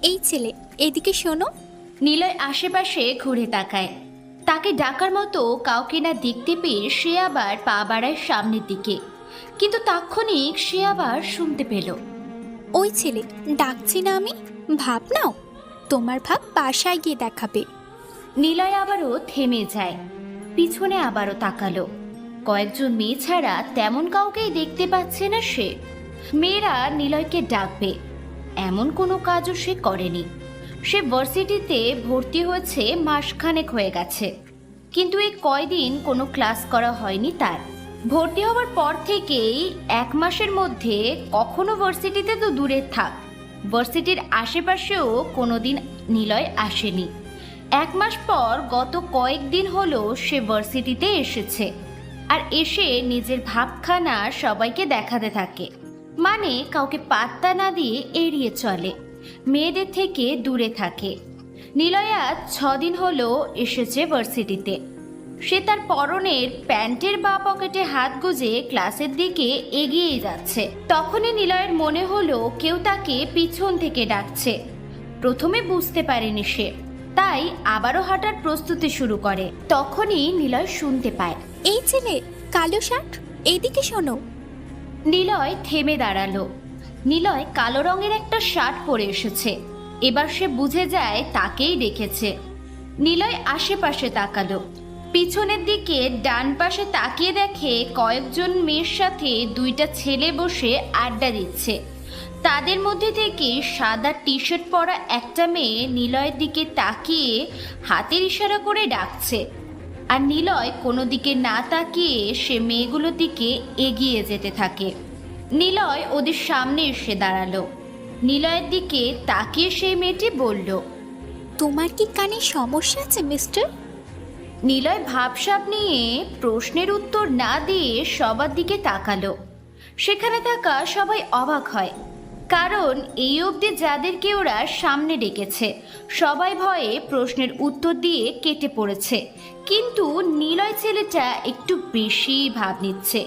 এই ছেলে, এদিকে শোনো। নিলয় আশেপাশে ঘুরে তাকায়। তাকে ডাকার মতো কাউকে না দেখতে পেয়ে সে আবার পা বাড়ায় সামনের দিকে, কিন্তু তাৎক্ষণিক সে আবার শুনতে পেল। ওই ছেলে, ডাকছি না আমি? ভাব নাও, তোমার ভাব বাসায় গিয়ে দেখাবে। নিলয় আবারও থেমে যায়, পিছনে আবারও তাকালো। কয়েকজন মেয়ে ছাড়া তেমন কাউকেই দেখতে পাচ্ছে না সে। মেয়েরা নিলয়কে ডাকবে এমন কোনো কাজও সে করেনি। সে ভার্সিটিতে ভর্তি হয়েছে মাসখানেক হয়ে গেছে, কিন্তু এই কয়দিন কোনো ক্লাস করা হয়নি তার। ভর্তি হওয়ার পর থেকেই 1 মাসের মধ্যে কখনো ভার্সিটিতে তো দূরে থাক, ভার্সিটির আশেপাশেও কোনোদিন নিলয় আসেনি। 1 মাস পর গত কয়েকদিন হলো সে ভার্সিটিতে এসেছে, আর এসে নিজের ভাবখানা সবাইকে দেখাতে থাকে। মানে কাউকে পাত্তা না দিয়ে এড়িয়ে চলে, মেয়েদের থেকে দূরে থাকে। নিলয় আজ 6 দিন হলো এসেছে ভার্সিটিতে। সে তার পরনের প্যান্টের বা পকেটে হাত গুজে ক্লাসের দিকে এগিয়ে যাচ্ছে। তখনই নিলয়ের মনে হলো কেউ তাকে পিছন থেকে ডাকছে। প্রথমে বুঝতে পারেনি সে, তাই আবারও হাঁটার প্রস্তুতি শুরু করে। তখনই নিলয় শুনতে পায়, এই ছেলে, কালো শার্ট, এইদিকে শোনো। নিলয় থেমে দাঁড়ালো। নিলয় কালো রঙের একটা শার্ট পরে এসেছে। এবার সে বুঝে যায় তাকেই দেখেছে। নিলয় আশেপাশে তাকালো। পিছনের দিকে ডান পাশে তাকিয়ে দেখে কয়েকজন মেয়ের সাথে 2টা ছেলে বসে আড্ডা দিচ্ছে। তাদের মধ্যে থেকে সাদা টি শার্ট পরা একটা মেয়ে নিলয়ের দিকে তাকিয়ে হাতের ইশারা করে ডাকছে। আর নিলয় কোনো দিকে না তাকিয়ে সে মেয়েগুলোর দিকে এগিয়ে যেতে থাকে। নিলয় ওদের সামনে এসে দাঁড়ালো। নিলয়ের দিকে তাকিয়ে সেই মেয়েটি বলল, তোমার কি কানে সমস্যা আছে মিস্টার? নিলয় ভাবসাব নিয়ে প্রশ্নের উত্তর না দিয়ে সবার দিকে তাকালো। সেখানে থাকা সবাই অবাক হয়, কারণ এই অবধি যাদেরকে ওরা সামনে ডেকেছে সবাই ভয়ে প্রশ্নের উত্তর দিয়ে কেটে পড়েছে, কিন্তু নিলয় ছেলেটা একটু বেশি ভাব নিচ্ছে।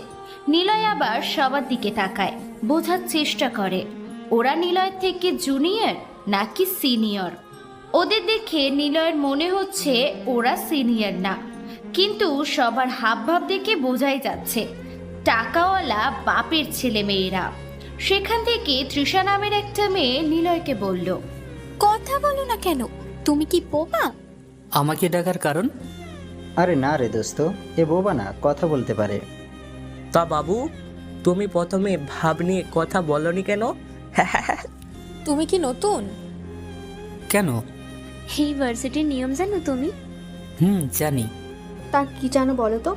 নিলয় আবার সবার দিকে তাকায়, বোঝার চেষ্টা করে ওরা নিলয়ের থেকে জুনিয়র নাকি সিনিয়র। ওদের দেখে নিলয়ের মনে হচ্ছে ওরা সিনিয়র না, কিন্তু সবার হাবভাব দেখে বোঝাই যাচ্ছে টাকাওয়ালা বাপের ছেলে মেয়েরা। সেখান থেকে তৃষা নামের একটা মেয়ে নিলয়কে বলল, কথা বলো না কেন? তুমি কি বোবা? আমাকে ডাকার কারণ? আরে না রে দোস্ত, এ বোবা না, কথা বলতে পারে। তা বাবু, তুমি প্রথমে ভাব নিয়ে কথা বলনি কেন? তুমি কি নতুন? কেন? এই ভার্সিটির নিয়ম জানো তুমি? জানি। তা কি জানো বলো তো?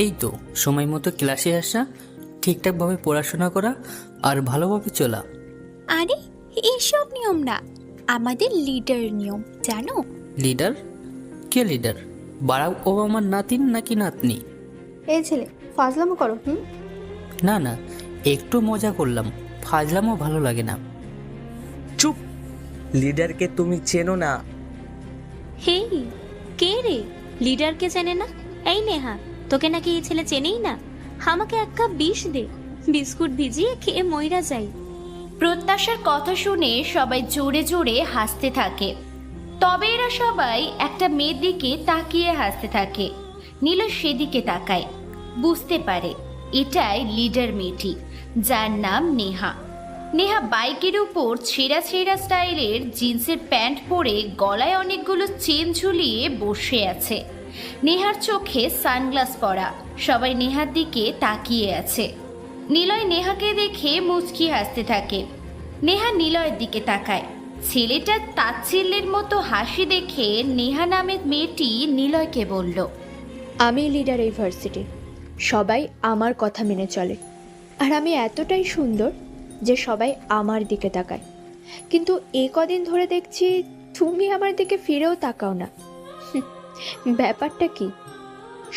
এই তো সময় মতো ক্লাসে আসা, ঠিকঠাকভাবে পড়াশোনা করা আর ভালোভাবে চলা। আরে এসব নিয়ম না, আমাদের লিডার নিয়ম, জানো? লিডার? কে লিডার? বারাক ওবামার নাতিন নাকি নাতনি? এই ছেলে, ফাজলামো করো। না না, একটু মজা করলাম, ফাজলামও ভালো লাগে না। চুপ! লিডারকে তুমি চেনো না? হেই, কে রে? লিডারকে চেনে না? এই নেহা, তোকে নাকি এই ছেলে চেনেই না? আমাকে 1 কাপ বিষ দে, বিস্কুট ভিজিয়ে খেয়ে মইরা যাই। প্রত্যাশার কথা শুনে সবাই জোরে জোরে হাসতে থাকে। তবে এরা সবাই একটা মেয়ের দিকে তাকিয়ে হাসতে থাকে। নীলয় সেদিকে তাকায়, বুঝতে পারে এটাই লিডার মেয়েটি, যার নাম নেহা। নেহা বাইকের উপর ছেঁড়া ছেঁড়া স্টাইলের জিন্সের প্যান্ট পরে গলায় অনেকগুলো চেন ঝুলিয়ে বসে আছে। নেহার চোখে সানগ্লাস পরা। সবাই নেহার দিকে তাকিয়ে আছে। নিলয় নেহাকে দেখে মুচকি হাসতে থাকে। নেহা নিলয়ের দিকে তাকায়। ছেলেটার তাচ্ছিল্যের মতো হাসি দেখে নেহা নামের মেয়েটি নিলয়কে বলল, আমি লিডার এই ভার্সিটির, সবাই আমার কথা মেনে চলে, আর আমি এতটাই সুন্দর যে সবাই আমার দিকে তাকায়। কিন্তু এই কদিন ধরে দেখছি তুমি আমার দিকে ফিরেও তাকাও না। ব্যাপারটা কি?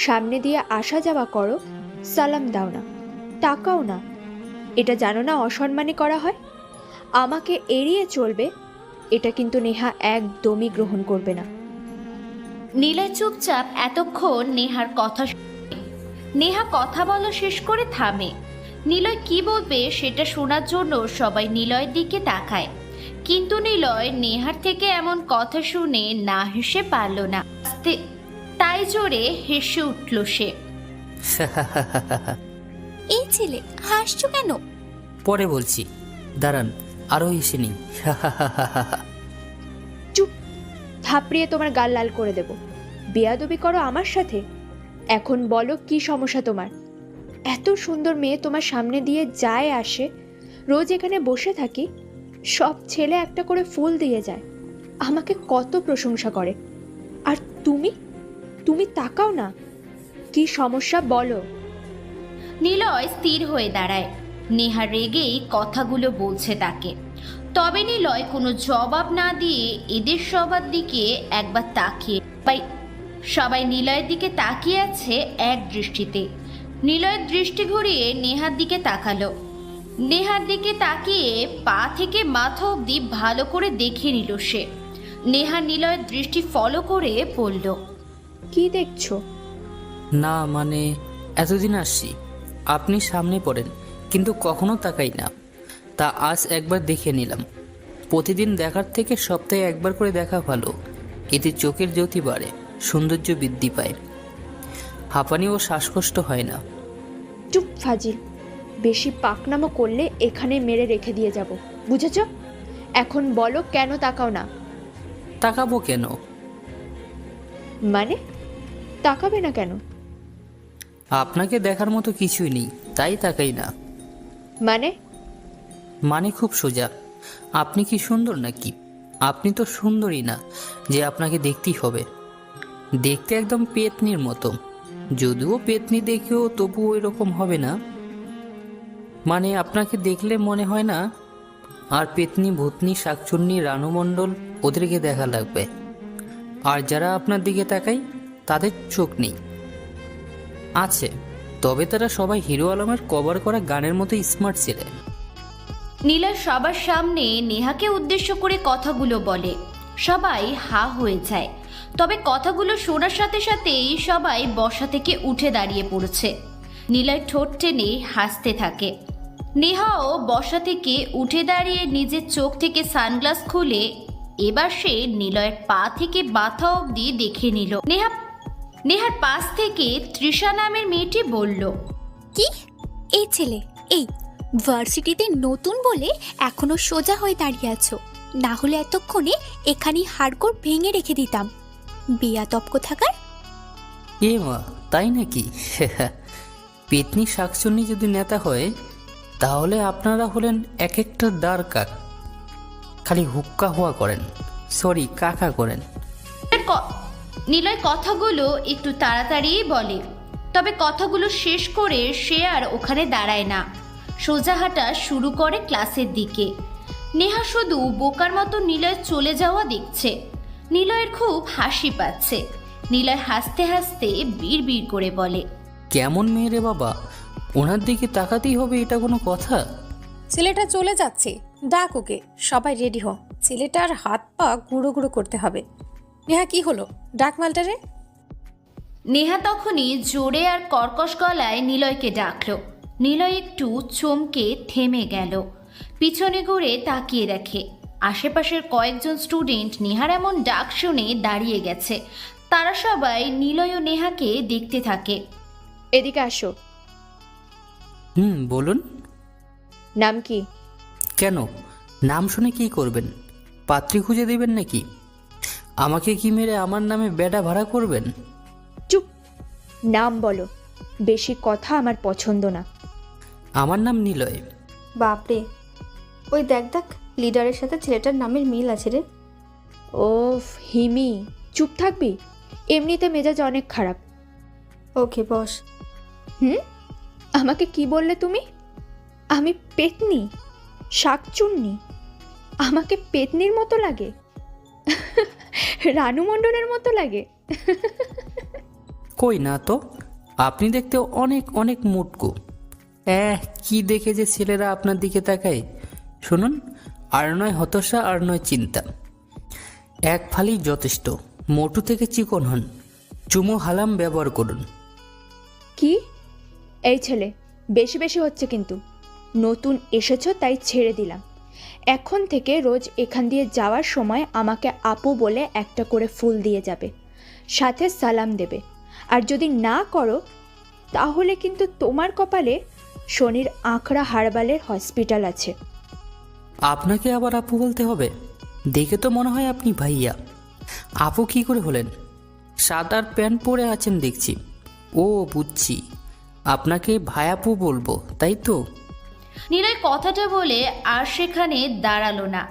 সামনে দিয়ে আসা যাওয়া করো, সালাম দাও না, তাকাও না। এটা জানো না অসম্মানী করা হয়? আমাকে এড়িয়ে চলবে, এটা কিন্তু নেহা একদমই গ্রহণ করবে না। নিলয় চুপচাপ এতক্ষণ নেহার কথা নেহা কথা বলা শেষ করে থামে। নিলয় কি বলবে সেটা শোনার জন্য সবাই নিলয়ের দিকে তাকায়, কিন্তু নিলয় নেহার থেকে এমন কথা শুনে না হেসে পারল না। তাই জোরে হেসে উঠল সে। এই ছেলে, হাসছো কেন? পরে বলছি, দাঁড়ান, আরও হেসে নিই। চুপ, থাপড়িয়ে তোমার গাল লাল করে দেব। বেয়াদবি করো আমার সাথে। এখন বলো কি সমস্যা তোমার? এত সুন্দর মেয়ে তোমার সামনে দিয়ে যায় আসে, রোজ এখানে বসে থাকি, সব ছেলে একটা করে ফুল দিয়ে যায়, আমাকে কত প্রশংসা করে, আর তুমি তুমি তাকাও না। কি সমস্যা বলো? নিলয় স্থির হয়ে দাঁড়ায়। নেহা রেগেই কথাগুলো বলছে তাকে। তবে নিলয় কোনো জবাব না দিয়ে এদের সবার দিকে একবার তাকিয়ে সবাই নিলয়ের দিকে তাকিয়ে আছে এক দৃষ্টিতে। নিলয়ের দৃষ্টি ঘুরিয়ে নেহার দিকে তাকালো। নেহার দিকে তাকিয়ে পা থেকে মাথা অবধি ভালো করে দেখে নিল সে। নেহা নিলয়ের দৃষ্টি ফলো করে বলল, কি দেখছো? না মানে, এতদিন আসছি, আপনি সামনে পড়েন কিন্তু কখনো তাকাই না, তা আজ একবার দেখে নিলাম। প্রতিদিন দেখার থেকে সপ্তাহে একবার করে দেখা ভালো, এতে চোখের জ্যোতি বাড়ে, সৌন্দর্য বৃদ্ধি পায়, হাঁপানি ও শ্বাসকষ্ট হয় না। চুপ ফাজিল, বেশি পাকনামো করলে এখানে মেরে রেখে দিয়ে যাব, বুঝেছ? এখন বলো কেন তাকাও না? তাকাবো কেন? মানে তাকাবে না কেন? আপনাকে দেখার মতো কিছুই নেই, তাই তাকাই না। মানে খুব সোজা, আপনি কি সুন্দর নাকি? আপনি তো সুন্দরই না যে আপনাকে দেখতেই হবে। দেখতে একদম পেতনির মতো, যদিও পেতনি দেখেও তবু ওই রকম হবে না। মানে আপনাকে দেখলে মনে হয় না আর পেতনি, ভূতনি, শাকচুন্নি, রানুমণ্ডল ওদেরকে দেখা লাগবে। আর যারা আপনার দিকে তাকায় তাদের চোখ নেই, আছে, তবে তারা সবাই হিরো আলমের কভার করা গানের মতো স্মার্ট ছেলে। নিলয় সবার সামনে নেহাকে উদ্দেশ্য করে কথাগুলো বলে। সবাই হা হয়ে যায়। তবে কথাগুলো শোনার সাথে সাথেই সবাই বসা থেকে উঠে দাঁড়িয়ে পড়েছে। নিলয় ঠোঁট টেনে হাসতে থাকে। নেহাও বসা থেকে উঠে দাঁড়িয়ে নিজের চোখ থেকে সানগ্লাস খুলে এবার সে নিলয়ের পা থেকে মাথা অবধি দেখে নিল। নেহার পাশ থেকে তৃষা নামের মেয়েটি বলল, কি? এই ছেলে, এই ভার্সিটিতে নতুন বলে এখনো সোজা হয়ে দাঁড়িয়ে আছো, না হলে এতক্ষণে এখানেই হাড়গোড় ভেঙে রেখে দিতাম। বেয়াদব কোথাকার। এ মা, তাই নাকি? পেতনি, শাকচুন্নি যদি নেতা হয় তাহলে আপনারা হলেন এক একটা দাঁড় কাক, খালি হুক্কা হওয়া করেন, সরি কাকা করেন। নিলয় কথাগুলো একটু তাড়াতাড়ি বলে, তবে কথাগুলো শেষ করে সে আর ওখানে দাঁড়ায় না, সোজা হাঁটা শুরু করে ক্লাসের দিকে। নেহা শুধু বোকার মতো নিলয় চলে যাওয়া দেখছে। নিলয়ের খুব হাসি পাচ্ছে। নিলয় হাসতে হাসতে বিড় করে বলে, কেমন মেয়ে রে বাবা, ওনার দিকে তাকাতেই হবে, এটা কোনো কথা? ছেলেটা চলে যাচ্ছে, ডাক ওকে। সবাই রেডি হো, ছেলেটার হাত পা গুঁড়ো গুঁড়ো করতে হবে। নেহা, কি হলো? ডাক মালটারে। নেহা তখনই জোরে আর কর্কশ গলায় নিলয়কে ডাকলো। নিলয় একটু চমকে থেমে গেল, পিছনে ঘুরে তাকিয়ে দেখে আশেপাশের কয়েকজন স্টুডেন্ট নেহার এমন ডাক শুনে দাঁড়িয়ে গেছে। তারা সবাই নিলয় ও নেহাকে দেখতে থাকে। এদিকে আসো। বলুন। নাম কি? কেন, নাম শুনে কি করবেন? পাত্রী খুঁজে দেবেন নাকি? আমাকে কি মেরে আমার নামে বেডা ভাড়া করবেন? চুপ, নাম বলো। বেশি কথা আমার পছন্দ না। আমার নাম নিলয়। বাপরে, ওই দেখ দেখ, লিডারের সাথে ছেলেটার নামের মিল আছে রে। ওফ হিমি, চুপ থাকবি? এমনিতে মেজাজ অনেক খারাপ। ওকে বস। আমাকে কি বললে তুমি? আমি পেতনি, শাকচুন্নি? আমাকে পেতনির মতো লাগে? রানু মণ্ডলের মতো লাগে? কই না তো, আপনি দেখতে অনেক অনেক মুটকু। কি দেখে যে ছেলেরা আপনার দিকে তাকায়। শুনুন, আর নয় হতাশা, আর নয় চিন্তা, এক ফালি যথেষ্ট। মোটু থেকে চিকন হন, চুমো হালাম ব্যবহার করুন। কি? এই ছেলে, বেশি বেশি হচ্ছে কিন্তু। নতুন এসেছো তাই ছেড়ে দিলাম, এখন থেকে রোজ এখান দিয়ে যাওয়ার সময় আমাকে আপু বলে একটা করে ফুল দিয়ে যাবে, সাথে সালাম দেবে। আর যদি না করো তাহলে কিন্তু তোমার কপালে শনির আঁকড়া হারবালের হসপিটাল আছে। আপনাকে আবার আপু বলতে হবে? দেখে তো মনে হয় আপনি ভাইয়া। আপু কি করে হলেন? সাদার প্যান্ট পরে আছেন দেখছি। ও বুঝছি, আপনাকে ভাইয়াপু বলবো, তাই তো? নিলয় কথাটা বলে আর সেখানে দাঁড়ালো না,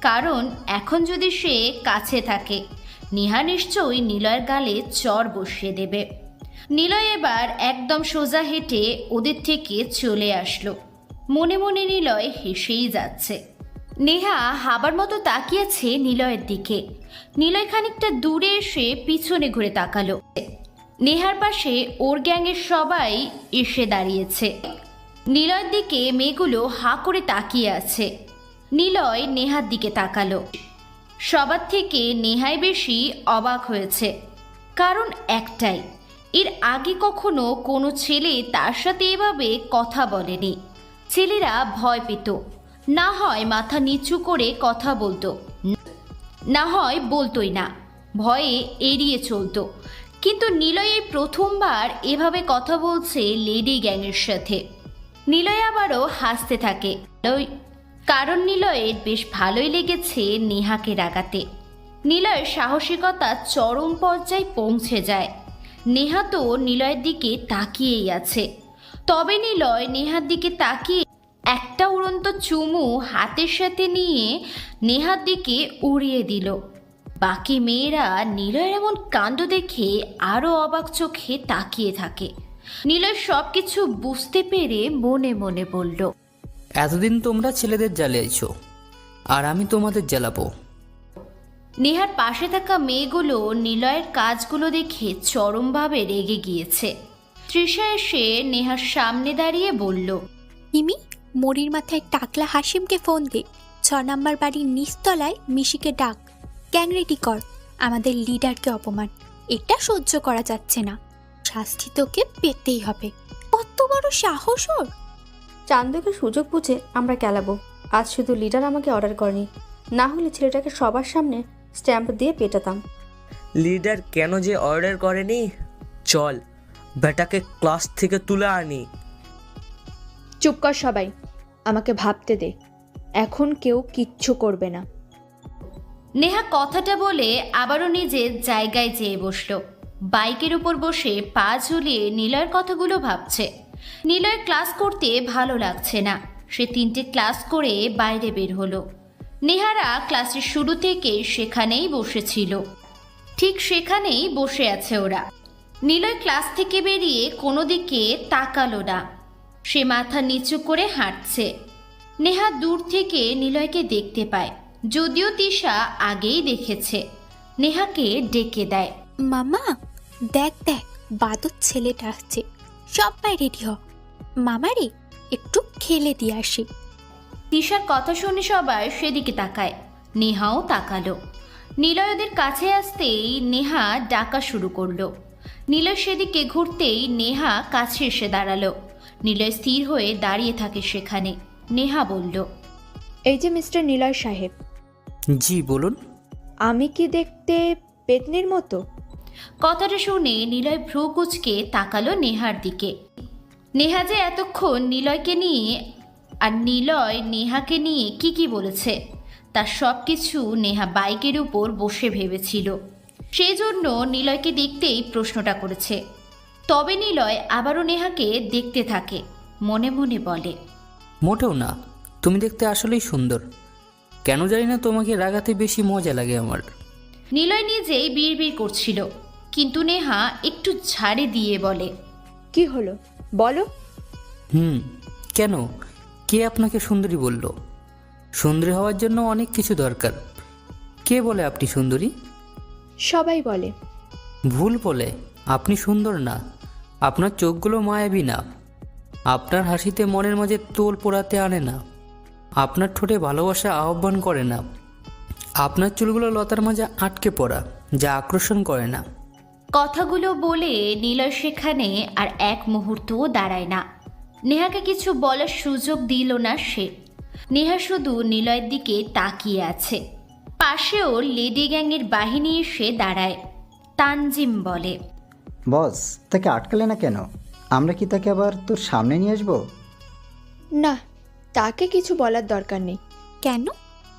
কারণ এখন যদি সে কাছে থাকে নেহা নিশ্চয়ই নিলয়ের গালে চড় বসিয়ে দেবে। নিলয় এবার একদম সোজা হেঁটে ওদের থেকে চলে আসলো। মনে মনে নিলয় হেসেই যাচ্ছে। নেহা হাবার মতো তাকিয়েছে নিলয়ের দিকে। নিলয় খানিকটা দূরে এসে পিছনে ঘুরে তাকালো। নেহার পাশে ওর গ্যাংয়ের সবাই এসে দাঁড়িয়েছে। নিলয়ের দিকে মেয়েগুলো হাঁ করে তাকিয়ে আছে। নিলয় নেহার দিকে তাকালো। সবার থেকে নেহাই বেশি অবাক হয়েছে, কারণ একটাই, এর আগে কখনো কোনো ছেলে তার সাথে এভাবে কথা বলেনি। ছেলেরা ভয় পেত, না হয় মাথা নিচু করে কথা বলতো, না হয় বলতোই না, ভয়ে এড়িয়ে চলতো। কিন্তু নিলয় এই প্রথমবার এভাবে কথা বলছে লেডি গ্যাংয়ের সাথে। নিলয় আবারও হাসতে থাকে, কারণ নিলয়ের বেশ ভালোই লেগেছে নেহাকে রাগাতে। নিলয়ের সাহসিকতা চরম পর্যায়ে পৌঁছে যায়। নেহা তো নিলয়ের দিকে তাকিয়েই আছে। তবে নিলয় নেহার দিকে তাকিয়ে একটা উড়ন্ত চুমু হাতের সাথে নিয়ে নেহার দিকে উড়িয়ে দিল। বাকি মেয়েরা নিলয়ের এমন কাণ্ড দেখে আরও অবাক চোখে তাকিয়ে থাকে। নিলয় সব কিছু বুঝতে পেরে মনে মনে বলল, এতদিন তোমরা ছেলেদের জ্বালিয়েছো, আর আমি তোমাদের জ্বালাবো। নেহার পাশে থাকা মেয়েগুলো নিলয়ের কাজগুলো দেখে চরমভাবে রেগে গিয়েছে। তৃষা এসে নেহার সামনে দাঁড়িয়ে বলল, মিমি, মরির মাথায় টাকলা হাসিমকে ফোন দে। 6 নম্বর বাড়ির নিচতলায় মিশিকে ডাক। গ্যাং রেডি কর, আমাদের লিডারকে অপমান, এটা সহ্য করা যাচ্ছে না। শাস্তি তোকে পেতেই হবে। কত বড় সাহস ওর! চান্দকে সুযোগ বুঝে আমরা কেলাবো। আজ শুধু লিডার আমাকে অর্ডার করেনি, না হলে ছেলেটাকে সবার সামনে স্ট্যাম্প দিয়ে পেটাতাম। লিডার কেন যে অর্ডার করেনি? চল বেটাকে ক্লাস থেকে তুলে আনি। চুপ কর সবাই, আমাকে ভাবতে দে। এখন কেউ কিচ্ছু করবে না। নেহা কথাটা বলে আবারও নিজের জায়গায় যেয়ে বসলো। বাইকের উপর বসে পা ঝুলিয়ে নিলয়ের কথাগুলো ভাবছে। নিলয়ের ক্লাস করতে ভালো লাগছে না। সে 3টে ক্লাস করে বাইরে বের হলো। নেহারা ক্লাসের শুরু থেকে সেখানেই বসেছিল। ঠিক সেখানেই বসে আছে ওরা। নিলয় ক্লাস থেকে বেরিয়ে কোনো দিকে তাকালো না। সে মাথা নিচু করে হাঁটছে। নেহা দূর থেকে নিলয়কে দেখতে পায়, যদিও তিশা আগেই দেখেছে। নেহাকে ডেকে দেয়, মামা দেখ দেখ, বাদর ছেলেটা আসছে, সবাই রেডি হ। মামারে একটু খেলে দিয়ে আসি। তিশার কথা শুনে সবাই সেদিকে তাকায়। নেহাও তাকালো। নিলয় ওদের কাছে আসতেই নেহা ডাকা শুরু করলো। নিলয় সেদিকে ঘুরতেই নেহা কাছে এসে দাঁড়ালো। নিলয় স্থির হয়ে দাঁড়িয়ে থাকে সেখানে। নেহা বলল, এই যে মিস্টার নিলয় সাহেব। জি বলুন। আমি কি দেখতে পেতনির মতো? কথাটা শুনে নিলয় ভ্রু কুঁচকে তাকালো নেহার দিকে। নেহা যে এতক্ষণ নিলয়কে নিয়ে আর নিলয় নেহাকে নিয়ে কি বলেছে তার সব কিছু নেহা বাইকের উপর বসে ভেবেছিল। সেই জন্য নিলয়কে দেখতেই প্রশ্নটা করেছে। তবে নিলয় আবারও নেহাকে দেখতে থাকে, মনে মনে বলে, মোটেও না, তুমি দেখতে আসলেই সুন্দর। কেন জানি না তোমাকে রাগাতে বেশি মজা লাগে আমার। নিলয় নিজেই বিড়বিড় করছিল, কিন্তু নেহা একটু ঝাড়ে দিয়ে বলে, কি হলো বলো? কেন, কে আপনাকে সুন্দরী বলল? সুন্দরী হওয়ার জন্য অনেক কিছু দরকার। কে বলে আপনি সুন্দরী? সবাই বলে। ভুল বলে, আপনি সুন্দর না। আপনার চোখগুলো মায়াবী না। আপনার হাসিতে মনের মাঝে তোল পোড়াতে আনে না। আপনার ঠোঁটে ভালোবাসা আহ্বান করে না। আপনার চুলগুলো লতার মাঝে আটকে পড়া, যা আকর্ষণ করে না। কথাগুলো বলে নিলয় সেখানে আর এক মুহূর্তও দাঁড়ায় না। নেহাকে কিছু বলার সুযোগ দিল না সে। নেহা শুধু নিলয়ের দিকে তাকিয়ে আছে। পাশেও লেডি গ্যাংয়ের বাহিনী এসে দাঁড়ায়। তানজিম বলে, বস, তাকে আটকালে না কেন? আমরা কি তাকে আবার তোর সামনে নিয়ে আসবো? না, তাকে কিছু বলার দরকার নেই। কেন?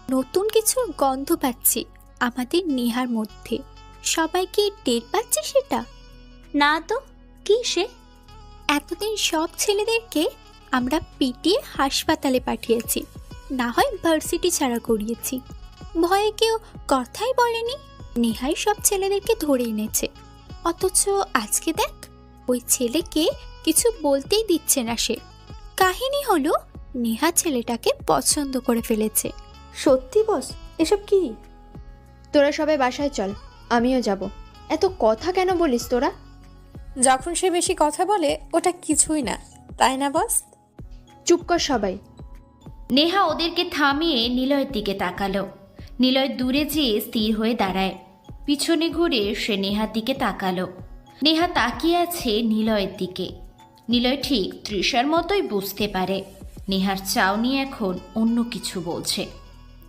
নতুন কিছুর গন্ধ পাচ্ছি আমাদের নেহার মধ্যে। সবাই কি টের পাচ্ছে সেটা? না তো, কি সে? এতদিন সব ছেলেদেরকে আমরা পিটিয়ে হাসপাতালে পাঠিয়েছি, না হয় ভার্সিটি ছাড়া করিয়েছি। ভয়ে কেউ কথাই বলেনি। নেহাই সব ছেলেদেরকে ধরে এনেছে। অথচ আজকে দেখ, ওই ছেলেকে কিছু বলতেই দিচ্ছে না সে। কাহিনী হলো, নেহা ছেলেটাকে পছন্দ করে ফেলেছে। সত্যি বস? এসব কি? তোরা সবাই বাসায় চল, আমিও যাব। এত কথা কেন বলিস তোরা? যখন সে বেশি কথা বলে ওটা কিছুই না, তাই না বস? চুপ কর সবাই। নেহা ওদেরকে থামিয়ে নিলয়ের দিকে তাকালো। নিলয় দূরে যেয়ে স্থির হয়ে দাঁড়ায়। পিছনে ঘুরে সে নেহার দিকে তাকালো। নেহা তাকিয়ে আছে নিলয়ের দিকে। নিলয় ঠিক তৃষার মতোই বুঝতে পারে নেহার চাউনি এখন অন্য কিছু বলছে।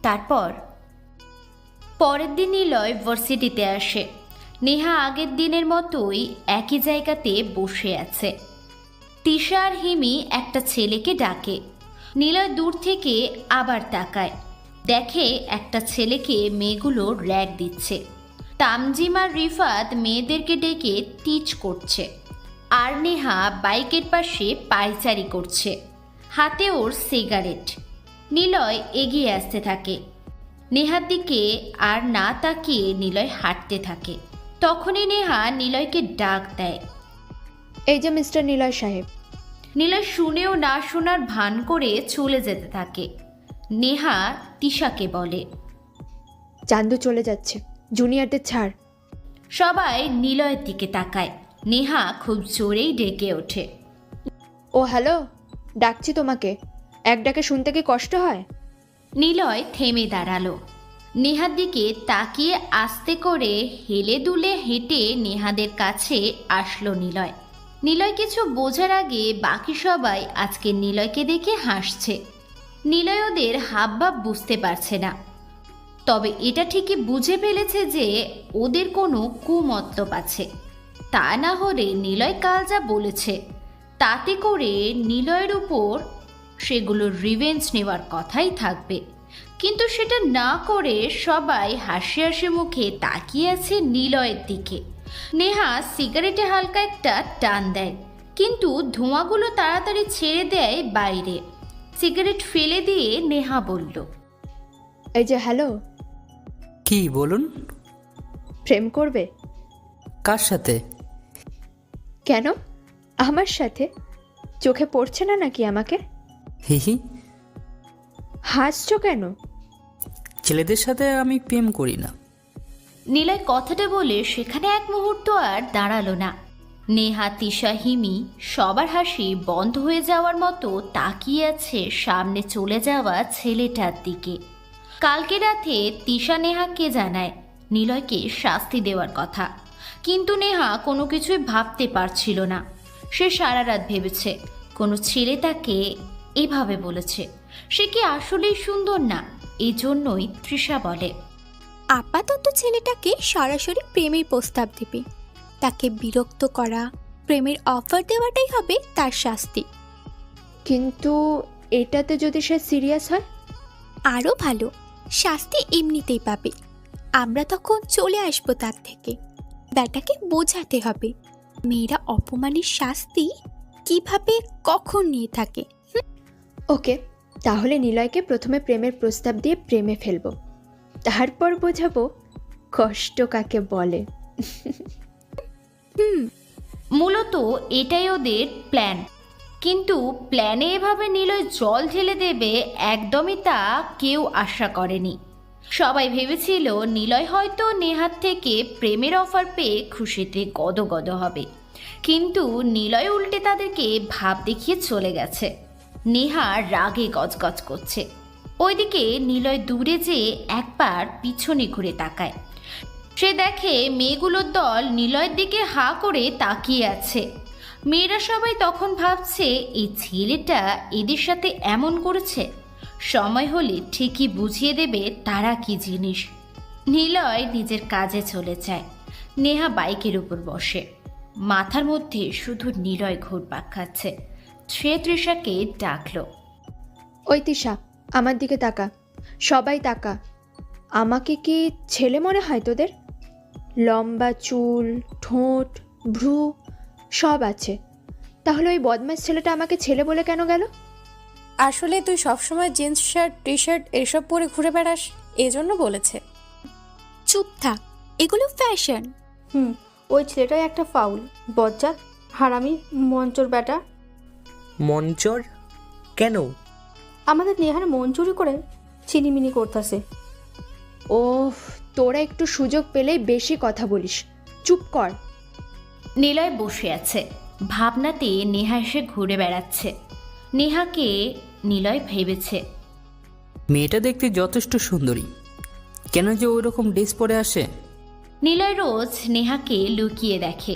তারপর পরের দিন নিলয় ভার্সিটিতে আসে। নেহা আগের দিনের মতোই একই জায়গাতে বসে আছে। তিশা আর হিমি একটা ছেলেকে ডাকে। নিলয় দূর থেকে আবার তাকায়, দেখে একটা ছেলেকে মেয়েগুলো র‍্যাগ দিচ্ছে। তামজিম আর রিফাত মেয়েদেরকে ডেকে টিচ করছে, আর নেহা বাইকের পাশে পায়চারি করছে, হাতে ওর সিগারেট। নিলয় এগিয়ে আসতে থাকে। নেহার দিকে আর না তাকিয়ে নিলয় হাঁটতে থাকে। তখনই নেহা নিলয়কে ডাক দেয়, এই যে মিস্টার নিলয় সাহেব। নিলয় শুনেও না শোনার ভান করে চলে যেতে থাকে। নেহা তিশাকে বলে, চান্দু চলে যাচ্ছে, জুনিয়রদের ছাড়। সবাই নিলয়ের দিকে তাকায়। নেহা খুব জোরেই ডেকে ওঠে, ও হ্যালো, ডাকছি তোমাকে। এক ডাকে শুনতে কি কষ্ট হয়? নিলয় থেমে দাঁড়ালো। নেহার দিকে তাকিয়ে আস্তে করে হেলে দুলে হেঁটে নেহাদের কাছে আসলো নিলয়। নিলয় কিছু বোঝার আগে বাকি সবাই আজকে নিলয়কে দেখে হাসছে। নিলয় ওদের হাবভাব বুঝতে পারছে না, তবে এটা ঠিকই বুঝে ফেলেছে যে ওদের কোনো কুমতলব আছে। তা না হলে নিলয় কাল যা বলেছে তাতে করে নিলয়ের উপর সেগুলোর রিভেঞ্জ নেওয়ার কথাই থাকবে। কিন্তু সেটা না করে সবাই হাসি হাসি মুখে তাকিয়ে আছে নিলয়ের দিকে। নেহা সিগারেটে হালকা একটা টান দেয়, কিন্তু ধোঁয়াগুলো তাড়াতাড়ি ছেড়ে দেয় বাইরে। সিগারেট ফেলে দিয়ে নেহা বলল, এই যে হ্যালো, কি বলুন? প্রেম করবে? কার সাথে? কেন, আমার সাথে? চোখে পড়ছে না নাকি আমাকে? হিহি, হাসছো কেন? ছেলেদের সাথে আমি প্রেম করি না। নিলয় কথাটা বলে সেখানে এক মুহূর্ত আর দাঁড়ালো না। নেহা, তিশা, হিমি সবার হাসি বন্ধ হয়ে যাওয়ার মতো তাকিয়ে আছে সামনে চলে যাওয়া ছেলেটার দিকে। কালকে রাতে তিশা নেহাকে জানায় নিলয়কে শাস্তি দেওয়ার কথা, কিন্তু নেহা কোনো কিছুই ভাবতে পারছিল না। সে সারা রাত ভেবেছে কোনো ছেলে তাকে এভাবে বলেছে। সে কি আসলেই সুন্দর না? এই জন্যই তৃষা বলে, আপাতত ছেলেটাকে সরাসরি প্রেমের প্রস্তাব দিবে। তাকে বিরক্ত করা, প্রেমের অফার দেওয়াটাই হবে তার শাস্তি। কিন্তু এটাতে যদি সে সিরিয়াস হয়? আরও ভালো, শাস্তি এমনিতেই পাবে। আমরা তখন চলে আসবো তার থেকে। ব্যাটাকে বোঝাতে হবে মেয়েরা অপমানের শাস্তি কিভাবে কখন নিয়ে থাকে। ওকে, তাহলে নিলয়কে প্রথমে প্রেমের প্রস্তাব দিয়ে প্রেমে ফেলবো, তারপর বোঝাবো কষ্ট কাকে বলে। মূলত এটাই ওদের প্ল্যান। কিন্তু প্ল্যানে এভাবে নিলয় জল ঢেলে দেবে একদমই তা কেউ আশা করেনি। সবাই ভেবেছিল নিলয় হয়তো নেহার থেকে প্রেমের অফার পেয়ে খুশিতে গদগদ হবে, কিন্তু নিলয় উল্টে তাদেরকে ভাব দেখিয়ে চলে গেছে। নেহা রাগে গজগজ করছে। ওইদিকে নিলয় দূরে যেয়ে একবার পিছনে ঘুরে তাকায়। সে দেখে মেয়েগুলোর দল নিলয়ের দিকে হা করে তাকিয়ে আছে। মেয়েরা সবাই তখন ভাবছে এই ছেলেটা এদের সাথে এমন করেছে। সময় হলে ঠিকই বুঝিয়ে দেবে তারা কি জিনিস। নিলয় নিজের কাজে চলে যায়। নেহা বাইকের উপর বসে। মাথার মধ্যে শুধু নিলয় ঘুরপাক খাচ্ছে। সে তৃষাকে ডাকলো। ওই তিশা, আমার দিকে তাকা, সবাই তাকা। আমাকে কি ছেলে মনে হয় তোদের? লম্বা চুল, ঠোঁট, ভ্রু সব আছে, তাহলে ওই বদমাস ছেলেটা আমাকে ছেলে বলে কেন গেল? আসলে তুই সবসময় জিন্স শার্ট টি শার্ট এসব পরে ঘুরে বেড়াস, এজন্য বলেছে। চুপ থাক, এগুলো ফ্যাশন। ওই ছেলেটাই একটা ফাউল, বজ্জাত, হারামি, মঞ্চর ব্যাটা। মঞ্চর কেন? আমাদের নেহার মন চুরি করে চিনিমিনি করতেছে। ওহ, তোরা একটু সুযোগ পেলেই বেশি কথা বলিস, চুপ কর। নিলয় বসে আছে, ভাবনাতে নেহা এসে ঘুরে বেড়াচ্ছে। নেহাকে নিলয় ভেবেছে। মেয়েটা দেখতে যথেষ্ট সুন্দরী, কেন যে ওই রকম ড্রেস পরে আসে? নিলয় রোজ নেহাকে লুকিয়ে দেখে।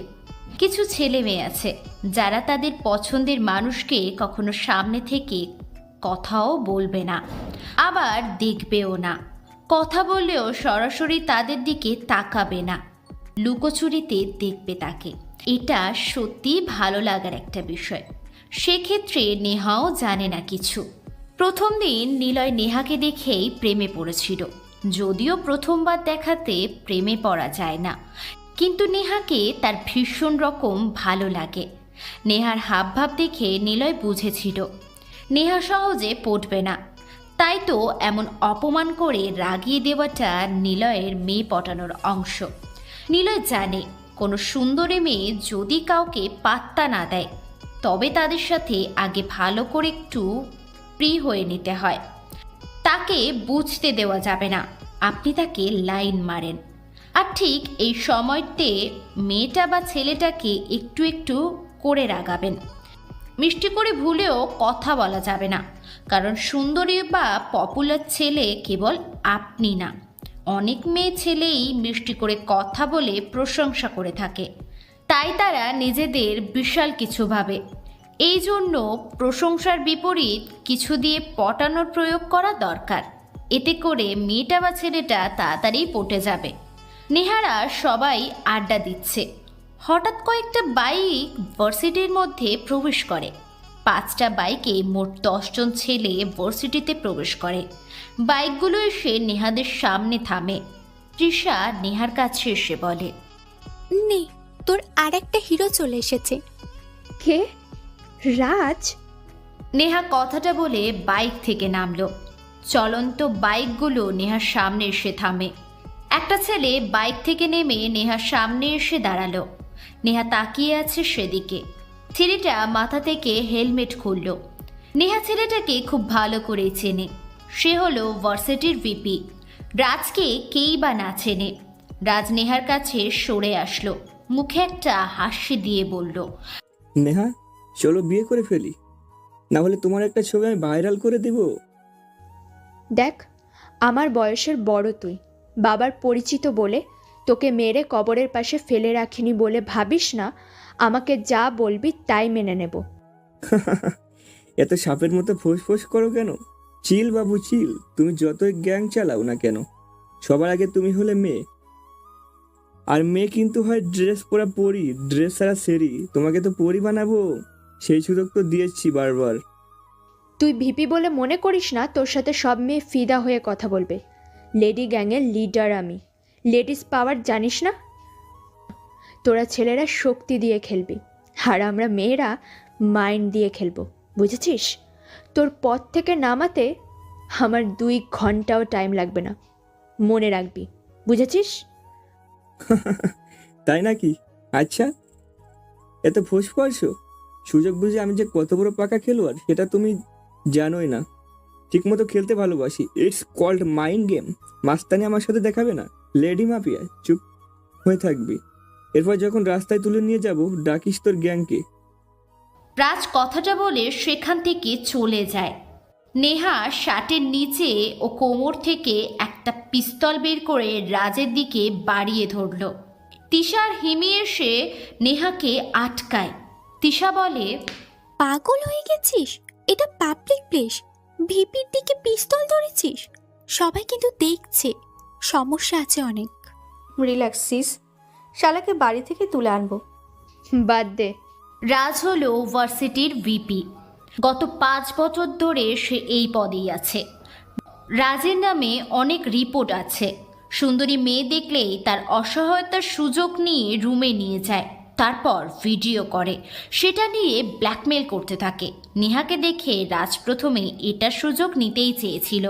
কিছু ছেলে মেয়ে আছে যারা তাদের পছন্দের মানুষকে কখনো সামনে থেকে কথাও বলবে না, আবার দেখবেও না। কথা বললেও সরাসরি তাদের দিকে তাকাবে না, লুকোচুরিতে দেখবে তাকে। এটা সত্যি ভালো লাগার একটা বিষয়। সেক্ষেত্রে নেহাও জানে না কিছু। প্রথম দিন নিলয় নেহাকে দেখেই প্রেমে পড়েছিল। যদিও প্রথমবার দেখাতে প্রেমে পড়া যায় না, কিন্তু নেহাকে তার ভীষণ রকম ভালো লাগে। নেহার হাবভাব দেখে নিলয় বুঝেছিল নেহা সহজে পটবে না। তাই তো এমন অপমান করে রাগিয়ে দেওয়াটা নিলয়ের মেয়ে পটানোর অংশ। নিলয় জানে কোনো সুন্দরী মেয়ে যদি কাউকে পাত্তা না দেয়, তবে তাদের সাথে আগে ভালো করে একটু প্রিয় হয়ে নিতে হয়। তাকে বুঝতে দেওয়া যাবে না আপনি তাকে লাইন মারেন। আর ঠিক এই সময়তে মেয়েটা বা ছেলেটাকে একটু একটু করে রাগাবেন। মিষ্টি করে ভুলেও কথা বলা যাবে না, কারণ সুন্দরী বা পপুলার ছেলে কেবল আপনি না, অনেক মেয়ে ছেলেই মিষ্টি করে কথা বলে প্রশংসা করে থাকে। তাই তারা নিজেদের বিশাল কিছু ভাবে। এই জন্য প্রশংসার বিপরীত কিছু দিয়ে পটানোর প্রয়োগ করা দরকার। এতে করে মেয়েটা বা ছেলেটা তাড়াতাড়ি পটে যাবে। নেহারা সবাই আড্ডা দিচ্ছে। হঠাৎ কয়েকটা বাইক ভার্সিটির মধ্যে প্রবেশ করে। 5টা বাইকে মোট 10 জন ছেলে ভার্সিটিতে প্রবেশ করে। বাইকগুলো এসে নেহাদের সামনে থামে। তৃষা নেহার কাছে এসে বলে, নে, তোর আর একটা হিরো চলে এসেছে। কে? রাজ? নেহা কথাটা বলে বাইক থেকে নামলো। চলন্ত বাইকগুলো নেহার সামনে এসে থামে। একটা ছেলে বাইক থেকে নেমে নেহার সামনে এসে দাঁড়ালো। নেহা তাকিয়ে আছে সেদিকে। ছেলেটা মাথা থেকে হেলমেট খুলল। নেহা ছেলেটাকে খুব ভালো করে চেনে। সে হলো ভার্সিটির ভিপি। রাজকে কেই বা না চেনে। রাজ নেহার কাছে সরে আসলো, মুখে একটা হাসি দিয়ে বলল, নেহা, চলো বিয়ে করে ফেলি, না হলে তোমার একটা ছবি আমি ভাইরাল করে দেব। দেখ, আমার বয়সের বড় তুই, বাবার পরিচিত বলে তোকে মেরে কবরের পাশে ফেলে রাখিনি বলে ভাবিস না আমাকে যা বলবি তাই মেনে নেব। এত সাপের মতো ফোঁস করো কেন? চিল বাবু চিল, তুমি যতই গ্যাং চালাও না কেন, সবার আগে তুমি হলে মেয়ে। আর মেয়ে কিন্তু হয় ড্রেস পরা পরি, ড্রেস ছাড়া সেরি। তোমাকে তো পরি বানাবো, সেই সুযোগ তো দিয়েছি বারবার। তুই ভিপি বলে মনে করিস না তোর সাথে সব মেয়ে ফিদা হয়ে কথা বলবে। লেডি গ্যাংয়ের লিডার আমি, লেডিস পাওয়ার জানিস না? তোরা ছেলেরা শক্তি দিয়ে খেলবি, আর আমরা মেয়েরা মাইন্ড দিয়ে খেলবো, বুঝেছিস? তোর পথ থেকে নামাতে আমার 2 ঘন্টাও টাইম লাগবে না, মনে রাখবি, বুঝেছিস? তাই নাকি? আচ্ছা, এত ফোঁস করছো? সুযোগ বুঝে আমি যে কত বড় পাকা খেলোয়াড় সেটা তুমি জানোই না। ঠিকমতো খেলতে ভালোবাসি, ইটস কল্ড মাইন্ড গেম। মাস্তানি আমার সাথে দেখাবে না, লেডি মাফিয়া। চুপ হয়ে থাকবি, এরপর যখন রাস্তায় তুলে নিয়ে যাব ডাকিস তোর গ্যাংকে। রাজ কথাটা বলে সেখান থেকে চলে যায়। নেহা শার্টের নিচে ও কোমর থেকে একটা পিস্তল বের করে রাজের দিকে বাড়িয়ে ধরল। তিশার হিমি এসে নেহাকে আটকায়। তিশা বলে, পাগল হয়ে গেছিস? এটা পাবলিক প্লেস, ভিপির দিকে পিস্তল ধরেছিস? সবাই কিন্তু দেখছে, সমস্যা আছে অনেক। রিল্যাক্স সিস, শালাকে বাড়ি থেকে তুলে আনবো। বাদ দে। রাজ হলো ভার্সিটির ভিপি। গত 5 বছর ধরে সে এই পদেই আছে। রাজের নামে অনেক রিপোর্ট আছে। সুন্দরী মেয়ে দেখলেই তার অসহায়তার সুযোগ নিয়ে রুমে নিয়ে যায়, তারপর ভিডিও করে, সেটা নিয়ে ব্ল্যাকমেল করতে থাকে। নেহাকে দেখে রাজ প্রথমে এটার সুযোগ নিতেই চেয়েছিল,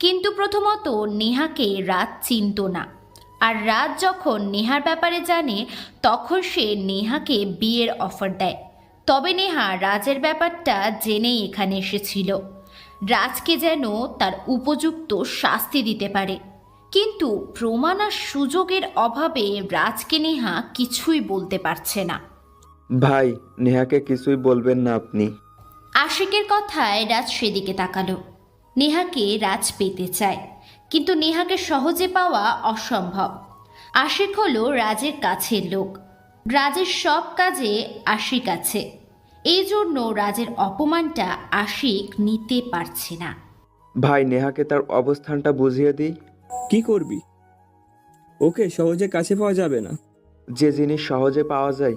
কিন্তু প্রথমত নেহাকে রাজ চিনত না। আর রাজ যখন নেহার ব্যাপারে জানে তখন সে নেহাকে বিয়ের অফার দেয়। তবে নেহা রাজের ব্যাপারটা জেনেই এখানে এসেছিল, রাজকে যেন তার উপযুক্ত শাস্তি দিতে পারে। কিন্তু প্রমাণ আর সুযোগের অভাবে রাজকে নেহা কিছুই বলতে পারছে না। ভাই, নেহাকে কিছুই বলবেন না আপনি। আশিকের কথায় রাজ সেদিকে তাকালো। নেহাকে রাজ পেতে চায়, কিন্তু নেহাকে সহজে পাওয়া অসম্ভব। আশিক হলো রাজের কাছের লোক, রাজের সব কাজে আশিক আছে। এই জন্য রাজের অপমানটা আশিক নিতে পারছে না। ভাই, নেহাকে তার অবস্থানটা বুঝিয়ে দিই। কি করবি? ওকে সহজে কাছে পাওয়া যাবে না। যে জিনিস সহজে পাওয়া যায়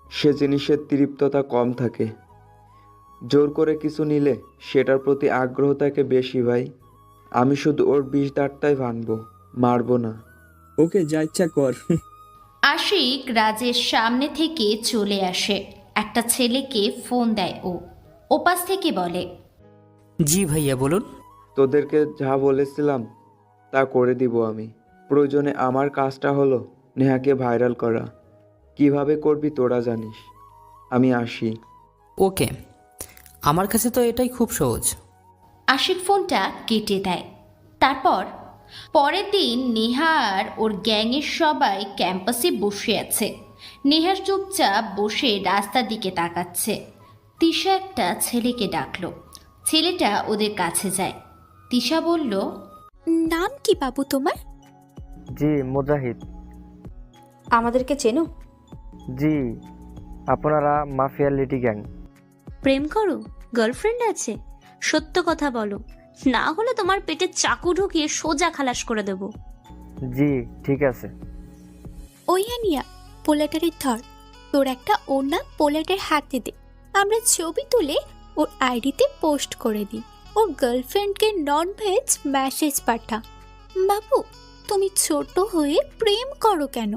সে জিনিসের তৃপ্ততা কম থাকে। জোর করে কিছু নিলে সেটার প্রতি আগ্রহ থাকে বেশি। ভাই, আমি শুধু ওর বিষ দাঁতটাই ভাঙবো, মারবো না। ওকে যা ইচ্ছা কর। আশিক রাজের সামনে থেকে চলে আসে। একটা ছেলেকে ফোন দেয় ও। ওপাশ থেকে বলে, জি ভাইয়া বলুন। তোদেরকে যা বলেছিলাম তা করে দিব আমি। প্রয়োজনে আমার কাজটা হলো নেহাকে ভাইরাল করা। কিভাবে করবি তোরা জানিস। আমি আসি। ওকে, আমার কাছে তো এটাই খুব সহজ। আশিক ফোনটা কেটে দেয়। তারপর পরের দিন নেহা আর ওর গ্যাংয়ের সবাই ক্যাম্পাসে বসে আছে। নেহা চুপচাপ বসে রাস্তার দিকে তাকাচ্ছে। তিশা একটা ছেলেকে ডাকলো। ছেলেটা ওদের কাছে যায়। তিশা বলল, নাম কি বাবু তোমার? জি মুজাহিদ। আমাদেরকে চেনো? জি, আপনারা মাফিয়া লিটি গ্যাং। প্রেম করো? গার্লফ্রেন্ড আছে? সত্য কথা বলো, না হলে তোমার পেটে চাকু ঢুকিয়ে সোজা খালাস করে দেব। জি ঠিক আছে। ওই আনিয়া, পোলেটারের ধর, তোর একটা ওড়না পোলেটের হাতে দে, আমরা ছবি তুলে ওর আইডিতে পোস্ট করে দিই। ওর গার্লফ্রেন্ডকে নন ভেজ মেসেজ পাঠা। বাবু, তুমি ছোট হয়ে প্রেম করো কেন?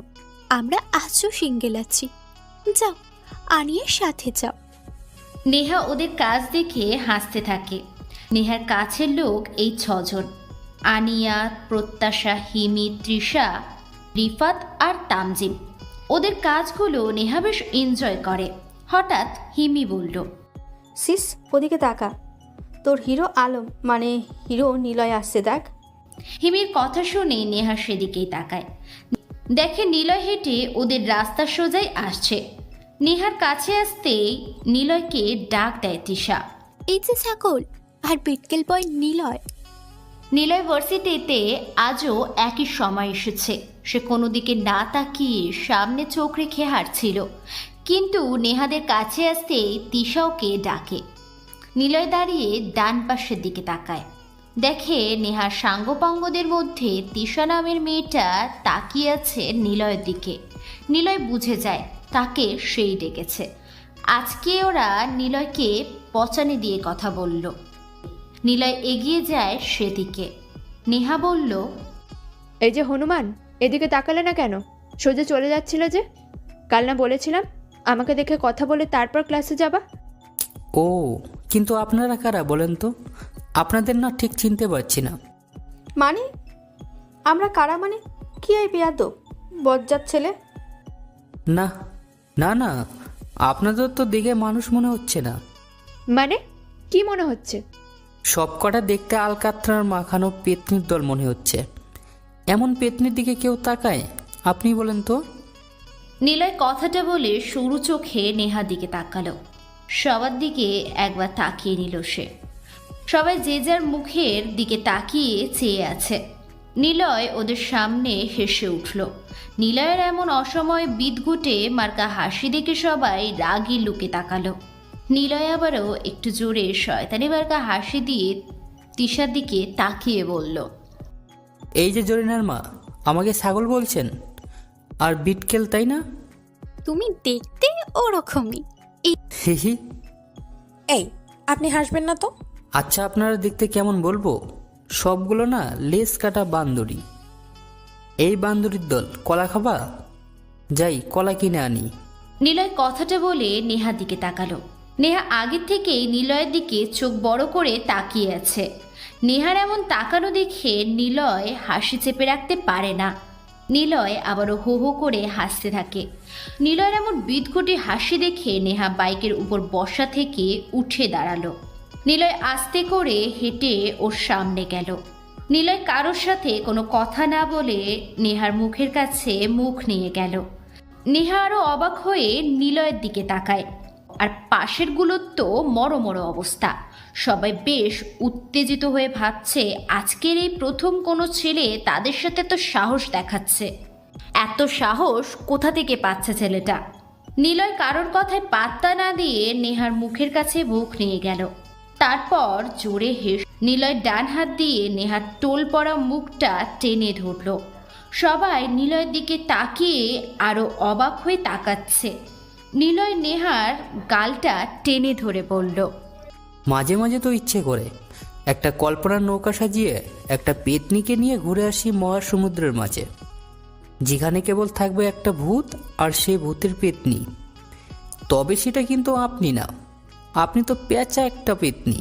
আমরা আজও সিঙ্গেল আছি। যাও, আনিয়ার সাথে যাও। নেহা ওদের কাজ দেখে হাসতে থাকে। নেহার কাছের লোক এই 6 জন: আনিয়া, প্রত্যাশা, হিমি, তৃষা, রিফাত আর তামজিম। ওদের কাজগুলো নেহা বেশ এনজয় করে। হঠাৎ হিমি বলল, সিস ওদিকে তাকা, তোর হিরো আলম মানে হিরো নিলয় আসছে দেখ। হিমির কথা শুনে নেহা সেদিকেই তাকায়। দেখে নিলয় হেঁটে ওদের রাস্তার সোজাই আসছে। নেহার কাছে আসতেই নিলয়কে ডাক দেয় তৃষা। এই যে ছাগল আর বিটকেল বয় নিলয়। নিলয় ভার্সিটিতে আজও একই সময় এসেছে। সে কোনো দিকে না তাকিয়ে সামনে চোখ রেখে হাঁটছিল, কিন্তু নেহাদের কাছে আসতেই তৃষা ওকে ডাকে। নিলয় দাঁড়িয়ে ডান পাশের দিকে তাকায়। দেখে নেহার সাঙ্গপাঙ্গদের মধ্যে তৃষা নামের মেয়েটা তাকিয়ে আছে নিলয়ের দিকে। নিলয় বুঝে যায় তাকে সেই ডেকেছে। আজকে ওরা নিলয়কে পচানি দিয়ে কথা বলল। নিলয় এগিয়ে যায় সেদিকে। নেহা বলল, এই যে হনুমান, এদিকে তাকালে না কেন? সোজা চলে যাচ্ছিল যে? কাল না বলেছিলাম আমাকে দেখে কথা বলে তারপর ক্লাসে যাবা? ও, কিন্তু আপনারা কারা বলেন তো? আপনাদের না ঠিক চিনতে পারছি না। মানে আমরা কারা মানে? কি এই বেয়াদব বজ্জাত ছেলে? না না না, আপনাদের তো দেখে মানুষ মনে হচ্ছে না। মানে কি মনে হচ্ছে? সবকটা দেখতে আলকাত্রার মাখানো পেতনির দল মনে হচ্ছে। এমন পেতনির দিকে কেউ তাকায়? আপনি বলেন তো। নিলয় কথাটা বলে সরু চোখে নেহার দিকে তাকালো। সবার দিকে একবার তাকিয়ে নিল সে। সবাই যে যার মুখের দিকে তাকিয়ে চেয়ে আছে। নিলয় ওদের সামনে হেসে উঠল। নিলয়ের এমন অসময়ে বিদঘুটে মার্কা হাসি দেখে সবাই রাগী লুকে তাকালো। নিলয় আবারও একটু জোরে শয়তানি মার্কা হাসি দিয়ে তিশার দিকে তাকিয়ে বলল, এই যে জরিনার মা, আমাকে ছাগল বলছেন আর বিটকেল, তাই না? তুমি দেখতে ওরকমই। হি হি। এই, আপনি হাসবেন না তো। আচ্ছা, আপনারা দেখতে কেমন বলবো? সবগুলো না লেজ কাটা বান্দরি। এই বান্দরির দল, কলা খাবা? যাই কলা কিনে আনি। নিলয় কথাটা বলে নেহার দিকে তাকালো। নেহা আগের থেকেই নিলয়ের দিকে চোখ বড় করে তাকিয়ে আছে। নেহার এমন তাকানো দেখে নিলয় হাসি চেপে রাখতে পারে না। নিলয় আবারও হো হো করে হাসতে থাকে। নিলয়ের এমন বিদঘুটে হাসি দেখে নেহা বাইকের উপর বসা থেকে উঠে দাঁড়ালো। নিলয় আস্তে করে হেঁটে ওর সামনে গেল। নিলয় কারোর সাথে কোনো কথা না বলে নেহার মুখের কাছে মুখ নিয়ে গেল। নেহা আরও অবাক হয়ে নিলয়ের দিকে তাকায়। আর পাশের গুলোর তো মরমর অবস্থা। সবাই বেশ উত্তেজিত হয়ে ভাবছে আজকের এই প্রথম কোনো ছেলে তাদের সাথে তো সাহস দেখাচ্ছে। এত সাহস কোথা থেকে পাচ্ছে ছেলেটা? নিলয় কারোর কথায় পাত্তা না দিয়ে নেহার মুখের কাছে মুখ নিয়ে গেল। তারপর জোরে নিলয় ডান হাত দিয়ে নেহার টোল পড়া মুখটা টেনে ধরল। সবাই নিলয়ের দিকে তাকিয়ে আরো অবাক হয়ে তাকাচ্ছে। নিলয় নেহার গালটা টেনে ধরে বলল, মাঝে মাঝে তো ইচ্ছে করে একটা কল্পনার নৌকা সাজিয়ে একটা পেতনিকে নিয়ে ঘুরে আসি মহাসমুদ্রের মাঝে, যেখানে কেবল থাকবে একটা ভূত আর সে ভূতের পেতনি। তবে সেটা কিন্তু আপনি না, আপনি তো পেঁচা একটা পেতনি।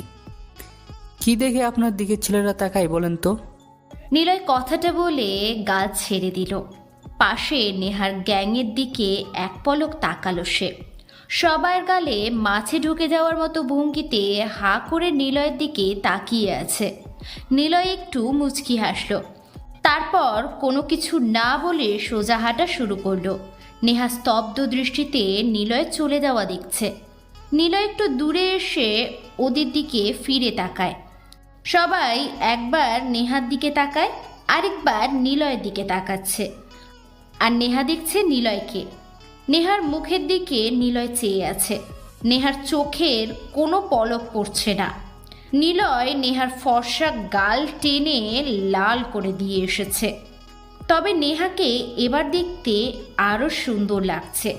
কি দেখে আপনার দিকে ছেলেরা তাকায় বলেন তো? নিলয় কথাটা বলে গাল ছেড়ে দিল। পাশে নেহার গ্যাংয়ের দিকে এক পলক তাকালো সে। সবার গালে মাছে ঢুকে যাওয়ার মতো ভঙ্গিতে হা করে নিলয়ের দিকে তাকিয়ে আছে। নিলয় একটু মুচকি হাসল। তারপর কোনো কিছু না বলে সোজা হাঁটা শুরু করলো। নেহা স্তব্ধ দৃষ্টিতে নিলয় চলে যাওয়া দেখছে। নিলয় একটু দূরে এসে ওদের দিকে ফিরে তাকায়। সবাই একবার নেহার দিকে তাকায়, আরেকবার নিলয়ের দিকে তাকাচ্ছে। আর নেহা দেখছে নিলয়কে। নেহার মুখের দিকে নিলয় চেয়ে আছে। নেহার চোখের কোনো পলক পড়ছে না। নিলয় নেহার ফর্সা গাল টেনে লাল করে দিয়ে এসেছে। তবে নেহাকে এবার দেখতে আরও সুন্দর লাগছে।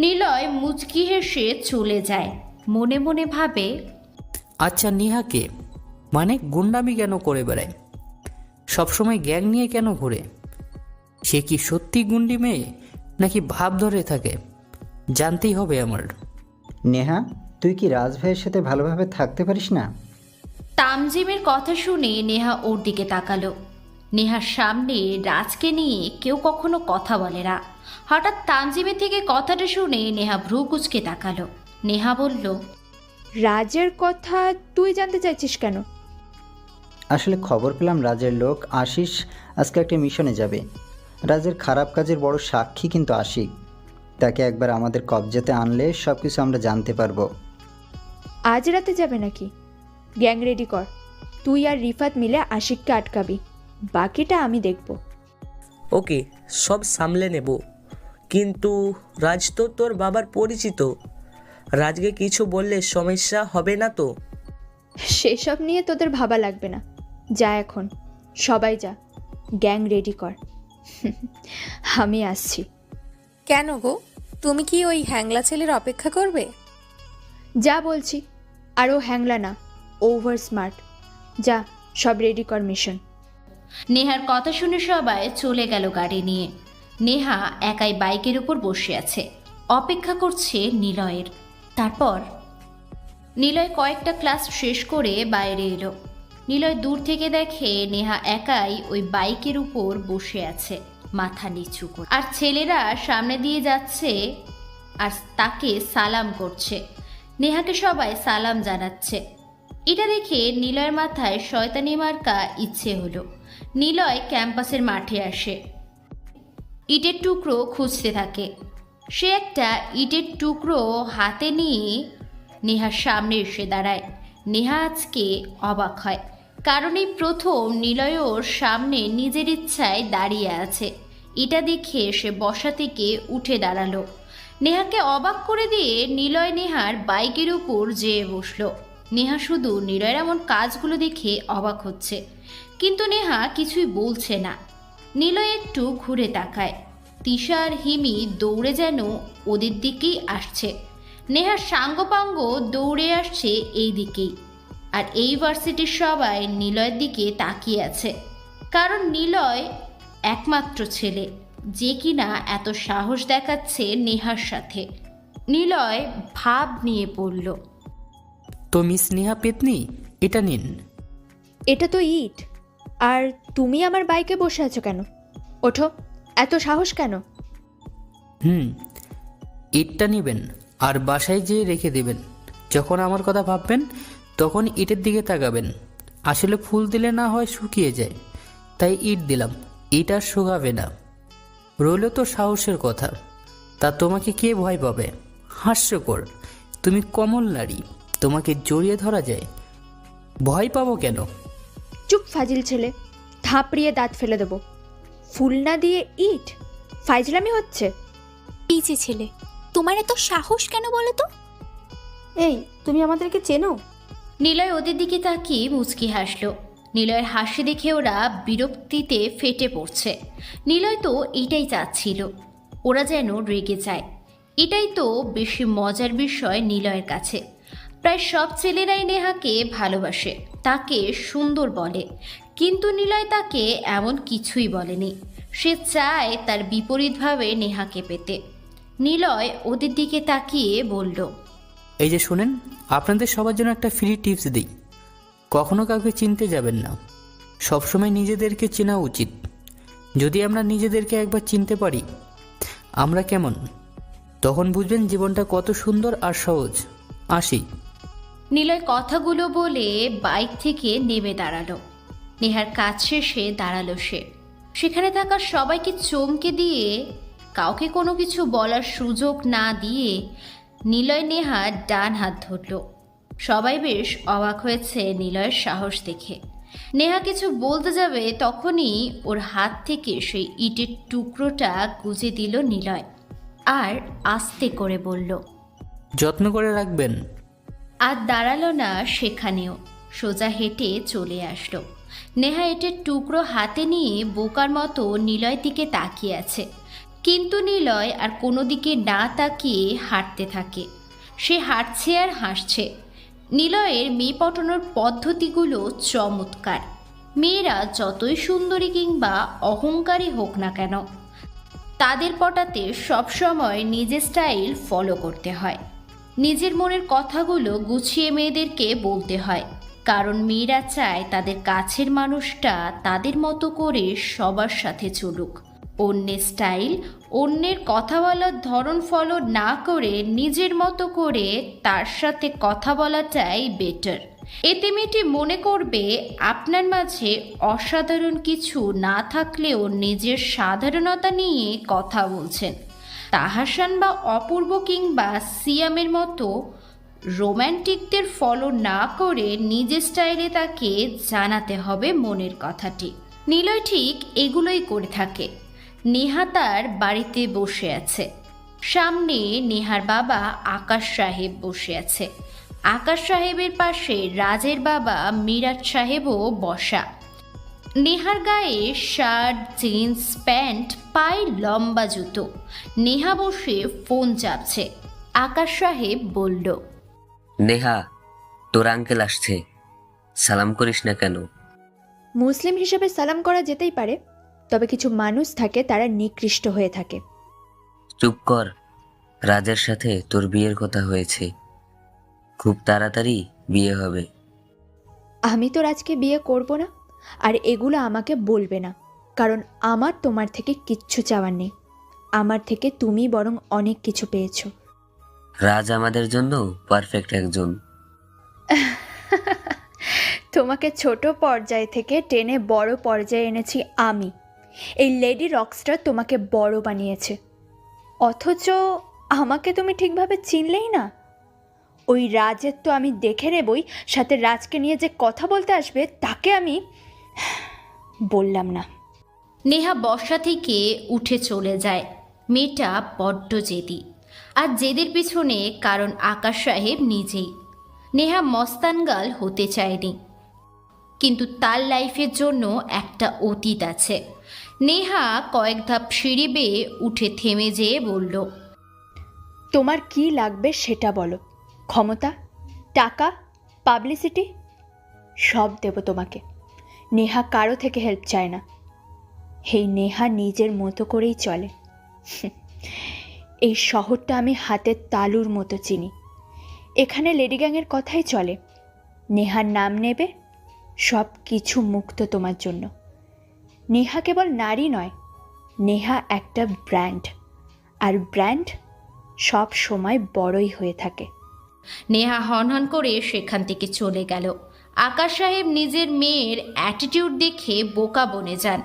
নিলয় মুচকি হেসে চলে যায়। মনে মনে ভাবে, আচ্ছা নেহাকে মানে গুন্ডামি কেন করে বেড়ায়? সবসময় গ্যাং নিয়ে কেন ঘুরে? সে কি সত্যি গুন্ডি মেয়ে নাকি ভাব ধরে থাকে? জানতেই হবে আমার। নেহা, তুই কি রাজ ভাইয়ের সাথে ভালোভাবে থাকতে পারিস না? তামজিমের কথা শুনে নেহা ওর দিকে তাকালো। নেহার সামনে রাজকে নিয়ে কেউ কখনো কথা বলে না। হঠাৎ তামজিমের থেকে কথাটা শুনে নেহা ভ্রু কুঁচকে তাকালো। নেহা বলল, রাজের কথা তুই জানতে চাইছিস কেন? আসলে খবর পেলাম রাজের লোক আশিস আজকে একটা মিশনে যাবে। রাজের খারাপ কাজের বড় সাক্ষী কিন্তু আশিক। তাকে একবার আমাদের কবজাতে আনলে সব কিছু আমরা জানতে পারবো। আজ রাতে যাবে নাকি? গ্যাং রেডি কর। তুই আর রিফাত মিলে আশিককে আটকাবি, বাকিটা আমি দেখব। ওকে, সব সামলে নেব। কিন্তু রাজ তো তোর বাবার পরিচিত। রাজকে কিছু বললে সমস্যা হবে না তো? সেসব নিয়ে তোদের ভাবা লাগবে না। যা এখন, সবাই যা, গ্যাং রেডি কর। আমি আসছি। কেন গো, তুমি কি ওই হ্যাংলা ছেলের অপেক্ষা করবে? যা বলছি, আরও হ্যাংলা না, ওভার স্মার্ট। যা, সব রেডি কর মিশন। নেহার কথা শুনে সবাই চলে গেল গাড়ি নিয়ে। নেহা একাই বাইকের উপর বসে আছে, অপেক্ষা করছে নিলয়ের। তারপর নিলয় কয়েকটা ক্লাস শেষ করে বাইরে এলো। নিলয় দূর থেকে দেখে নেহা একাই ওই বাইকের উপর বসে আছে, মাথা নিচু করে। আর ছেলেরা সামনে দিয়ে যাচ্ছে আর তাকে সালাম করছে। নেহাকে সবাই সালাম জানাচ্ছে। এটা দেখে নিলয়ের মাথায় শয়তানি মার্কা ইচ্ছে হলো। নিলয় ক্যাম্পাসের মাঠে আসে, ইটের টুকরো খুঁজতে থাকে। সে একটা ইটের টুকরো হাতে নিয়ে নেহার সামনে এসে দাঁড়ায়। নেহা আজকে অবাক হয়, কারণ এই প্রথম নিলয় ওর সামনে নিজের ইচ্ছায় দাঁড়িয়ে আছে। এটা দেখে সে বসা থেকে উঠে দাঁড়ালো। নেহাকে অবাক করে দিয়ে নিলয় নেহার বাইকের উপর যেয়ে বসলো। নেহা শুধু নিলয়ের এমন কাজগুলো দেখে অবাক হচ্ছে, কিন্তু নেহা কিছুই বলছে না। নিলয় একটু ঘুরে তাকায়। তিশা আর হিমি দৌড়ে যেন ওদের দিকেই আসছে। নেহার সাঙ্গপাঙ্গ দৌড়ে আসছে এই দিকেই। আর এই ভার্সিটির সবাই নিলয়ের দিকে তাকিয়ে আছে, কারণ নিলয় একমাত্র ছেলে যে কিনা এত সাহস দেখাচ্ছে নেহার সাথে। নিলয় ভাব নিয়ে পড়ল। তো মিস নেহা পেতনি, এটা নিন। এটা তো ইট, আর তুমি আমার বাইকে বসে আছো কেন? ওঠো, এত সাহস কেন? ইটটা নেবেন আর বাসায় যেয়ে রেখে দেবেন। যখন আমার কথা ভাববেন তখন ইটের দিকে তাকাবেন। আসলে ফুল দিলে না হয় শুকিয়ে যায়, তাই ইট দিলাম। ইট আর শুকাবে না। রইল তো সাহসের কথা, তা তোমাকে কে ভয় পাবে? হাস্যকর, তুমি কমল নারী, তোমাকে জড়িয়ে ধরা যায়, ভয় পাবো কেন? চুপ ফাজিল ছেলে, থাপড়িয়ে দাঁত ফেলে দেবো। ফুল না দিয়ে ইট? ফাইজলামি হচ্ছে। এই যে ছেলে, তোমার এত সাহস কেন বলো তো? এই, তুমি আমাদেরকে চেনো? নিলয় ওদের দিকে তাকিয়ে মুচকি হাসলো। নিলয়ের হাসি দেখে ওরা বিরক্তিতে ফেটে পড়ছে। নিলয় তো এটাই চাচ্ছিল, ওরা যেন রেগে যায়। এটাই তো বেশি মজার বিষয় নিলয়ের কাছে। প্রায় সব ছেলেরাই নেহাকে ভালোবাসে, তাকে সুন্দর বলে, কিন্তু নিলয় তাকে এমন কিছুই বলেনি। সে চায় তার বিপরীতভাবে নেহাকে পেতে। নিলয় ওদের দিকে তাকিয়ে বলল, এই যে শোনেন, আপনাদের সবার জন্য একটা ফ্রি টিপস দিই। কখনো কাউকে চিনতে যাবেন না, সবসময় নিজেদেরকে চেনা উচিত। যদি আমরা নিজেদেরকে একবার চিনতে পারি আমরা কেমন, তখন বুঝবেন জীবনটা কত সুন্দর আর সহজ। আসি। নিলয় কথাগুলো বলে বাইক থেকে নেমে দাঁড়ালো। নেহার কাজ শেষে দাঁড়ালো সে। সেখানে থাকা সবাইকে চমকে দিয়ে, কাউকে কোনো কিছু বলার সুযোগ না দিয়ে নিলয় নেহার ডান হাত ধরল। সবাই বেশ অবাক হয়েছে নিলয়ের সাহস দেখে। নেহা কিছু বলতে যাবে তখনই ওর হাত থেকে সেই ইটের টুকরোটা গুজে দিল নিলয়, আর আস্তে করে বলল, যত্ন করে রাখবেন। আর দাঁড়ালো না সেখানেও, সোজা হেঁটে চলে আসলো। নেহা ইটের টুকরো হাতে নিয়ে বোকার মতো নিলয়ের দিকে তাকিয়ে আছে, কিন্তু নিলয় আর কোনো দিকে না তাকিয়ে হাঁটতে থাকে। সে হাঁটছে আর হাসছে। নিলয়ের মেয়ে পটানোর পদ্ধতিগুলো চমৎকার। মেয়েরা যতই সুন্দরী কিংবা অহংকারী হোক না কেন, তাদের পটাতে সবসময় নিজের স্টাইল ফলো করতে হয়। নিজের মনের কথাগুলো গুছিয়ে মেয়েদেরকে বলতে হয়, কারণ মেয়েরা চায় তাদের কাছের মানুষটা তাদের মতো করে সবার সাথে চলুক। অন্যের স্টাইল, অন্যের কথা বলার ধরন ফলো না করে নিজের মতো করে তার সাথে কথা বলাটাই বেটার। এতে মেয়েটি মনে করবে আপনার মাঝে অসাধারণ কিছু না থাকলেও নিজের সাধারণতা নিয়ে কথা বলছেন। তাহাসান বা অপূর্ব কিংবা সিয়ামের মতো রোম্যান্টিকদের ফলো না করে নিজের স্টাইলে তাকে জানাতে হবে মনের কথাটি। নিলয় ঠিক এগুলোই করে থাকে। নেহা তার বাড়িতে বসে আছে। সামনে নেহার বাবা আকাশ সাহেব বসে আছে। আকাশ সাহেবের পাশে রাজের বাবা মিরাজ সাহেবও বসা। নেহার গায়ে শার্ট, জিন্স প্যান্ট, পায়ে লম্বা জুতো। নেহা বসে ফোন চাপছে। আকাশ সাহেব বলল, নেহা, তোর আঙ্কেল আসছে, সালাম করিস না কেন? মুসলিম হিসেবে সালাম করা যেতেই পারে, তবে কিছু মানুষ থাকে তারা নিকৃষ্ট হয়ে থাকে। চুপ কর, রাজের সাথে তোর বিয়ের কথা হয়েছে, খুব তাড়াতাড়ি বিয়ে হবে। আমি তো রাজকে বিয়ে করব না, আর এগুলো আমাকে বলবে না, কারণ আমার তোমার থেকে কিচ্ছু চাওয়ার নেই। আমার থেকে তুমি বরং অনেক কিছু পেয়েছো। রাজ আমাদের জন্য পারফেক্ট একজন। তোমাকে ছোট পর্যায় থেকে টেনে বড় পর্যায়ে এনেছি আমি। এই লেডি রকস্টার তোমাকে বড় বানিয়েছে, অথচ আমাকে তুমি ঠিকভাবে চিনলেই না। ওই রাজের তো আমি দেখে নেবই, সাথে রাজকে নিয়ে যে কথা বলতে আসবে তাকে আমি বললাম না। নেহা বসা থেকে উঠে চলে যায়। মেয়েটা বড্ড জেদি। আর জেদের পিছনে কারণ আকাশ সাহেব নিজেই। নেহা মস্তানগাল হতে চায়নি, কিন্তু তার লাইফের জন্য একটা অতীত আছে। নেহা কয়েক ধাপ সিঁড়ি বেয়ে উঠে থেমে যেয়ে বলল, তোমার কি লাগবে সেটা বলো। ক্ষমতা, টাকা, পাবলিসিটি সব দেব তোমাকে। নেহা কারো থেকে হেল্প চায় না। এই নেহা নিজের মতো করেই চলে। এই শহরটা আমি হাতের তালুর মতো চিনি। এখানে লেডি গ্যাংয়ের কথাই চলে। নেহার নাম নেবে, সব কিছু মুক্ত তোমার জন্য। নেহা কেবল নারী নয়, নেহা একটা ব্র্যান্ড, আর ব্র্যান্ড সব সময় বড়ই হয়ে থাকে। নেহা হনহন করে সেখান থেকে চলে গেল। আকাশ সাহেব নিজের মেয়ের অ্যাটিটিউড দেখে বোকা বনে যান।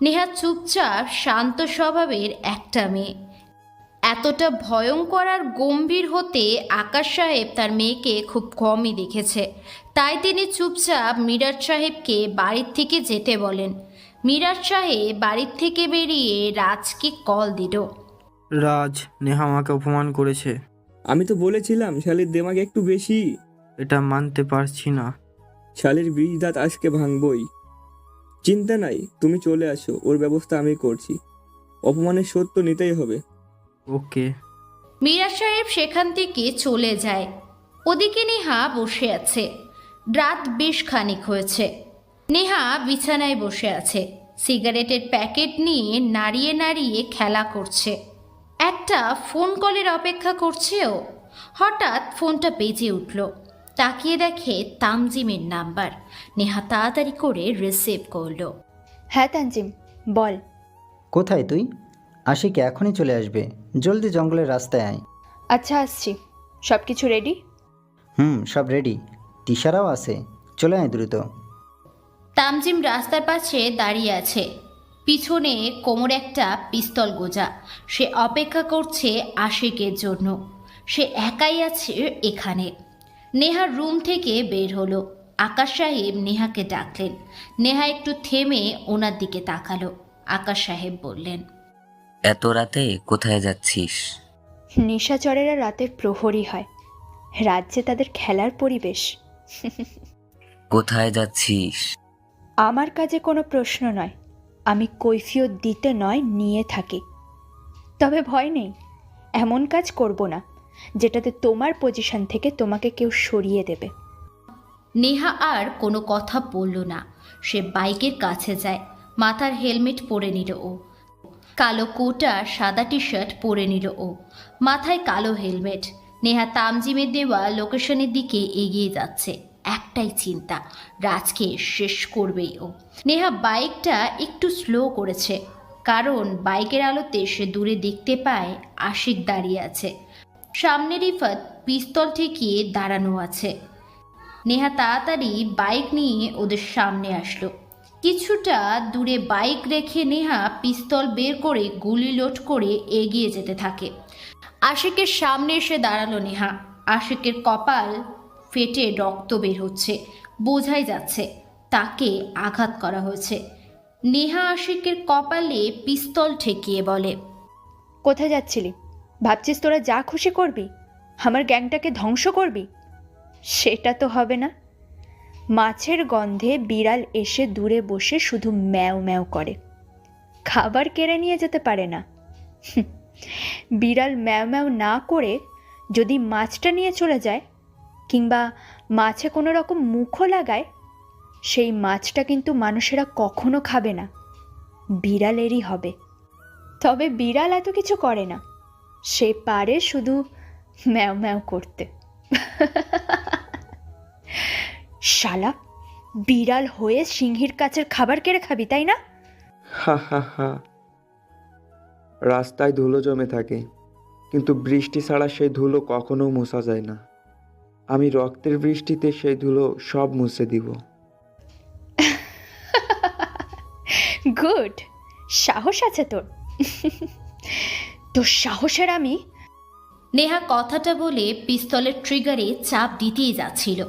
নেহা চুপচাপ শান্ত স্বভাবের একটা মেয়ে। এতটা ভয়ঙ্কর আর গম্ভীর হতে আকাশ সাহেব তার মেয়েকে খুব কমই দেখেছে। তাই তিনি চুপচাপ মিরাজ সাহেবকে বাড়ির থেকে যেতে বলেন। মিরাজ সাহেব বাড়ির থেকে বেরিয়ে রাজকে কল দিল। রাজ, নেহা আমাকে অপমান করেছে। আমি তো বলেছিলাম শালির দেমাগ একটু বেশি। এটা মানতে পারছি না। শালির বীজ দাঁত আজকে ভাঙবই। চিন্তা নাই, তুমি চলে আসো, ওর ব্যবস্থা আমি করছি। অপমানের শোধ তো নিতেই হবে। ওকে। মিরাজ সাহেব সেখান থেকে চলে যায়। ওদিকে নেহা বসে আছে। রাত বেশ খানিক হয়েছে। নেহা বিছানায় বসে আছে, সিগারেটের প্যাকেট নিয়ে নাড়িয়ে নাড়িয়ে খেলা করছে। একটা ফোন কলের অপেক্ষা করছেও। হঠাৎ ফোনটা বেজে উঠল। তাকিয়ে দেখে তামজিমের নাম্বার। নেহা তাড়াতাড়ি করে রিসিভ করলো। হ্যাঁ তানজিম, বল। কোথায় তুই? আশিক এখনই চলে আসবে, জলদি জঙ্গলের রাস্তায় আয়। আচ্ছা, আসছি। সব কিছু রেডি? সব রেডি। তিশারাও আছে, চলে আয় দ্রুত। তামজিম রাস্তার পাশে দাঁড়িয়ে আছে, পিছনে কোমর একটা পিস্তল গোজা। সে অপেক্ষা করছে আশিকের জন্য। সে একাই আছে এখানে। নেহার রুম থেকে বের হলো। আকাশ সাহেব নেহাকে ডাকলেন। নেহা একটু থেমে ওনার দিকে তাকালো। আকাশ সাহেব বললেন, এত রাতে কোথায় যাচ্ছিস? নিশাচরেরা রাতের প্রহরী হয়, রাজ্যে তাদের খেলার পরিবেশ। কোথায় যাচ্ছিস? আমার কাজে কোনো প্রশ্ন নয়, আমি কৈফিয়ত দিতে নয় নিয়ে থাকি। তবে ভয় নেই, এমন কাজ করব না যেটাতে তোমার পজিশন থেকে তোমাকে কেউ সরিয়ে দেবে। নেহা আর কোনো কথা বলল না। সে বাইকের কাছে যায়। মাথার হেলমেট পরে নিল ও। কালো কোট আর সাদা টি শার্ট পরে নিল ও। মাথায় কালো হেলমেট। নেহা তামজিমের দেওয়া লোকেশনের দিকে এগিয়ে যাচ্ছে। একটাই চিন্তা, রাজকে শেষ করবেই ও। নেহা বাইকটা একটু স্লো করেছে, কারণ বাইকের আলোতে সে দূরে দেখতে পায় আশিক দাঁড়িয়ে আছে। সামনে রিফাত পিস্তল ঠেকিয়ে দাঁড়ানো আছে। নেহা তাড়াতাড়ি বাইক নিয়ে ওদের সামনে আসলো। কিছুটা দূরে বাইক রেখে নেহা পিস্তল বের করে গুলি লোড করে এগিয়ে যেতে থাকে। আশিকের সামনে এসে দাঁড়ালো নেহা। আশিকের কপাল ফেটে রক্ত বের হচ্ছে, বোঝাই যাচ্ছে তাকে আঘাত করা হয়েছে। নেহা আশিকের কপালে পিস্তল ঠেকিয়ে বলে, কোথায় যাচ্ছিলি? ভাবছিস তোরা যা খুশি করবি, আমার গ্যাংটাকে ধ্বংস করবি? সেটা তো হবে না। মাছের গন্ধে বিড়াল এসে দূরে বসে শুধু ম্যাও ম্যাও করে, খাবার কেড়ে নিয়ে যেতে পারে না। বিড়াল ম্যাও ম্যাও না করে যদি মাছটা নিয়ে চলে যায়, কিংবা মাছে কোনো রকম মুখও লাগায়, সেই মাছটা কিন্তু মানুষেরা কখনো খাবে না, বিড়ালেরই হবে। তবে বিড়াল এত কিছু করে না, সে পারে শুধু ম্যাও ম্যাও করতে। শালা, বিড়াল হয়ে সিংহীর কাছের খাবার কেড়ে খাবি, তাই না? হা হা হা। রাস্তায় ধুলো জমে থাকে, কিন্তু বৃষ্টি ছাড়া সেই ধুলো কখনো মোছা যায় না। আমি রক্তের বৃষ্টিতে সেই ধুলো সব মুছে দিব। গুড, সাহস আছে তোর। তোর সাহসের আমি। নেহা কথাটা বলে পিস্তলের ট্রিগারে চাপ দিতেই যাচ্ছিল।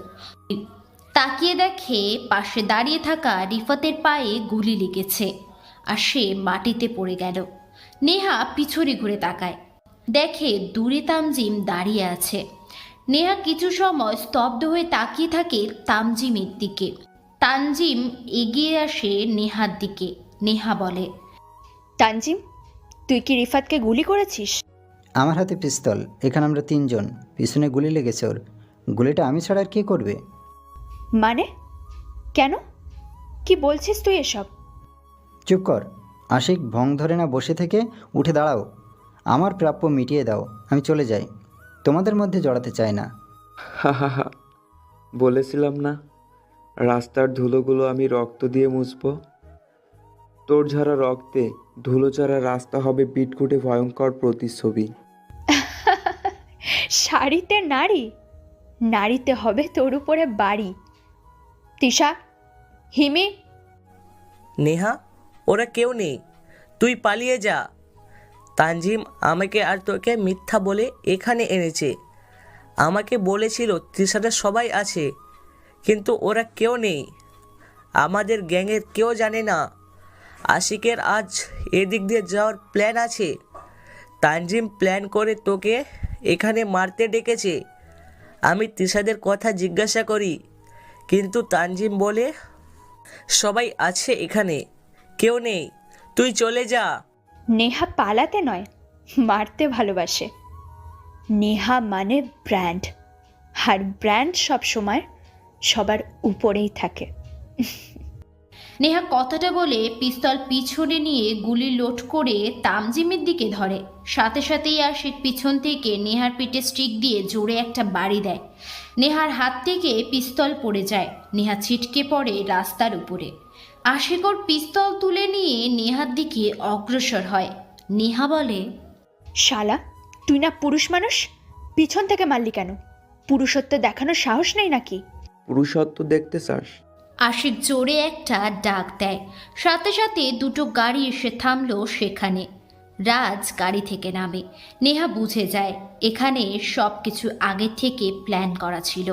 তাকিয়ে দেখে পাশে দাঁড়িয়ে থাকা রিফাতের পায়ে গুলি লেগেছে আর সে মাটিতে পড়ে গেল। নেহা পিছনে ঘুরে তাকায়। দেখে দূরে তামজিম দাঁড়িয়ে আছে। নেহা কিছু সময় স্তব্ধ হয়ে তাকিয়ে থাকে তামজিমের দিকে। তানজিম এগিয়ে আসে নেহার দিকে। নেহা বলে, তানজিম, তুই কি রিফাতকে গুলি করেছিস? আমার হাতে পিস্তল, এখানে আমরা 3 জন, পিছনে গুলি লেগেছে ওর। গুলিটা আমি ছাড়া আর কে করবে? মানে কেন? কি বলছিস তুই এসব? চুপ কর আশিক, ভং ধরে না বসে থেকে উঠে দাঁড়াও। আমার প্রাপ্য মিটিয়ে দাও, আমি চলে যাই, তোমাদের মধ্যে জড়াতে চাই না। হা হা হা, বলেছিলাম না রাস্তার ধুলোগুলো আমি রক্ত দিয়ে মুছবো। তোর ঝরা রক্তে ধুলোচারা রাস্তা হবে বিটকুটে ভয়ঙ্কর প্রতিচ্ছবি। শাড়িতে নারী, নারীতে হবে তোর উপরে বাড়ি। তিশা, হিমি। নেহা, ওরা কেউ নেই, তুই পালিয়ে যা। তানজিম আমাকে আর তোকে মিথ্যা বলে এখানে এনেছে। আমাকে বলেছিল তৃষাটা সবাই আছে, কিন্তু ওরা কেউ নেই। আমাদের গ্যাংয়ের কেউ জানে না আশিকের আজ এদিক দিয়ে যাওয়ার প্ল্যান আছে। তানজিম প্ল্যান করে তোকে এখানে মারতে ডেকেছে। আমি তৃষাদের কথা জিজ্ঞাসা করি, কিন্তু তানজিম বলে সবাই আছে এখানে, কেউ নেই, তুই চলে যা। নেহা পালাতে নয়, মারতে ভালোবাসে। নেহা মানে ব্র্যান্ড, আর ব্র্যান্ড সব সময় সবার উপরেই থাকে। নেহা কথাটা বলে পিস্তল পিছনে নিয়ে গুলি লোড করে তামজিমের দিকে ধরে। সাথে সাথেই আশিক পিছন থেকে নেহার পিঠে স্টিক দিয়ে জোরে একটা বাড়ি দেয়। নেহার হাত থেকে পিস্তল পড়ে যায়। নেহা ছিটকে পড়ে রাস্তার উপরে। আশিক ওর পিস্তল তুলে নিয়ে নেহার দিকে অগ্রসর হয়। নেহা বলে, শালা, তুই না পুরুষ মানুষ, পিছন থেকে মারলি কেন? পুরুষত্ব দেখানোর সাহস নেই নাকি? পুরুষত্ব দেখতে চাস? আশিক জোরে একটা ডাক দেয়। সাথে সাথে দুটো গাড়ি এসে থামলো সেখানে। রাজ গাড়ি থেকে নামে। নেহা বুঝে যায় এখানে সব কিছু আগে থেকে প্ল্যান করা ছিল।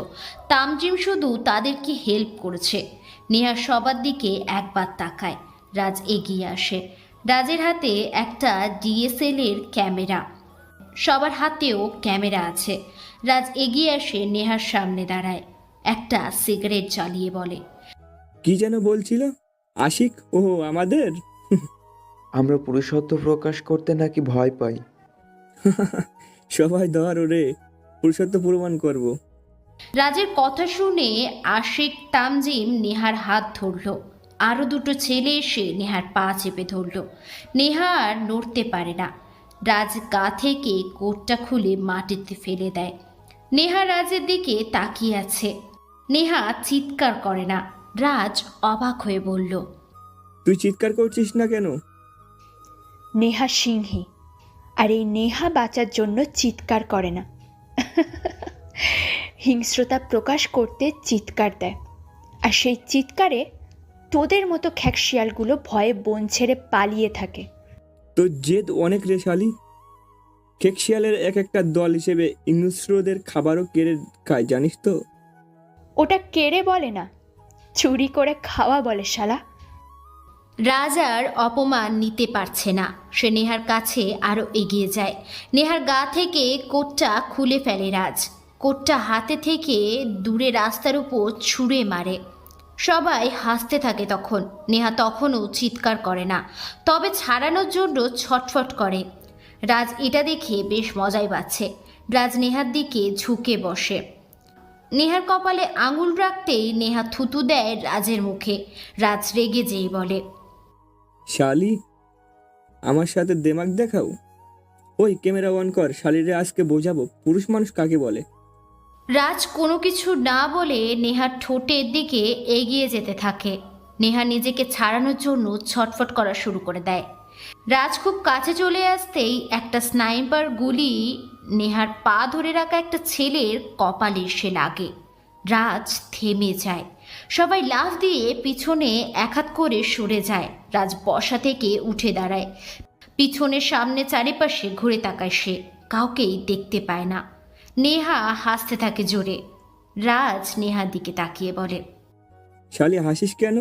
তামজিম শুধু তাদেরকে হেল্প করেছে। নেহা সবার দিকে একবার তাকায়। রাজ এগিয়ে আসে। রাজের হাতে একটা ডিএসএলআর ক্যামেরা, সবার হাতেও ক্যামেরা আছে। রাজ এগিয়ে আসে নেহার সামনে দাঁড়ায়। একটা সিগারেট জ্বালিয়ে বলে, কি যেন বলছিল আশিক? ও আমাদের আমরা পুরুষত্ব প্রকাশ করতে নাকি ভয় পাই? সবাই ধর ওরে, পুরুষত্ব প্রমাণ করব। রাজের কথা শুনে আশিক, তামজিম নেহার হাত ধরল। আরও দুটো ছেলে এসে নেহার পা চেপে ধরল। নেহা আর নড়তে পারে না। রাজ গা থেকে কোটটা খুলে মাটিতে ফেলে দেয়। নেহা রাজের দিকে তাকিয়ে আছে। নেহা চিৎকার করে না। রাজ অবাক হয়ে বলল, তুই চিৎকার করছিস না কেন? নেহা সিংহী, আর এই নেহা বাঁচার জন্য চিৎকার করে না। হিংস্রতা প্রকাশ করতে চিৎকার দেয়, আর সেই চিৎকারে তোদের মতো খ্যাকশিয়ালগুলো ভয়ে বন ছেড়ে পালিয়ে থাকে। তোর জেদ অনেক রে শালি। খেকশিয়ালের এক একটা দল হিসেবে হিংস্রদের খাবারও কেড়ে খায়, জানিস তো? ওটা কেড়ে বলে না, চুরি করে খাওয়া বলে শালা। রাজ আর অপমান নিতে পারছে না। সে নেহার কাছে আরও এগিয়ে যায়। নেহার গা থেকে কোটটা খুলে ফেলে রাজ। কোটটা হাতে থেকে দূরে রাস্তার উপর ছুঁড়ে মারে। সবাই হাসতে থাকে তখন। নেহা তখনও চিৎকার করে না, তবে ছাড়ানোর জন্য ছটফট করে। রাজ এটা দেখে বেশ মজাই পাচ্ছে। রাজ নেহার দিকে ঝুঁকে বসে। নেহার কপালে আঙুল রাখতেই নেহা থুতু দেয় রাজের মুখে। রাজ রেগে যেই বলে, শালি, আমার সাথে দেমাগ দেখাও। ওই ক্যামেরা অন কর, শালিরে আজকে বোঝাবো পুরুষ মানুষ কাকে বলে। রাজ কোনো কিছু না বলে নেহার ঠোঁটের দিকে এগিয়ে যেতে থাকে। নেহা নিজেকে ছাড়ানোর জন্য ছটফট করা শুরু করে দেয়। রাজ খুব কাছে চলে আসতেই একটা স্নাইপার গুলি নেহার পা ধরে রাখা একটা ছেলের কপালে এসে লাগে। রাজ থেমে যায়। সবাই লাফ দিয়ে পিছনে এক হাত করে সরে যায়। রাজ বসা থেকে উঠে দাঁড়ায়। পিছনে সামনে চারিপাশে ঘুরে তাকায় সে, কাউকেই দেখতে পায় না। নেহা হাসতে থাকে জোরে। রাজ নেহার দিকে তাকিয়ে বলে, শালি হাসিস কেন?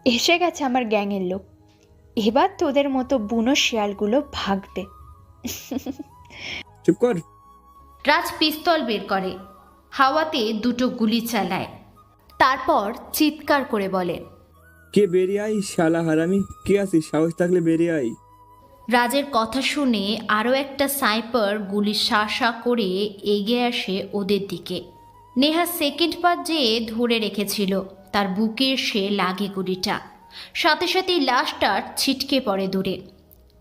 এসে গেছে আমার গ্যাংয়ের লোক, এবার তোদের মতো বুনো শিয়ালগুলো ভাগবে। চুপ কর। রাজ পিস্তল বের করে, হাওয়াতে দুটো গুলি চালায়, তারপর চিৎকার করে বলে, কে বেরিয়ে আই শালা হারামি, কে আছিস? সাহস থাকলে বেরিয়ে আই। রাজের কথা শুনে আরও একটা স্নাইপার গুলি শা করে এগিয়ে আসে ওদের দিকে। নেহা সেকেন্ড পাত যেয়ে ধরে রেখেছিল, তার বুকে এসে লাগে গুলিটা, সাথে সাথেই লাশটা ছিটকে পড়ে দূরে।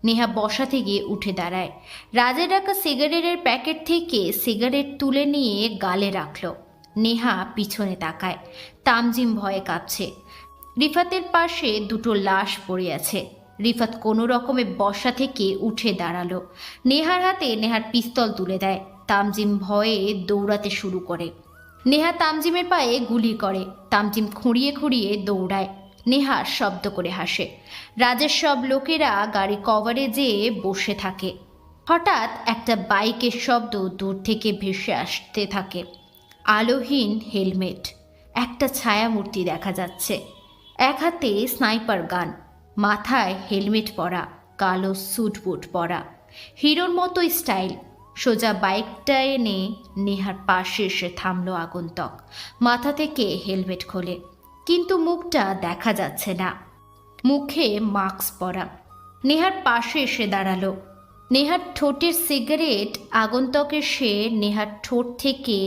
নেহা বসা থেকে উঠে দাঁড়ায়, রাজের রাখা সিগারেটের প্যাকেট থেকে সিগারেট তুলে নিয়ে গালে রাখল। নেহা পিছনে তাকায়, তামজিম ভয়ে কাঁপছে। রিফাতের পাশে দুটো লাশ পড়ে আছে। রিফাত কোনো রকমে বসা থেকে উঠে দাঁড়ালো, নেহার হাতে নেহার পিস্তল তুলে দেয়। তামজিম ভয়ে দৌড়াতে শুরু করে। নেহা তামজিমের পায়ে গুলি করে, তামজিম খুঁড়িয়ে খুঁড়িয়ে দৌড়ায়। নেহা শব্দ করে হাসে। রাজের সব লোকেরা গাড়ি কভারে যেয়ে বসে থাকে। হঠাৎ একটা বাইকের শব্দ দূর থেকে ভেসে আসতে থাকে। আলোহীন হেলমেট, একটা ছায়ামূর্তি দেখা যাচ্ছে। এক হাতে স্নাইপার গান, মাথায় হেলমেট পরা, কালো স্যুট বুট পরা, হিরোর মতো স্টাইল। সোজা বাইকটা এনে নেহার পাশে এসে থামলো আগন্তুক। মাথা থেকে হেলমেট খোলে, কিন্তু মুখটা দেখা যাচ্ছে না, মুখে মাস্ক পরা। নেহার পাশে এসে দাঁড়ালো। নেহার ঠোঁটের সিগারেট আগন্তুক এসে নেহার ঠোঁট থেকে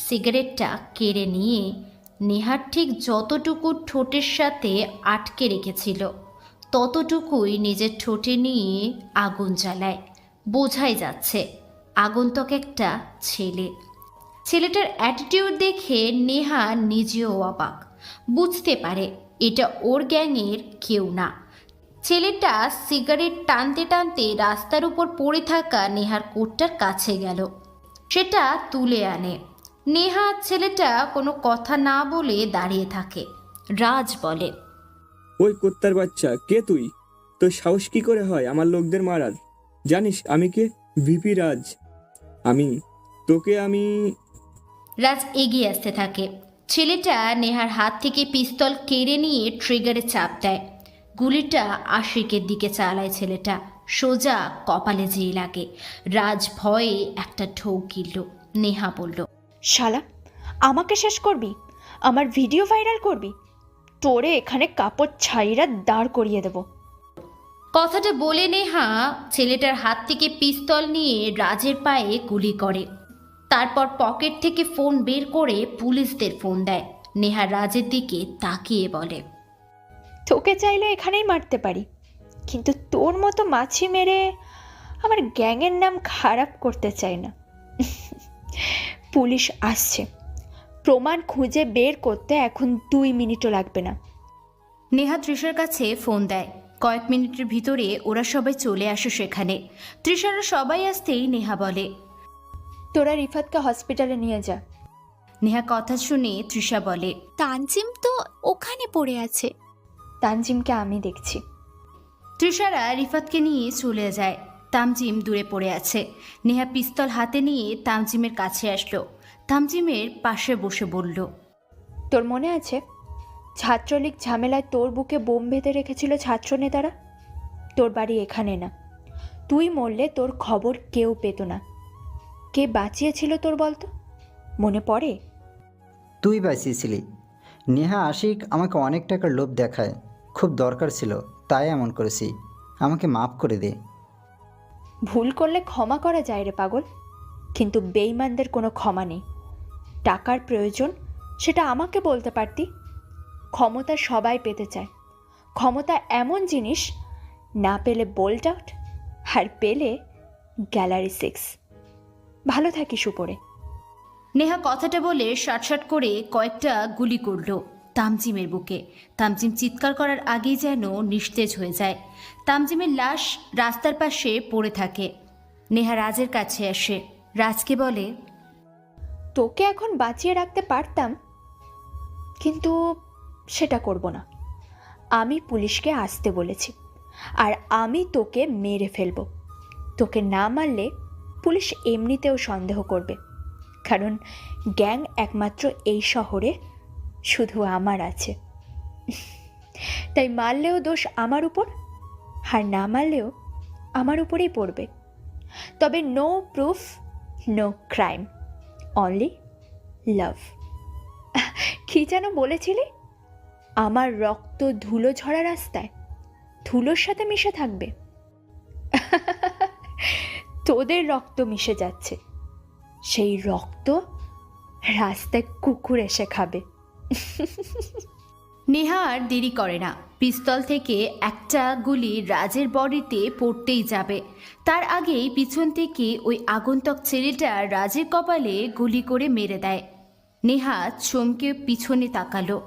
সিগারেটটা কেড়ে নিয়ে নেহার ঠিক যতটুকু ঠোঁটের সাথে আটকে রেখেছিল ততটুকুই নিজের ঠোঁটে নিয়ে আগুন জ্বালায়। বোঝাই যাচ্ছে আগন্তুক একটা ছেলে। ছেলেটার অ্যাটিটিউড দেখে নেহা নিজেও অবাক, বুঝতে পারে এটা ওর গ্যাংয়ের কেউ না। ছেলেটা সিগারেট টানতে টানতে রাস্তার উপর পড়ে থাকা নেহার কোটটার কাছে গেল, সেটা তুলে আনে। নেহা ছেলেটা কোনো কথা না বলে দাঁড়িয়ে থাকে। রাজ বলে, ওই কুত্তার বাচ্চা, কে তুই? তোর সাহস কি করে হয় আমার লোকদের মারার? জানিস আমি কে? ভিপি রাজ। আমি রাজ এগিয়ে আসতে থাকে। ছেলেটা নেহার হাত থেকে পিস্তল কেড়ে নিয়ে ট্রিগারে চাপ দেয়। গুলিটা আশিকের দিকে চালায় ছেলেটা, সোজা কপালে যেয়ে লাগে। রাজ ভয়ে একটা ঢোক গিলল। নেহা বলল, শালা, আমাকে শেষ করবি? আমার ভিডিও ভাইরাল করবি? তোরে এখানে কাপড় ছাইরা দাঁড় করিয়ে দেব। কথাটা বলে নেহা ছেলেটার হাত থেকে পিস্তল নিয়ে রাজের পায়ে গুলি করে। তারপর পকেট থেকে ফোন বের করে পুলিশদের ফোন দেয়। নেহা রাজের দিকে তাকিয়ে বলে, তোকে চাইলে এখানেই মারতে পারি, কিন্তু তোর মতো মাছি মেরে আমার গ্যাংয়ের নাম খারাপ করতে চাই না। পুলিশ আসছে, প্রমাণ খুঁজে বের করতে এখন 2 মিনিটও লাগবে না। নেহা তৃষার কাছে ফোন দেয়। কয়েক মিনিটের ভিতরে ওরা সবাই চলে আসে সেখানে। তৃষারা সবাই আসতেই নেহা বলে, তোরা রিফাতকে হসপিটালে নিয়ে যা। নেহা কথা শুনে তৃষা বলে, তানজিম তো ওখানে পড়ে আছে। তানজিমকে আমি দেখছি। তৃষারা রিফাতকে নিয়ে চলে যায়। তামজিম দূরে পড়ে আছে। নেহা পিস্তল হাতে নিয়ে তামজিমের কাছে আসলো। তামজিমের পাশে বসে বলল, তোর মনে আছে ছাত্রলীগ ঝামেলায় তোর বুকে বোম বেঁধে রেখেছিল ছাত্রনেতারা? তোর বাড়ি এখানে না, তুই মরলে তোর খবর কেউ পেত না। কে বাঁচিয়েছিল তোর বলতো, মনে পড়ে? তুই বাঁচিয়েছিলি। নেহা আশিক আমাকে অনেক টাকার লোভ দেখায়, খুব দরকার ছিল তাই এমন করেছি, আমাকে মাফ করে দে। ভুল করলে ক্ষমা করা যায় রে পাগল, কিন্তু বেঈমানদের কোনো ক্ষমা নেই। টাকার প্রয়োজন সেটা আমাকে বলতে পারতি। ক্ষমতা সবাই পেতে চায়। ক্ষমতা এমন জিনিস, না পেলে বোল্ট আউট, আর পেলে গ্যালারি 6। ভালো থাকিস উপরে। নেহা কথাটা বলে শাটশাট করে কয়েকটা গুলি করল তামজিমের বুকে। তামজিম চিৎকার করার আগেই যেন নিস্তেজ হয়ে যায়। তামজিমের লাশ রাস্তার পাশে পড়ে থাকে। নেহা রাজের কাছে আসে, রাজকে বলে, তোকে এখন বাঁচিয়ে রাখতে পারতাম, কিন্তু সেটা করব না। আমি পুলিশকে আসতে বলেছি, আর আমি তোকে মেরে ফেলব। তোকে না মারলে পুলিশ এমনিতেও সন্দেহ করবে, কারণ গ্যাং একমাত্র এই শহরে শুধু আমার আছে। তাই মারলেও দোষ আমার উপর, আর না মারলেও আমার উপরেই পড়বে। তবে no proof, no crime, only love. কি যেন বলেছিলি? আমার রক্ত ধুলো ঝরা রাস্তায় ধুলোর সাথে মিশে থাকবে। তোদের রক্ত মিশে যাচ্ছে, সেই রক্ত রাস্তায় কুকুর এসে খাবে। নেহা আর দেরি করে না, পিস্তল থেকে একটা গুলি রাজের বডিতে পড়তেই যাবে। তার আগেই পিছন থেকে ওই আগন্তুক ছেলেটা রাজের কপালে গুলি করে মেরে দেয়। নেহা চমকে পিছনে তাকালো।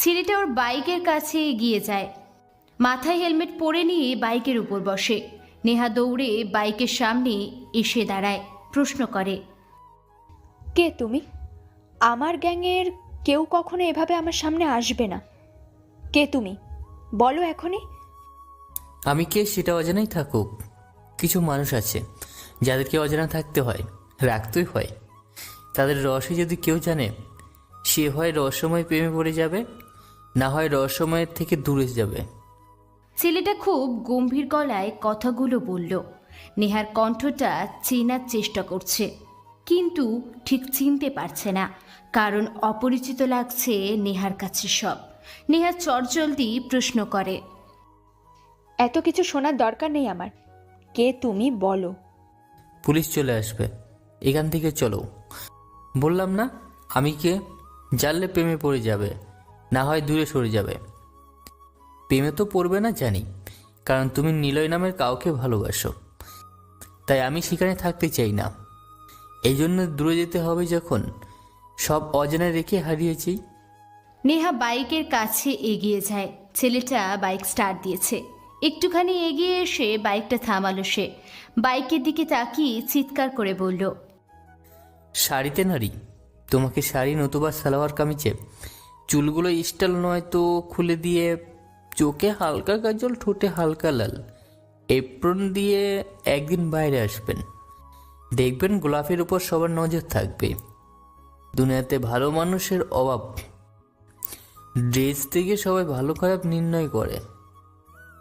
ছেলেটা ওর বাইকের কাছে এগিয়ে যায়, মাথায় হেলমেট পরে নিয়ে বাইকের উপর বসে। নেহা দৌড়ে বাইকের সামনে এসে দাঁড়ায়, প্রশ্ন করে, কে তুমি? আমার গ্যাংয়ের কেউ কখনো এভাবে আমার সামনে আসবে না। কে তুমি? বলো এখনই। আমি কে সেটা অজানাই থাকুক, কিছু মানুষ আছে যাদেরকে অজানা থাকতে হয়, রাখতেই হয়। তাদের রহস্য যদি কেউ জানে, সে হয় রহস্যময় প্রেমে পড়ে যাবে, না হয় রহস্যময়ের থেকে দূরে যাবে। ছেলেটা খুব গম্ভীর গলায় কথাগুলো বলল। নেহার কণ্ঠটা চেনার চেষ্টা করছে, কিন্তু ঠিক চিনতে পারছে না, কারণ অপরিচিত লাগছে নেহার কাছে সব। নেহা চটজলদি প্রশ্ন করে, এত কিছু শোনার দরকার নেই আমার। কে তুমি বলো। পুলিশ চলে আসবে, এখান থেকে চলো। বললাম না আমি কে? জানলে প্রেমে পড়ে যাবে, না হয় দূরে সরে যাবে। প্রেমে তো পড়বে না জানি, কারণ তুমি নিলয় নামের কাউকে ভালোবাসো, তাই আমি সেখানে থাকতে চাই না। এই জন্য দূরে যেতে হবে যখন, সব অজানা রেখে হারিয়েছি। নেহা বাইকের কাছে এগিয়ে যায়। ছেলেটা বাইক স্টার্ট দিয়েছে। একটুখানি এগিয়ে এসে বাইকটা থামালো সে। বাইকের দিকে তাকিয়ে চিৎকার করে বলল, শাড়িতে নারী, তোমাকে শাড়ি নতুবা সালোয়ার কামিজে চুলগুলো স্টাইল নয় তো খুলে দিয়ে, চোখে হালকা কাজল, ঠোঁটে হালকা লাল, এপ্রন দিয়ে একদিন বাইরে আসবেন, দেখবেন গোলাপের উপর সবার নজর থাকবে। দুনিয়াতে ভালো মানুষের অভাব, ড্রেস থেকে সবাই ভালো খারাপ নির্ণয় করে।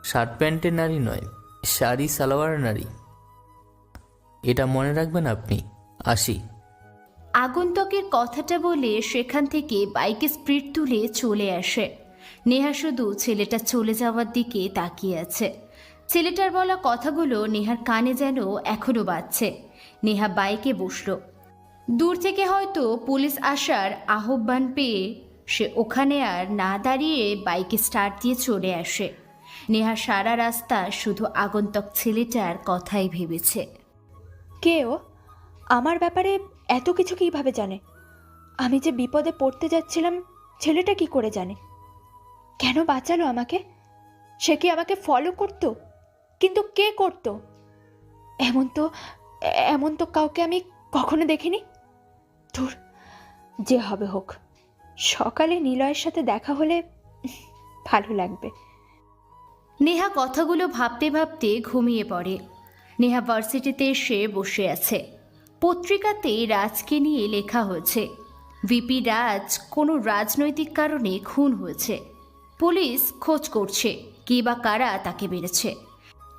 শার্ট প্যান্টের নারী নয়, শাড়ি সালোয়ার নারী। এটা মনে রাখবেন আপনি। আসি। আগন্তুকের কথাটা বলে সেখান থেকে বাইকে স্পিড তুলে চলে আসে। নেহা শুধু ছেলেটা চলে যাওয়ার দিকে তাকিয়ে আছে। ছেলেটার বলা কথাগুলো নেহার কানে যেন এখনো বাজছে। নেহা বাইকে বসল। দূর থেকে হয়তো পুলিশ আসার আহ্বান পেয়ে সে ওখানে আর না দাঁড়িয়ে বাইকে স্টার্ট দিয়ে চলে আসে। নেহা সারা রাস্তা শুধু আগন্তুক ছেলেটার কথাই ভেবেছে। কে ও? আমার ব্যাপারে এত কিছু কিভাবে জানে? আমি যে বিপদে পড়তে যাচ্ছিলাম, ছেলেটা কি করে জানে? কেন বাঁচালো আমাকে? সে কি আমাকে ফলো করতো? কিন্তু কে করতো? এমন তো কাউকে আমি কখনো দেখিনি। ধুর, যে হবে হোক, সকালে নিলয়ের সাথে দেখা হলে ভালো লাগবে। নেহা কথাগুলো ভাবতে ভাবতে ঘুমিয়ে পড়ে। নেহা ভার্সিটিতে এসে বসে আছে। পত্রিকাতে রাজকে নিয়ে লেখা হয়েছে, ভিপি রাজ কোনো রাজনৈতিক কারণে খুন হয়েছে। পুলিশ খোঁজ করছে কে বা কারা তাকে মেরেছে।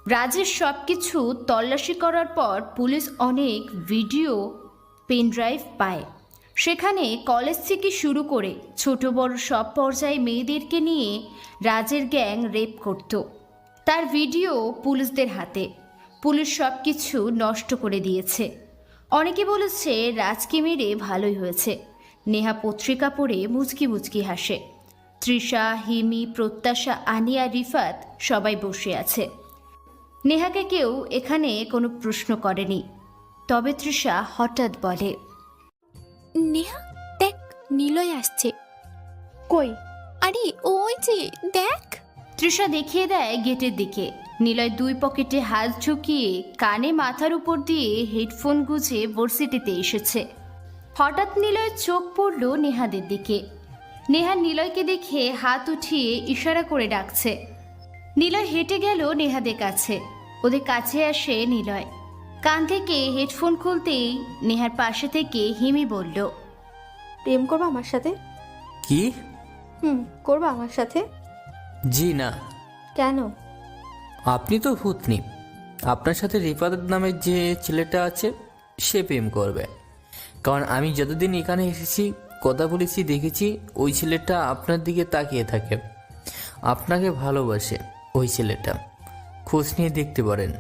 রাজের সব কিছু তল্লাশি করার পর পুলিশ অনেক ভিডিও পেনড্রাইভ পায়। সেখানে কলেজ থেকে শুরু করে ছোট বড় সব পর্যায়ে মেয়েদেরকে নিয়ে রাজের গ্যাং রেপ করত। তার ভিডিও পুলিশদের হাতে। পুলিশ সব কিছু নষ্ট করে দিয়েছে। অনেকে বলেছে রাজকে মেরে ভালোই হয়েছে। নেহা পত্রিকা পড়ে মুচকি মুচকি হাসে। তৃষা, হিমি, প্রত্যাশা, আনিয়া, রিফাত সবাই বসে আছে। নেহাকে কেউ এখানে কোনো প্রশ্ন করেনি। তবে তৃষা হঠাৎ বলে, নেহা দেখ, নিলয় আসছে। কই? আরে ওই যে দেখ। তৃষা দেখিয়ে দেয় গেটের দিকে। নিলয় দুই পকেটে হাত ঝুঁকিয়ে কানে মাথার উপর দিয়ে হেডফোন গুজে ভার্সিটিতে এসেছে। হঠাৎ নিলয়ের চোখ পড়ল নেহাদের দিকে। নেহা নিলয়কে দেখে হাত উঠিয়ে ইশারা করে ডাকছে। নিলয় হেঁটে গেল নেহাদের কাছে। ওদের কাছে আসে নিলয়। কান থেকে হেডফোন খুলতেই নেহার পাশে থেকে হিমি বলল, প্রেম করবা আমার সাথে? কি? করবা আমার সাথে? জি না। কেন? আপনি তো ভূতনি, আপনার সাথে রিফাত নামের যে ছেলেটা আছে সে প্রেম করবে, কারণ আমি যতদিন এখানে এসেছি, কথা বলেছি, দেখেছি ওই ছেলেটা আপনার দিকে তাকিয়ে থাকে, আপনাকে ভালোবাসে। ওই ছেলেটা খোঁজ নিয়ে দেখতে পারেন।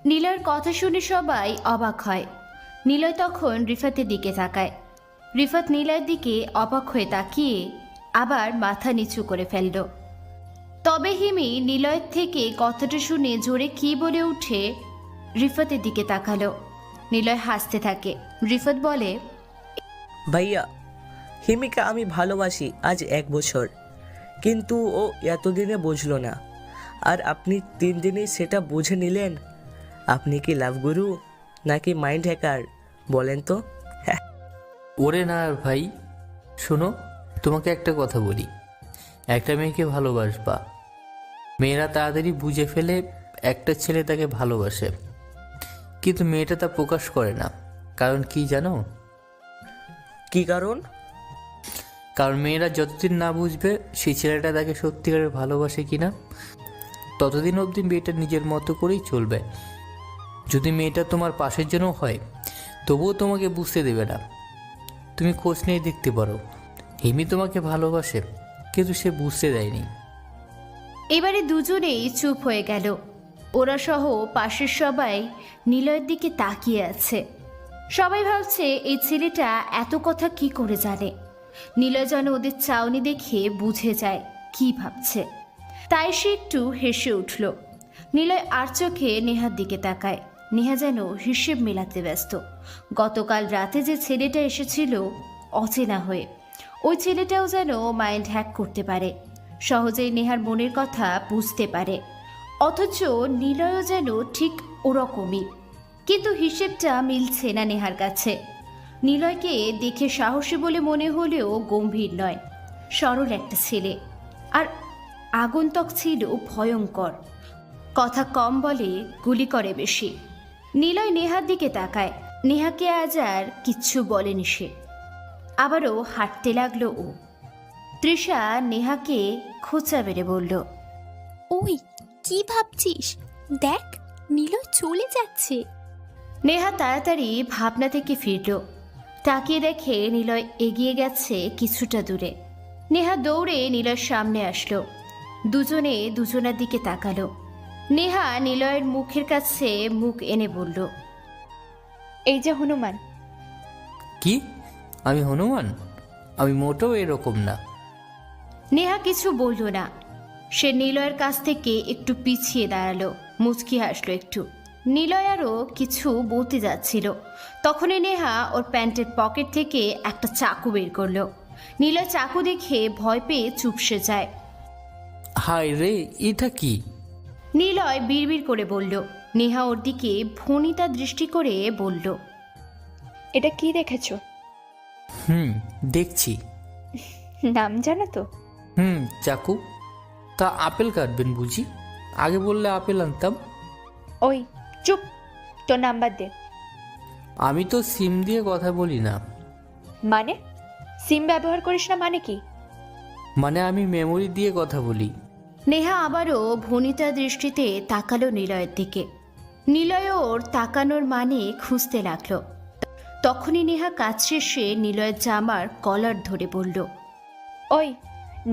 নিলয়ের কথা শুনে সবাই অবাক হয়। নিলয় তখন রিফাতের দিকে তাকায়। রিফাত নিলয়ের দিকে অবাক হয়ে তাকিয়ে আবার মাথা নিচু করে ফেলল। তবে হিমি নিলয়ের থেকে কথাটা শুনে জোরে কি বলে উঠে রিফাতের দিকে তাকালো। নিলয় হাসতে থাকে। রিফাত বলে, ভাইয়া, হিমিকে আমি ভালোবাসি আজ 1 বছর, কিন্তু ও এতদিনে বুঝলো না, আর আপনি 3 দিনেই সেটা বুঝে নিলেন। আপনি কি লাভ গুরু নাকি মাইন্ড হ্যাকার বলেন তো? ওরে না ভাই, শোনো, তোমাকে একটা কথা বলি, একটা মেয়েকে ভালোবাসবা, মেয়েরা তাড়াতাড়ি বুঝে ফেলে একটা ছেলে তাকে ভালোবাসে, কিন্তু মেয়েটা তা প্রকাশ করে না। কারণ কি জানো? কি কারণ? কারণ মেয়েরা যতদিন না বুঝবে সেই ছেলেটা তাকে সত্যিকারের ভালোবাসে কিনা, ততদিন অবধি মেয়েটা নিজের মতো করেই চলবে। যদি মেয়েটা তোমার পাশের জন্য হয়, তবুও তোমাকে বুঝতে দেবে না। তুমি খোঁজ নিয়ে দেখতে পারো, হিমি তোমাকে ভালোবাসে, কিন্তু সে বুঝতে দেয়নি। এবারে দুজনেই চুপ হয়ে গেল। ওরা সহ পাশের সবাই নিলয়ের দিকে তাকিয়ে আছে। সবাই ভাবছে এই ছেলেটা এত কথা কি করে জানে। নিলয় যেন ওদের চাউনি দেখে বুঝে যায় কি ভাবছে, তাই সে একটু হেসে উঠল। নিলয় আর চোখে নেহার দিকে তাকায়। নেহা যেন হিসেব মেলাতে ব্যস্ত। গতকাল রাতে যে ছেলেটা এসেছিল অচেনা হয়ে, ওই ছেলেটাও যেন মাইন্ড হ্যাক করতে পারে, সহজেই নেহার মনের কথা বুঝতে পারে। অথচ নিলয়ও যেন ঠিক ওরকমই, কিন্তু হিসেবটা মিলছে না নেহার কাছে। নিলয়কে দেখে সাহসী বলে মনে হলেও গম্ভীর নয়, সরল একটা ছেলে। আর আগন্তুক ছিল ভয়ঙ্কর, কথা কম বলে, গুলি করে বেশি। নিলয় নেহার দিকে তাকায়। নেহাকে আজ আর কিচ্ছু বলেনি সে। আবারও হাঁটতে লাগলো ও। তৃষা নেহাকে খোঁচা বেড়ে বলল, ওই কি ভাবছিস? দেখ, নিলয় চলে যাচ্ছে। নেহা তাড়াতাড়ি ভাবনা থেকে ফিরল। তাকিয়ে দেখে নিলয় এগিয়ে গেছে কিছুটা দূরে। নেহা দৌড়ে নিলয়ের সামনে আসলো। দুজনে দুজনের দিকে তাকালো। নেহা নিলয়ের মুখের কাছে মুখ এনে বলল, এই যে হনুমান। কি? আমি হনুমান? আমি মোটেও এরকম না। নেহা কিছু বলল না। সে নিলয়ের কাছ থেকে একটু পিছিয়ে দাঁড়ালো, মুচকি হাসলো একটু। নিলয় আরও কিছু বলতে যাচ্ছিল, তখনই নেহা ওর প্যান্টের পকেট থেকে একটা চাকু বের করলো। নিলয় চাকু দেখে ভয় পেয়ে চুপসে যায়। হায় রে, এটা কি? নিলয় বিড়বিড় করে বলল। নেহা ওর দিকে ভনিতা দৃষ্টি করে বলল, এটা কি দেখেছো? দেখছি। নাম জানো তো? চাকু। তা আপেল কাটবেন বুঝি? আগে বললে আপেল আনতাম। ওই চুপ, তোর নাম্বার দে। আমি তো সিম দিয়ে কথা বলি না। মানে? সিম ব্যবহার করিস না মানে কি? মানে আমি মেমোরি দিয়ে কথা বলি। নেহা আবারও ভনিতা দৃষ্টিতে তাকালো নিলয়ের দিকে। নিলয় ওর তাকানোর মানে খুঁজতে লাগলো। তখনই নেহা কাজ শেষে নিলয়ের জামার কলার ধরে বলল, ওই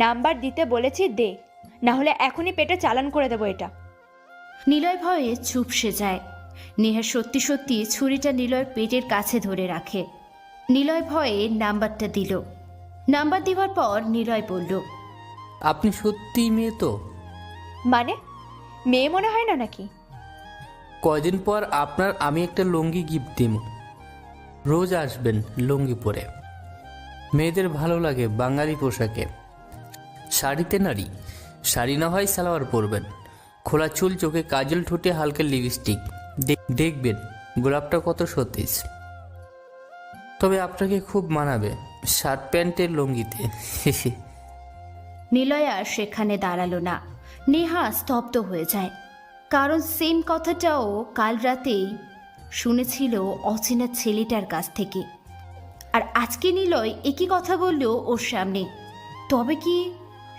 নাম্বার দিতে বলেছি দে, না হলে এখনই পেটে চালান করে দেবো এটা। নিলয় ভয়ে চুপসে যায়। নেহা সত্যি সত্যি ছুরিটা নিলয়ের পেটের কাছে ধরে রাখে। নিলয় ভয়ে নাম্বারটা দিল। নাম্বার দেওয়ার পর নিলয় বলল, আপনি সত্যিই মেয়ে তো? মানে মেয়ে মনে হয় না নাকি? কয়দিন পর আপনার আমি একটা লুঙ্গি গিফট দিব, রোজ আসবেন লুঙ্গি পরে। মেয়েদের ভালো লাগে বাঙালি পোশাকে, শাড়িতে নারী। শাড়ি না হয় সালোয়ার পরবেন, খোলা চুল, চোখে কাজল, ঠোঁটে হালকা লিপস্টিক। দেখবেন গোলাপটা কত সতেজ। তবে আপনাকে খুব মানাবে শার্ট প্যান্টের লুঙ্গিতে। নিলয় আর সেখানে দাঁড়ালো না। নেহা স্তব্ধ হয়ে যায়, কারণ সেম কথাটাও কাল রাতেই শুনেছিল অচেনা ছেলেটার কাছ থেকে। আর আজকে নিলয় একই কথা বলল ওর সামনে। তবে কি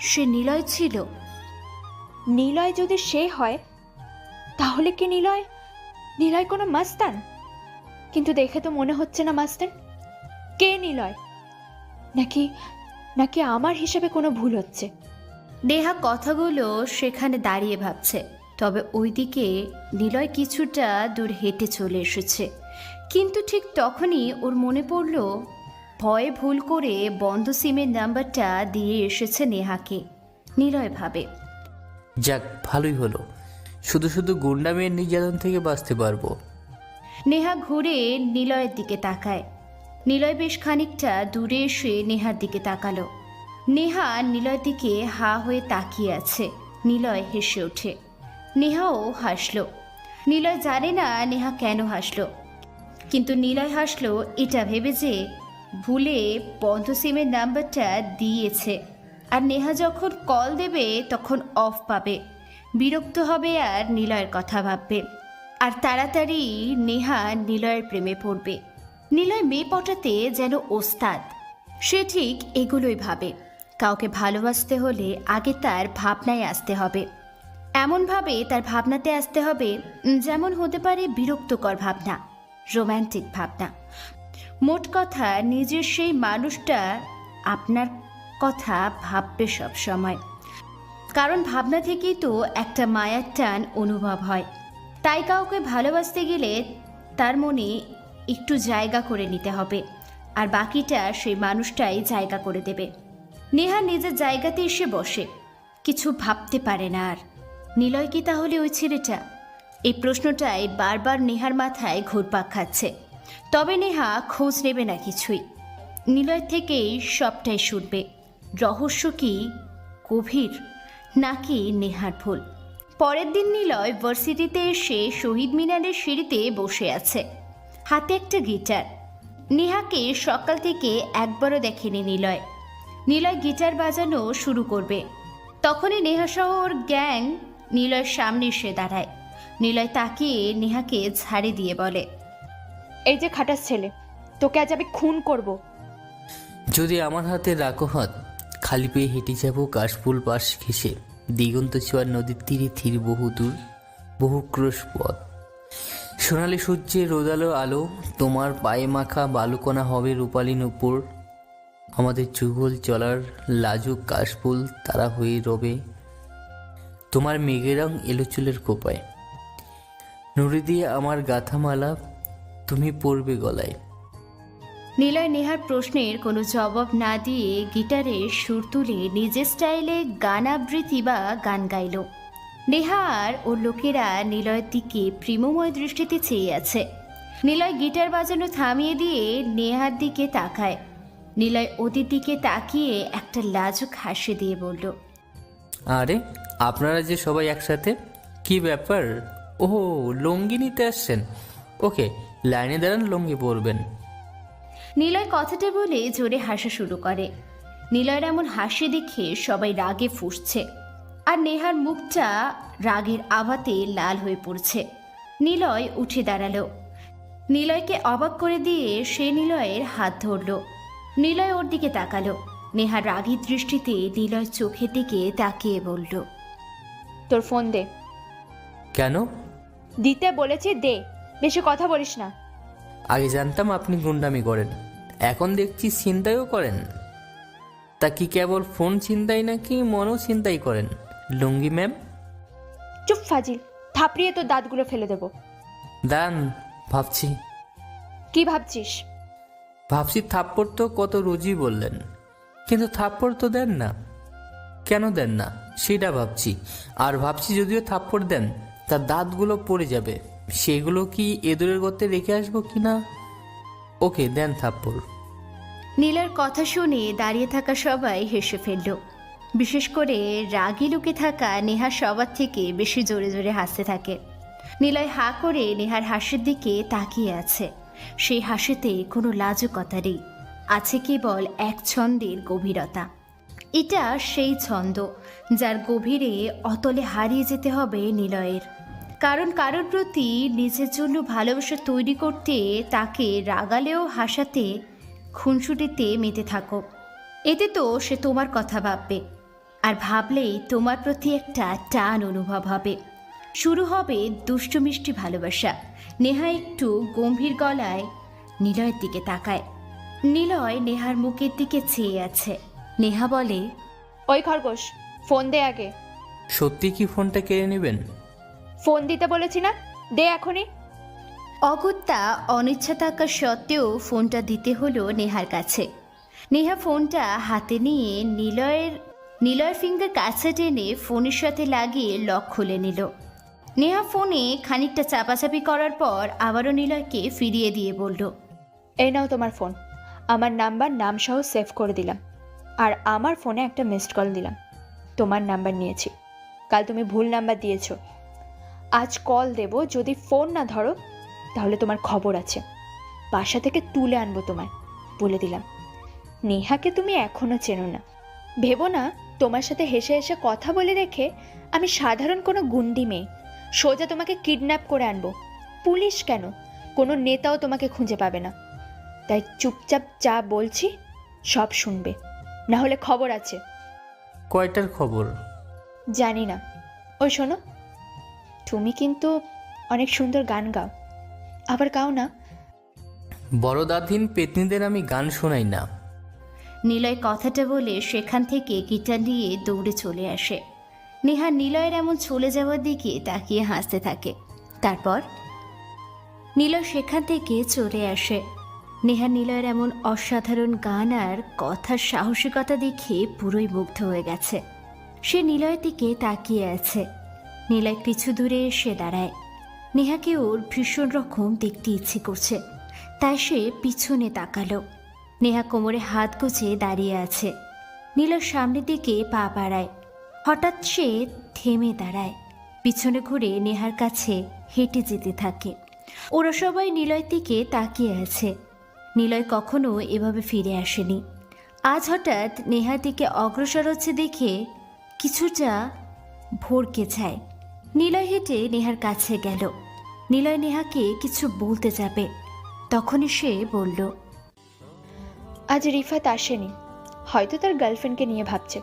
সে নিলয় ছিল? নিলয় যদি সে হয় তাহলে তাহলে কি নিলয় কোনো মাস্তান? কিন্তু দেখে তো মনে হচ্ছে না মাস্তান। কে নিলয়? নাকি আমার হিসেবে কোনো ভুল হচ্ছে? নেহা কথাগুলো সেখানে দাঁড়িয়ে ভাবছে, তবে ওইদিকে নিলয় কিছুটা দূর হেঁটে চলে এসেছে। কিন্তু ঠিক তখনই ওর মনে পড়ল ভয়ে ভুল করে বন্ধ সিমের নাম্বারটা দিয়ে এসেছে নেহাকে। নিলয় ভাবে, যাক ভালোই হলো, শুধু শুধু গুন্ডামের নির্যাতন থেকে বাঁচতে পারবো। নেহা ঘুরে নিলয়ের দিকে তাকায়। নিলয় বেশ খানিকটা দূরে এসে নেহার দিকে তাকালো। নেহা নিলয়ের দিকে হা হয়ে তাকিয়ে আছে। নিলয় হেসে ওঠে। নেহাও হাসলো। নিলয় জানে না নেহা কেন হাসলো, কিন্তু নিলয় হাসলো এটা ভেবে যে ভুলে বন্ধ সিমের নাম্বারটা দিয়েছে, আর নেহা যখন কল দেবে তখন অফ পাবে, বিরক্ত হবে আর নিলয়ের কথা ভাববে, আর তাড়াতাড়ি নেহা নিলয়ের প্রেমে পড়বে। নিলয় মেয়ে পটাতে যেন ওস্তাদ। সে ঠিক এগুলোই ভাবে। কাউকে ভালোবাসতে হলে আগে তার ভাবনায় আসতে হবে, এমনভাবে তার ভাবনাতে আসতে হবে যেমন হতে পারে বিরক্তকর ভাবনা, রোম্যান্টিক ভাবনা। মোট কথা, নিজের সেই মানুষটা আপনার কথা ভাববে সব সময়, কারণ ভাবনা থেকেই তো একটা মায়ার টান অনুভব হয়। তাই কাউকে ভালোবাসতে গেলে তার মনে একটু জায়গা করে নিতে হবে, আর বাকিটা সেই মানুষটাই জায়গা করে দেবে। নেহা নিজের জায়গাতে এসে বসে, কিছু ভাবতে পারে না আর। নিলয় কি তাহলে ওই ছেলেটা? এই প্রশ্নটাই বারবার নেহার মাথায় ঘুরপাক খাচ্ছে। তবে নেহা খোঁজ নেবে না কিছুই, নিলয় থেকেই সবটাই শুনবে। রহস্য কি গভীর, নাকি নেহার ভুল? পরের দিন নিলয় ভার্সিটিতে এসে শহীদ মিনারের সিঁড়িতে বসে আছে, হাতে একটা গিটার। নেহাকে সকাল থেকে একবারও দেখেনি নিলয়। নিলয় গিটার বাজানো শুরু করবে, তখনই নেহাসহ ওর গ্যাং নিলয়ের সামনে এসে দাঁড়ায়। নিলয় তাকিয়ে নেহাকে ঝাড়ি দিয়ে বলে, এই যে খাটাস ছেলে, তোকে আজ আমি খুন করব। যদি আমার হাতে রাখো হাত, খালি পেয়ে হেঁটে যাবো কাশফুল পাশ ঘেঁষে, দিগন্ত ছোঁয়ার নদীর তীরে থির বহু দূর, বহু ক্রোশ পথ। সোনালি সূর্যের রোদালো আলো, তোমার পায়ে মাখা বালুকণা হবে রূপালী নূপুর। আমাদের যুগল চলার লাজুক কাশফুল তারা হয়ে রবে তোমার মেঘের রং এলো চুলের কোপায়। নুড়ি দিয়ে আমার গাথামালা তুমি পরবে গলায়। নিলয় নেহার প্রশ্নের কোনো জবাব না দিয়ে গিটারে সুর তুলে নিজের স্টাইলে গান আবৃত্তি বা গান গাইল। নেহা আর ওর লোকেরা নিলয়ের দিকে প্রেমময় দৃষ্টিতে চেয়ে আছে। নিলয় গিটার বাজানো থামিয়ে দিয়ে নেহার দিকে তাকায়। নিলয় ওদের দিকে তাকিয়ে একটা লাজুক হাসি দিয়ে বলল, আরে আপনারা যে সবাই একসাথে, কি ব্যাপার? ও লুঙ্গি নিতে আসছেন? ওকে, লাইনে দাঁড়ান, লুঙ্গি পরবেন। নিলয় কথাটা বলে জোরে হাসা শুরু করে। নিলয়ের এমন হাসি দেখে সবাই রাগে ফুঁসছে, আর নেহার মুখটা রাগের আভাতে লাল হয়ে পড়ছে। নিলয় উঠে দাঁড়ালো। নিলয়কে অবাক করে দিয়ে সে নিলয়ের হাত ধরল। নিলয় ওর দিকে তাকালো। নেহার রাগী দৃষ্টিতে নিলয় চোখের দিকে তাকিয়ে বলল, তোর ফোন দে। কেন? দিতে বলেছি, দে, বেশি কথা বলিস না। আগে জানতাম আপনি গুন্ডামি করেন, এখন দেখছি ছিনতাইও করেন। তা কি কেবল ফোন ছিনতাই নাকি মনও ছিনতাই করেন? লুঙ্গি ম্যাম। চুপ ফাজিল, থাপড়িয়ে তোর দাঁতগুলো ফেলে দেবো। দাঁড়ান, ভাবছি। কি ভাবছিস? ভাবছি থাপ্পড় তো কত রোজই বললেন, কিন্তু থাপ্পড় তো দেন না, কেন দেন না সেটা ভাবছি। আর ভাবছি যদিও থাপ্পড় দেন, তার দাঁতগুলো পড়ে যাবে, সেগুলো কি এদুরের গর্তে রেখে আসবো কিনা। ওকে, দেন থাপ্পড়। নীলার কথা শুনে দাঁড়িয়ে থাকা সবাই হেসে ফেলল। বিশেষ করে রাগী লুকে থাকা নেহা সবার থেকে বেশি জোরে জোরে হাসতে থাকে। নিলয় হা করে নেহার হাসির দিকে তাকিয়ে আছে। সেই হাসিতে কোনো লাজুকতা নেই, আছে কেবল এক ছন্দের গভীরতা। এটা সেই ছন্দ যার গভীরে অতলে হারিয়ে যেতে হবে নিলয়ের। কারণ কারোর প্রতি নিজের জন্য ভালোবাসা তৈরি করতে তাকে রাগালেও হাসাতে খুনসুটিতে মেতে থাকো। এতে তো সে তোমার কথা ভাববে, আর ভাবলেই তোমার প্রতি একটা টান অনুভব হবে। শুরু হবে দুষ্টু মিষ্টি ভালোবাসা। নেহা একটু গম্ভীর গলায় নিলয়ের দিকে তাকায়। নিলয় নেহার মুখের দিকে চেয়ে আছে। নেহা বলে, ওই খরগোশ, ফোন দে আগে। সত্যি কি ফোনটা কেড়ে নেবেন? ফোন দিতে বলেছি না, দে এখনই। অগত্যা অনিচ্ছা থাকা সত্ত্বেও ফোনটা দিতে হলো নেহার কাছে। নেহা ফোনটা হাতে নিয়ে নিলয়ের ফিঙ্গার কাছে টেনে ফোনের সাথে লাগিয়ে লক খুলে নিল। নেহা ফোনে খানিকটা চাপাচাপি করার পর আবারও নিলয়কে ফিরিয়ে দিয়ে বলল, এই নাও তোমার ফোন, আমার নাম্বার নাম সহ সেভ করে দিলাম, আর আমার ফোনে একটা মিসড কল দিলাম। তোমার নাম্বার নিয়েছি, কাল তুমি ভুল নাম্বার দিয়েছো। আজ কল দেব, যদি ফোন না ধরো তাহলে তোমার খবর আছে, বাসা থেকে তুলে আনবো তোমায়, বলে দিলাম। নেহাকে তুমি এখনো চেনো না, ভেবো না তোমার সাথে হেসে হেসে কথা বলে রেখে আমি সাধারণ কোনো গুন্ডি মেয়ে। সোজা তোমাকে কিডন্যাপ করে আনবো। পুলিশ কেন, কোনো নেতাও তোমাকে খুঁজে পাবে না। তাই চুপচাপ যা বলছি সব শুনবে, না হলে খবর আছে। কয়টার খবর? জানি না। ওই শোনো, তুমি কিন্তু অনেক সুন্দর গান গাও, আবার গাও না। বড়দাধীন পেতনিদের আমি গান শোনাই না। নিলয় কথাটা বলে সেখান থেকে গিটার নিয়ে দৌড়ে চলে আসে। নেহা নিলয়ের এমন চলে যাওয়ার দিকে তাকিয়ে হাসতে থাকে। তারপর নিলয় সেখান থেকে চলে আসে। নেহা নিলয়ের এমন অসাধারণ গান আর কথার সাহসিকতা দেখে পুরোই মুগ্ধ হয়ে গেছে। সে নিলয়ের দিকে তাকিয়ে আছে। নিলয় কিছু দূরে এসে দাঁড়ায়। নেহাকে ওর ভীষণ রকম দেখতে ইচ্ছে করছে, তাই সে পিছনে তাকালো। নেহা কোমরে হাত গুজে দাঁড়িয়ে আছে। নিলয় সামনের দিকে পা বাড়ায়। হঠাৎ সে থেমে দাঁড়ায়, পিছনে ঘুরে নেহার কাছে হেঁটে যেতে থাকে। ওরা সবাই নিলয়ের দিকে তাকিয়ে আছে। নিলয় কখনো এভাবে ফিরে আসেনি। আজ হঠাৎ নেহার দিকে অগ্রসর হচ্ছে দেখে কিছুটা ভড়কে যায়। নিলয় হেঁটে নেহার কাছে গেল। নিলয় নেহাকে কিছু বলতে যাবে, তখনই সে বলল, আজ রিফাত আসেনি, হয়তো তার গার্লফ্রেন্ডকে নিয়ে ভাবছে।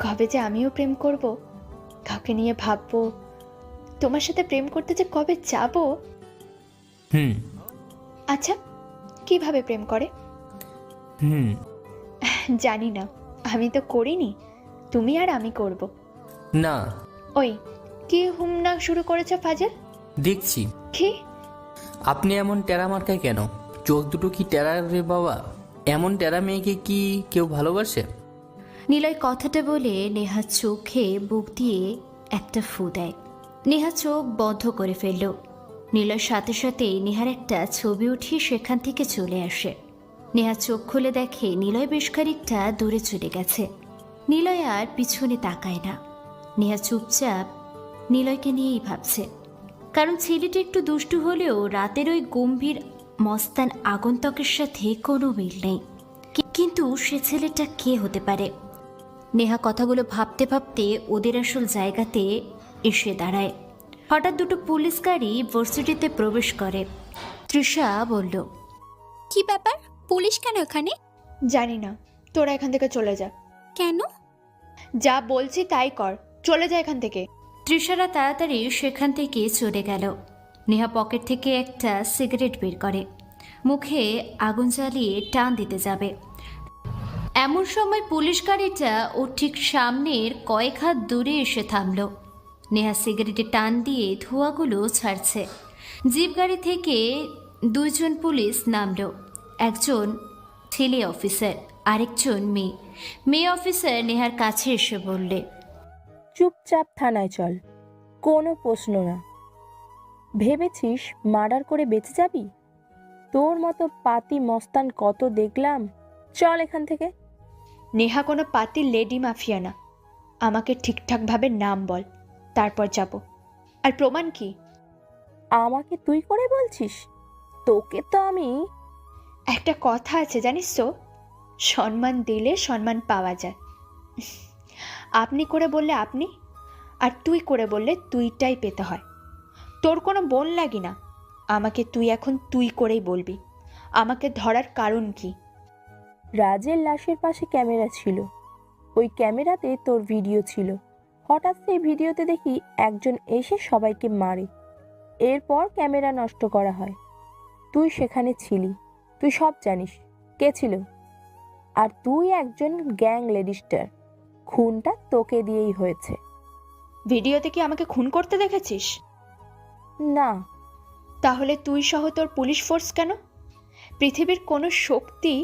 কবে যে আমিও প্রেম করব, কাউকে নিয়ে ভাববো, তোমার সাথে প্রেম করতে যে কবে যাব। আচ্ছা, কিভাবে প্রেম করে? জানি না, আমি তো করিনি, তুমি আর আমি করব। না। ওই কি হুমনা শুরু করেছে ফাজল? দেখছি। কি? আপনি এমন টেরা মার্কায় কেন? চোখ দুটো কি টেরা রে বাবা? এমন টেরা মেয়েকে কি কেউ ভালোবাসে? নিলয় কথাটা বলে নেহার চোখে বুক দিয়ে একটা ফু দেয়। নেহা চোখ বন্ধ করে ফেলল। নিলয়ের সাথে সাথেই নেহার একটা ছবি উঠিয়ে সেখান থেকে চলে আসে। নেহা চোখ খুলে দেখে নিলয় বেশ খানিকটা দূরে চলে গেছে। নিলয় আর পিছনে তাকায় না। নেহা চুপচাপ নিলয়কে নিয়েই ভাবছে, কারণ ছেলেটা একটু দুষ্টু হলেও রাতের ওই গম্ভীর মস্তান আগন্তকের সাথে কোনো মিল নেই। কিন্তু সে ছেলেটা কে হতে পারে? নেহা কথাগুলো ভাবতে ভাবতে ওদের আসল জায়গাতে এসে দাঁড়ায়। হঠাৎ দুটো পুলিশ গাড়ি ভার্সিটিতে প্রবেশ করে। তৃষা বলল, কি ব্যাপার, পুলিশ কেন এখানে? জানি না, তোরা এখান থেকে চলে যা। কেন? যা বলছি তাই কর, চলে যা এখান থেকে। তৃষারা তাড়াতাড়ি সেখান থেকে চলে গেল। নেহা পকেট থেকে একটা সিগারেট বের করে, মুখে আগুন জ্বালিয়ে টান দিতে যাবে। এমন সময় পুলিশ গাড়িটা ওর ঠিক সামনের কয়েক হাত দূরে এসে থামল। নেহা সিগারেটে টান দিয়ে ধোঁয়াগুলো ছাড়ছে। জিপ গাড়ি থেকে দুইজন পুলিশ নামল। একজন ছেলে অফিসার, আরেকজন মেয়ে অফিসার নেহার কাছে এসে বললে, চুপচাপ থানায় চল, কোনো প্রশ্ন না। ভেবেছিস মার্ডার করে বেঁচে যাবি? তোর মতো পাতি মস্তান কত দেখলাম, চল এখান থেকে। নেহা কোনো পাতি লেডি মাফিয়া না, আমাকে ঠিকঠাকভাবে নাম বল, তারপর যাব। আর প্রমাণ কি? আমাকে তুই করে বলছিস? তোকে তো আমি... একটা কথা আছে জানিস তো, সম্মান দিলে সম্মান পাওয়া যায়। আপনি করে বললে আপনি, আর তুই করে বললে তুইটাই পেতে হয়। তোর কোনো বোন লাগি না, আমাকে তুই এখন তুই করেই বলবি। আমাকে ধরার কারণ কি? রাজের লাশের পাশে ক্যামেরা ছিল, ওই ক্যামেরাতে তোর ভিডিও ছিল। হঠাৎ সেই ভিডিওতে দেখি একজন এসে সবাইকে মারে, এরপর ক্যামেরা নষ্ট করা হয়। তুই সেখানে ছিলি, তুই সব জানিস কে ছিল। আর তুই একজন গ্যাং লিডার, খুনটা তোকে দিয়েই হয়েছে। ভিডিওতে কি আমাকে খুন করতে দেখেছিস? না। তাহলে তুই সহ তোর পুলিশ ফোর্স কেন? পৃথিবীর কোনো শক্তি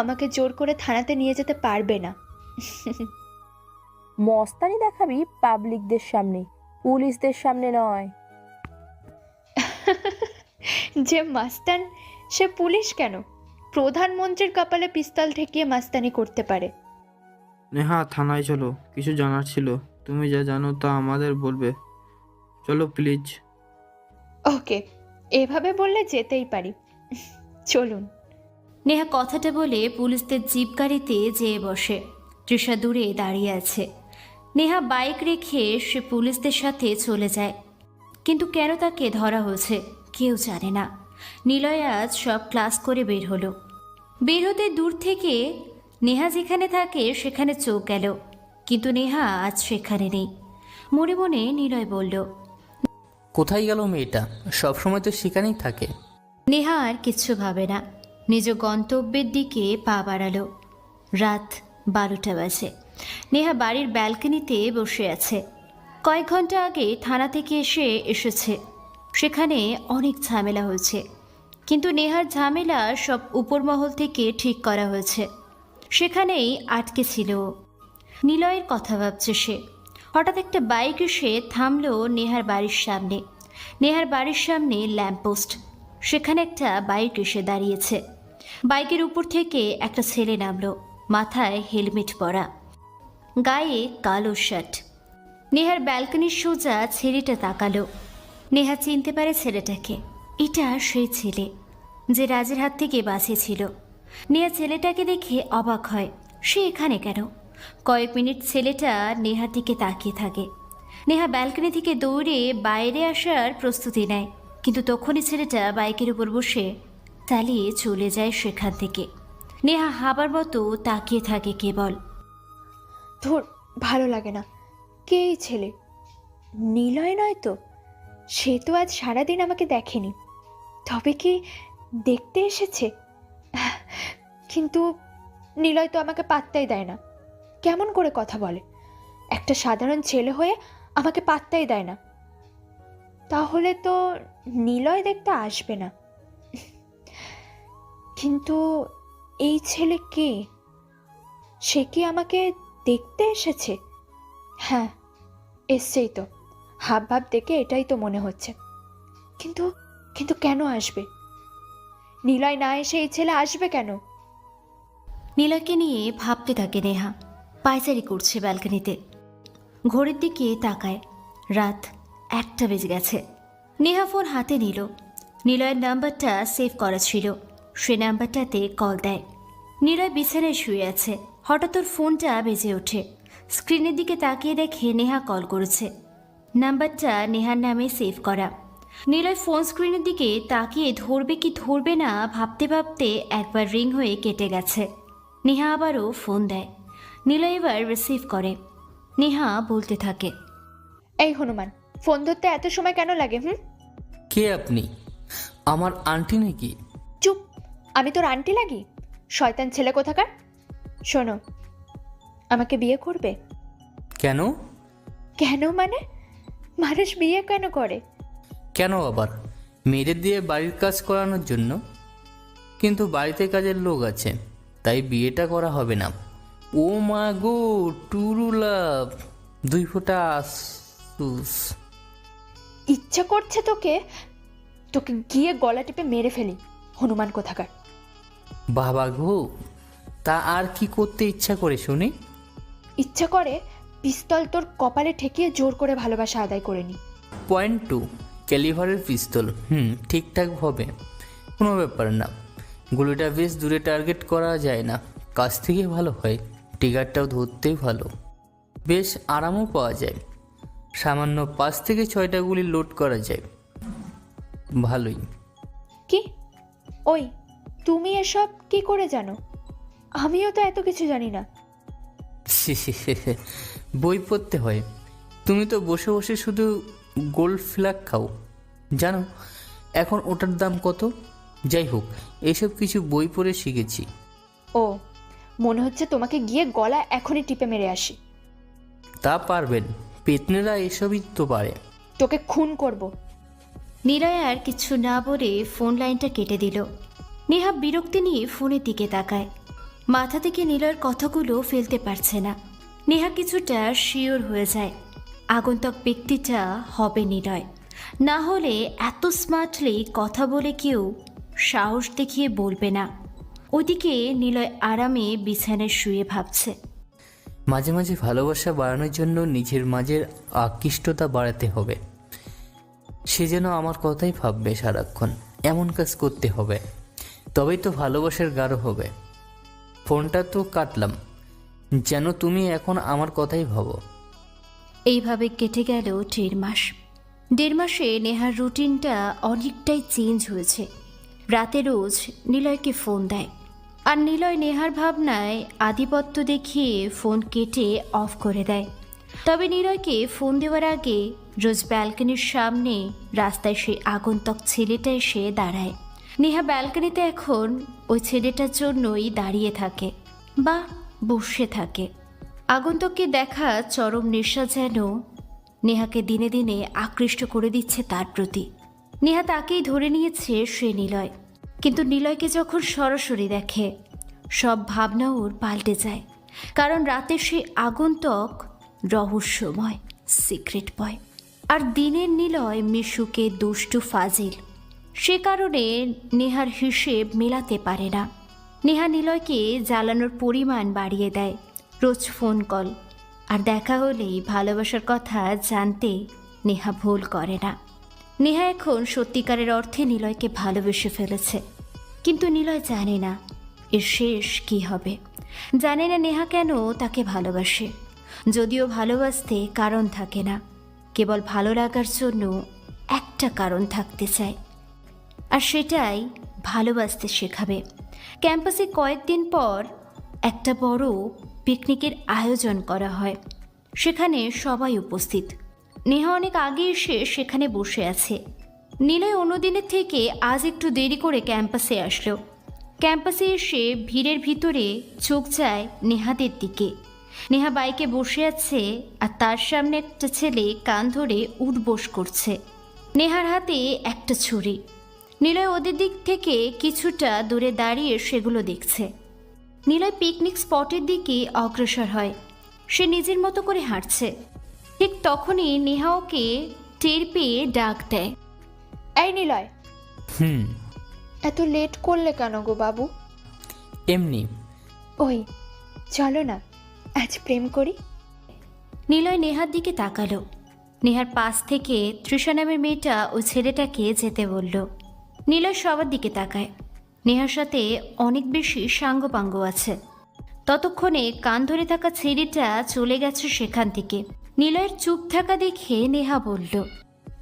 আমাকে জোর করে থানাতে নিয়ে যেতে পারবে না। মস্তানি দেখাবি পাবলিকদের সামনে, পুলিশদের সামনে নয়। যে মাস্তান সে পুলিশ কেন? প্রধানমন্ত্রীর কপালে পিস্তল ঠেকিয়ে মাস্তানি করতে পারে। নেহা থানায় চলো, কিছু জানার ছিল। তুমি যা জানো তা আমাদের বলবে। চলো প্লিজ। ওকে, এভাবে বললে যেতেই পারি, চলুন। নেহা কথাটা বলে পুলিশদের জিপ গাড়িতে যেয়ে বসে। তৃষা দূরে দাঁড়িয়ে আছে। নেহা বাইক রেখে সে পুলিশদের সাথে চলে যায়। কিন্তু কেন তাকে ধরা হয়েছে কেউ জানে না। নিলয় আজ সব ক্লাস করে বের হলো। বের হতে দূর থেকে নেহা যেখানে থাকে সেখানে চোখ গেল, কিন্তু নেহা আজ সেখানে নেই। মনে মনে নিলয় বলল, কোথায় গেল মেয়েটা? সবসময় তো সেখানেই থাকে। নেহা আর কিচ্ছু ভাবে না, নিজ গন্তব্যের দিকে পা বাড়ালো। রাত 12টা বাজে। নেহা বাড়ির ব্যালকনিতে বসে আছে। কয়েক ঘন্টা আগে থানা থেকে এসেছে। সেখানে অনেক ঝামেলা হয়েছে, কিন্তু নেহার ঝামেলা সব উপরমহল থেকে ঠিক করা হয়েছে। সেখানেই আটকে ছিল। নিলয়ের কথা ভাবছে সে। হঠাৎ একটা বাইক এসে থামলো নেহার বাড়ির সামনে। নেহার বাড়ির সামনে ল্যাম্পপোস্ট, সেখানে একটা বাইক এসে দাঁড়িয়েছে। বাইকের উপর থেকে একটা ছেলে নামলো, মাথায় হেলমেট পরা, গায়ে কালো শার্ট। নেহার ব্যালকনির সোজা ছেলেটা তাকালো। নেহা চিনতে পারে ছেলেটাকে। এটা সেই ছেলে যে রাজের হাত থেকে বাঁচিয়েছিল। নেহা ছেলেটাকে দেখে অবাক হয়, সে এখানে কেন? কয়েক মিনিট ছেলেটা নেহার দিকে তাকিয়ে থাকে। নেহা ব্যালকনি থেকে দৌড়ে বাইরে আসার প্রস্তুতি নেয়, কিন্তু তখনই ছেলেটা বাইকের উপর বসে চালিয়ে চলে যায় সেখান থেকে। নেহা হাবার মতো তাকিয়ে থাকে কেবল। ধুর, ভালো লাগে না। কে এই ছেলে? নিলয় নয় তো? সে তো আজ সারাদিন আমাকে দেখেনি। তবে কি দেখতে এসেছে? কিন্তু নিলয় তো আমাকে পাত্তাই দেয় না। কেমন করে কথা বলে! একটা সাধারণ ছেলে হয়ে আমাকে পাত্তাই দেয় না। তাহলে তো নিলয় দেখতে আসবে না। কিন্তু এই ছেলে কে? সে কি আমাকে দেখতে এসেছে? হ্যাঁ, এসছেই তো। হাব ভাব দেখে এটাই তো মনে হচ্ছে। কিন্তু কিন্তু কেন আসবে? নিলয় না এসে এই ছেলে আসবে কেন? নিলয়কে নিয়ে ভাবতে থাকে নেহা। পায়চারি করছে ব্যালকনিতে। ঘড়ির দিকে তাকায়, রাত 1টা বেজে গেছে। নেহা ফোন হাতে নিল। নিলয়ের নাম্বারটা সেভ করা ছিল। সে নাম্বারটাতে কল দেয়। নিলয় বিছানায় শুয়ে আছে। হঠাৎ ওর ফোনটা বেজে ওঠে। স্ক্রিনের দিকে তাকিয়ে দেখে নেহা কল করেছে। নাম্বারটা নেহার নামে সেভ করা। নিলয় ফোন স্ক্রিনের দিকে তাকিয়ে ধরবে কি ধরবে না ভাবতে ভাবতে একবার রিং হয়ে কেটে গেছে। নেহা আবারও ফোন দেয়। নিলয় এবার রিসিভ করে। নেহা বলতে থাকে, এই হনুমান, ফোন ধরতে এত সময় কেন লাগে? কে আপনি? আমার আন্টি নাকি? চুপ! আমি তোর আন্টি লাগি? শয়তান ছেলে কোথাকার! শোনো, আমাকে বিয়ে করবে? কেন? কেন মানে? মানুষ বিয়ে কেন করে? কেন আবার? মেয়েদের দিয়ে বাড়ির কাজ করানোর জন্য। কিন্তু বাড়িতে কাজের লোক আছে, তাই বিয়েটা করা হবে না। ও মা গো, টুরু লাভ, 2 ফোঁটা আসুস। ইচ্ছা করছে তোকে তোকে গিয়ে গলা টিপে মেরে ফেলি, হনুমান কোথাকার! বাবা গো, তা আর কি করতে ইচ্ছা করে শুনি? ইচ্ছা করে পিস্তল তোর কপালে ঠেকিয়ে জোর করে ভালোবাসা আদায় করে নি। .2 ক্যালিভারের পিস্তল। ঠিকঠাক হবে, কোনো ব্যাপার না। গুলিটা বেশ দূরে টার্গেট করা যায় না, কাছ থেকে ভালো হয়। ট্রিগারটাও ধরতেই ভালো, বেশ আরামও পাওয়া যায়। সামান্য 5 থেকে 6টা গুলি লোড করা যায়, ভালোই। কি? ওই তুমি এসব কি করে জানো? আমিও তো এত কিছু জানি না। বই পড়তে হয়, তুমি তো বসে বসে শুধু গোল্ড ফ্ল্যাগ খাও, জানো এখন ওটার দাম কত? যাই হোক, এসব কিছু বই পড়ে শিখেছি। ও, মনে হচ্ছে তোমাকে গিয়ে গলা এখনই টিপে মেরে আসি। তা পারবেন, পেতনেরা এসবই তো পারে। তোকে খুন করব। নিলয় আর কিছু না বলে ফোন লাইনটা কেটে দিল। নেহা বিরক্তি নিয়ে ফোনের দিকে তাকায়। মাথা থেকে নিলয়ের কথাগুলো ফেলতে পারছে না। নেহা কিছুটা শিওর হয়ে যায় আগন্তুক ব্যক্তিটা হবে নিলয়। না হলে এত স্মার্টলি কথা বলে কেউ সাহস দেখিয়ে বলবে না। ওদিকে নিলয় আরামে বিছানায় শুয়ে ভাবছে, মাঝে মাঝে ভালোবাসা বাড়ানোর জন্য নিজের মাঝের আকৃষ্টতা বাড়াতে হবে। সে যেন আমার কথাই ভাববে সারাক্ষণ, এমন কাজ করতে হবে, তবেই তো ভালোবাসার গাঢ় হবে। ফোনটা তো কাটলাম, যেন তুমি এখন আমার কথাই ভাবো। এইভাবে কেটে গেল 1.5 মাস। 1.5 মাসে নেহার রুটিনটা অনেকটাই চেঞ্জ হয়েছে। রাতে রোজ নিলয়কে ফোন দেয়, আর নিলয় নেহার ভাবনায় আধিপত্য দেখিয়ে ফোন কেটে অফ করে দেয়। তবে নিলয়কে ফোন দেওয়ার আগে রোজ ব্যালকনির সামনে রাস্তায় সেই আগন্তুক ছেলেটা এসে দাঁড়ায়। নেহা ব্যালকনিতে এখন ওই ছেলেটার জন্যই দাঁড়িয়ে থাকে বা বসে থাকে। আগন্তুককে দেখা চরম নেশা যেন নেহাকে দিনে দিনে আকৃষ্ট করে দিচ্ছে তার প্রতি। নেহা তাকেই ধরে নিয়েছে সে নিলয়, কিন্তু নিলয়কে যখন সরাসরি দেখে সব ভাবনা ওর পাল্টে যায়। কারণ রাতের সেই আগন্তুক রহস্যময়, সিক্রেট বয়, আর দিনের নিলয় মিশুকে দুষ্টু ফাজিল। সে কারণে নেহার হিসেব মেলাতে পারে না। নেহা নিলয়কে জ্বালানোর পরিমাণ বাড়িয়ে দেয়, রোজ ফোন কল, আর দেখা হলেই ভালোবাসার কথা জানতে নেহা ভুল করে না। নেহা এখন সত্যিকারের অর্থে নিলয়কে ভালোবেসে ফেলেছে, কিন্তু নিলয় জানে না এর শেষ কী হবে। জানে না নেহা কেন তাকে ভালোবাসে, যদিও ভালোবাসতে কারণ থাকে না, কেবল ভালো লাগার জন্য একটা কারণ থাকতে চায়, আর সেটাই ভালোবাসতে শেখাবে। ক্যাম্পাসে কয়েকদিন পর একটা বড় পিকনিকের আয়োজন করা হয়। সেখানে সবাই উপস্থিত। নেহা অনেক আগে এসে সেখানে বসে আছে। নিলয় অন্যদিনের থেকে আজ একটু দেরি করে ক্যাম্পাসে আসলো। ক্যাম্পাসে এসে ভিড়ের ভিতরে চোখ যায় নেহাদের দিকে। নেহা বাইকে বসে আছে, আর তার সামনে একটা ছেলে কান ধরে উঠবোস করছে। নেহার হাতে একটা ছুরি। নিলয় ওদের দিক থেকে কিছুটা দূরে দাঁড়িয়ে সেগুলো দেখছে। নিলয় পিকনিক স্পটের দিকে অগ্রসর হয়। সে নিজের মতো করে হাঁটছে। ঠিক তখনই নেহা ওকে টের পেয়ে ডাক দেয়, এই নিলয়, এত লেট করলে কেন গো বাবু? এমনি। ওই চলো না আজ প্রেম করি। নিলয় নেহার দিকে তাকালো। নেহার পাশ থেকে তৃষা নামের মেয়েটা ওই ছেলেটাকে যেতে বলল। নিলয় সবার দিকে তাকায়। নেহার সাথে অনেক বেশি সাঙ্গপাঙ্গ আছে। ততক্ষণে কান ধরে থাকা ছেলেটা চলে গেছে সেখান থেকে। নিলয়ের চুপ থাকা দেখে নেহা বলল,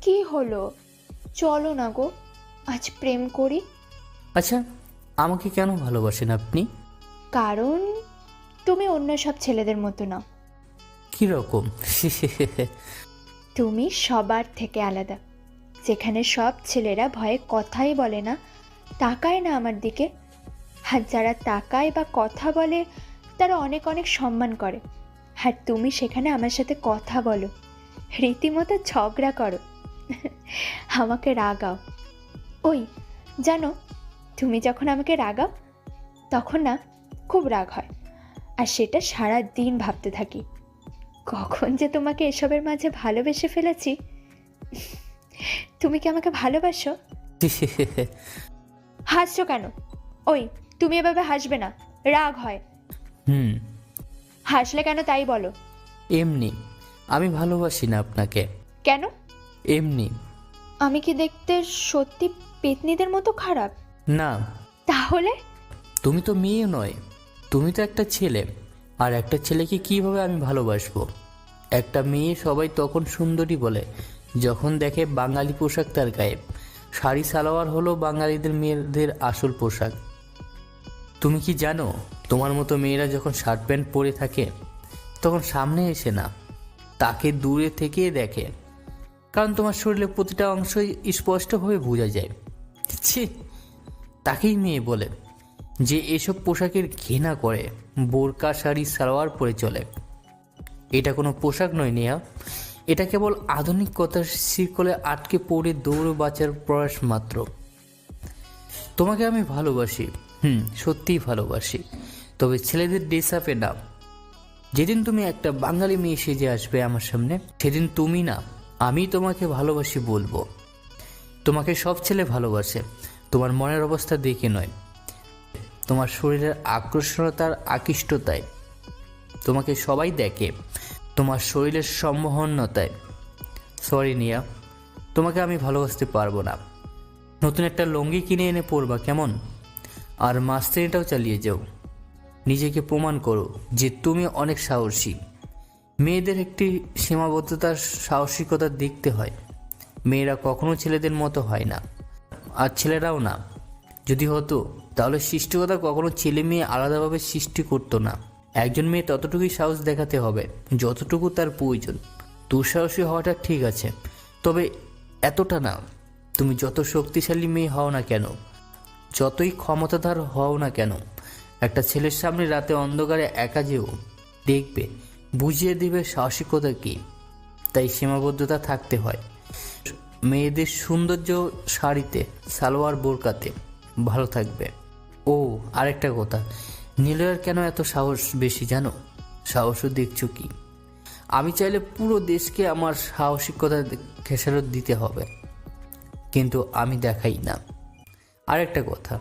কি হলো, চলো না গো আজ প্রেম করি। আচ্ছা, আমাকে কেন ভালোবাসেন আপনি? কারণ তুমি অন্য সব ছেলেদের মতো না। কীরকম? তুমি সবার থেকে আলাদা। যেখানে সব ছেলেরা ভয়ে কথাই বলে না, তাকায় না আমার দিকে, আর যারা তাকায় বা কথা বলে তারা অনেক অনেক সম্মান করে, আর তুমি সেখানে আমার সাথে কথা বলো, রীতিমতো ঝগড়া করো, আমাকে রাগাও। ওই জানো, তুমি যখন আমাকে রাগাও তখন না খুব রাগ হয়, আর সেটা সারা দিন ভাবতে থাকি কখন যে তোমাকে এসবের মাঝে ভালোবেসে ফেলেছি। তুমি কি আমাকে ভালোবাসো? হাসছো কেন? ওই তুমি এভাবে হাসবে না, রাগ হয়। হাসলে কেন তাই বলো। এমনি, আমি ভালোবাসি না আপনাকে। কেন? এমনি। আমি কি দেখতে সত্যি পেতনিদের মতো খারাপ? না। তাহলে? তুমি তো মেয়ে নয়, তুমি তো একটা ছেলে, আর একটা ছেলেকে কিভাবে আমি ভালোবাসবো? একটা মেয়ে সবাই তখন সুন্দরী বলে যখন দেখে বাঙালি পোশাক তার গায়ে। শাড়ি সালোয়ার হলো বাঙালিদের মেয়েদের আসল পোশাক। তুমি কি জানো, তোমার মতো মেয়েরা যখন শার্ট প্যান্ট পরে থাকে তখন সামনে এসে না, তাকে দূরে থেকে দেখে, কারণ তোমার শরীরের প্রতিটা অংশই স্পষ্টভাবে বোঝা যায়। ছি, তাকেই মেয়ে বলে যে এসব পোশাকের ঘৃণা করে, বোরকা শাড়ি সালোয়ার পরে চলে। এটা কোনো পোশাক নয় নেয়া, এটা কেবল আধুনিকতার শিকলে আটকে পড়ে দৌড় বাঁচার প্রয়াস মাত্র। তোমাকে আমি ভালোবাসি, সত্যিই ভালোবাসি, তবে ছেলেদের ড্রেস আপে না। যেদিন তুমি একটা বাঙালি মেয়ে সেজে আসবে আমার সামনে, সেদিন তুমি না, আমি তোমাকে ভালোবাসি বলবো। তোমাকে সব ছেলে ভালোবাসে, তোমার মনের অবস্থা দেখে নয়, তোমার শরীরের আকর্ষণতার আকৃষ্টতায়। তোমাকে সবাই দেখে তোমার শরীরের সম্মোহনতায়। সরি নিয়া, তোমাকে আমি ভালোবাসতে পারবো না। নতুন একটা লুঙ্গি কিনে এনে পরবা কেমন? আর মাস্টারিটাও চালিয়ে যাও। নিজেকে প্রমাণ করো যে তুমি অনেক সাহসী। মেয়েদের একটি সীমাবদ্ধতার সাহসিকতা দেখতে হয়। মেয়েরা কখনো ছেলেদের মতো হয় না, আর ছেলেরাও না। যদি হতো তাহলে সৃষ্টিকতা কখনো ছেলে মেয়ে আলাদাভাবে সৃষ্টি করতো না। একজন মেয়ে ততটুকুই সাহস দেখাতে হবে যতটুকু তার প্রয়োজন। দুঃসাহসী হওয়াটা ঠিক আছে, তবে এতটা না। তুমি যত শক্তিশালী মেয়ে হও না কেন, যতই ক্ষমতাধর হও না কেন, একটা ছেলের সামনে রাতে অন্ধকারে একা যেও, দেখবে বুঝিয়ে দিবে সাহসিকতা কী। তাই সীমাবদ্ধতা থাকতে হয়। মেয়েদের সৌন্দর্য শাড়িতে, সালোয়ার বোরকাতে ভালো থাকবে। ও আরেকটা কথা, নিলয়ের কেন এত সাহস বেশি জানো? সাহসও দেখছো কি? আমি চাইলে পুরো দেশকে আমার সাহসিকতা খেসারত দিতে হবে, কিন্তু আমি দেখাই না। আরেকটা কথা,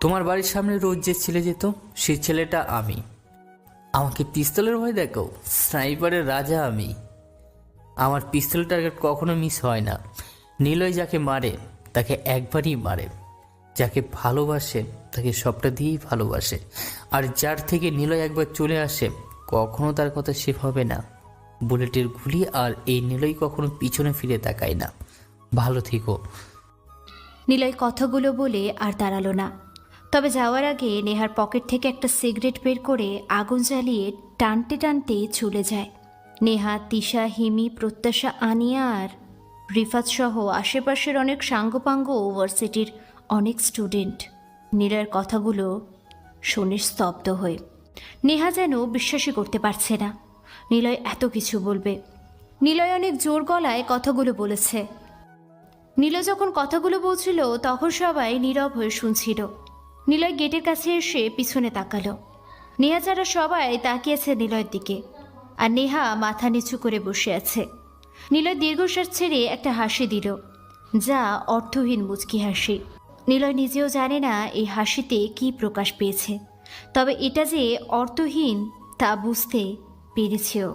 তোমার বাড়ির সামনে রোজ যে ছেলে যেত, সেই ছেলেটা আমি। আমাকে পিস্তলের ভয় দেখো? স্নাইপারের রাজা আমি। আমার পিস্তল টার্গেট কখনো মিস হয় না। নিলয় যাকে মারে তাকে একবারই মারে, যাকে ভালোবাসে তাকে সবটা দিয়েই ভালোবাসে। আর যার থেকে নিলয় একবার চলে আসে, কখনো তার কথা সেভ হবে না। বুলেটের গুলি আর এই নিলয় কখনো পিছনে ফিরে তাকায় না। ভালো থেকো। নিলয় কথাগুলো বলে আর দাঁড়ালো না। তবে যাওয়ার আগে নেহার পকেট থেকে একটা সিগারেট বের করে আগুন জ্বালিয়ে টানতে টানতে চলে যায়। নেহা, তিশা, হিমি, প্রত্যাশা, আনিয়া আর রিফাত সহ আশেপাশের অনেক সাঙ্গপাঙ্গ ইউনিভার্সিটির অনেক স্টুডেন্ট নিলয়ের কথাগুলো শুনে স্তব্ধ হয়ে। নেহা যেন বিশ্বাসই করতে পারছে না নিলয় এত কিছু বলবে। নিলয় অনেক জোর গলায় কথাগুলো বলেছে। নিলয় যখন কথাগুলো বলছিল তখন সবাই নীরব হয়ে শুনছিল। নিলয় গেটের কাছে এসে পিছনে তাকালো। নেহা ছাড়া সবাই তাকিয়েছে নিলয়ের দিকে, আর নেহা মাথা নিচু করে বসে আছে। নিলয় দীর্ঘশ্বাস ছেড়ে একটা হাসি দিল, যা অর্থহীন মুচকি হাসি। নিলয় নিজেও জানে না এই হাসিতে কি প্রকাশ পেয়েছে, তবে এটা যে অর্থহীন তা বুঝতে পেরেছেও।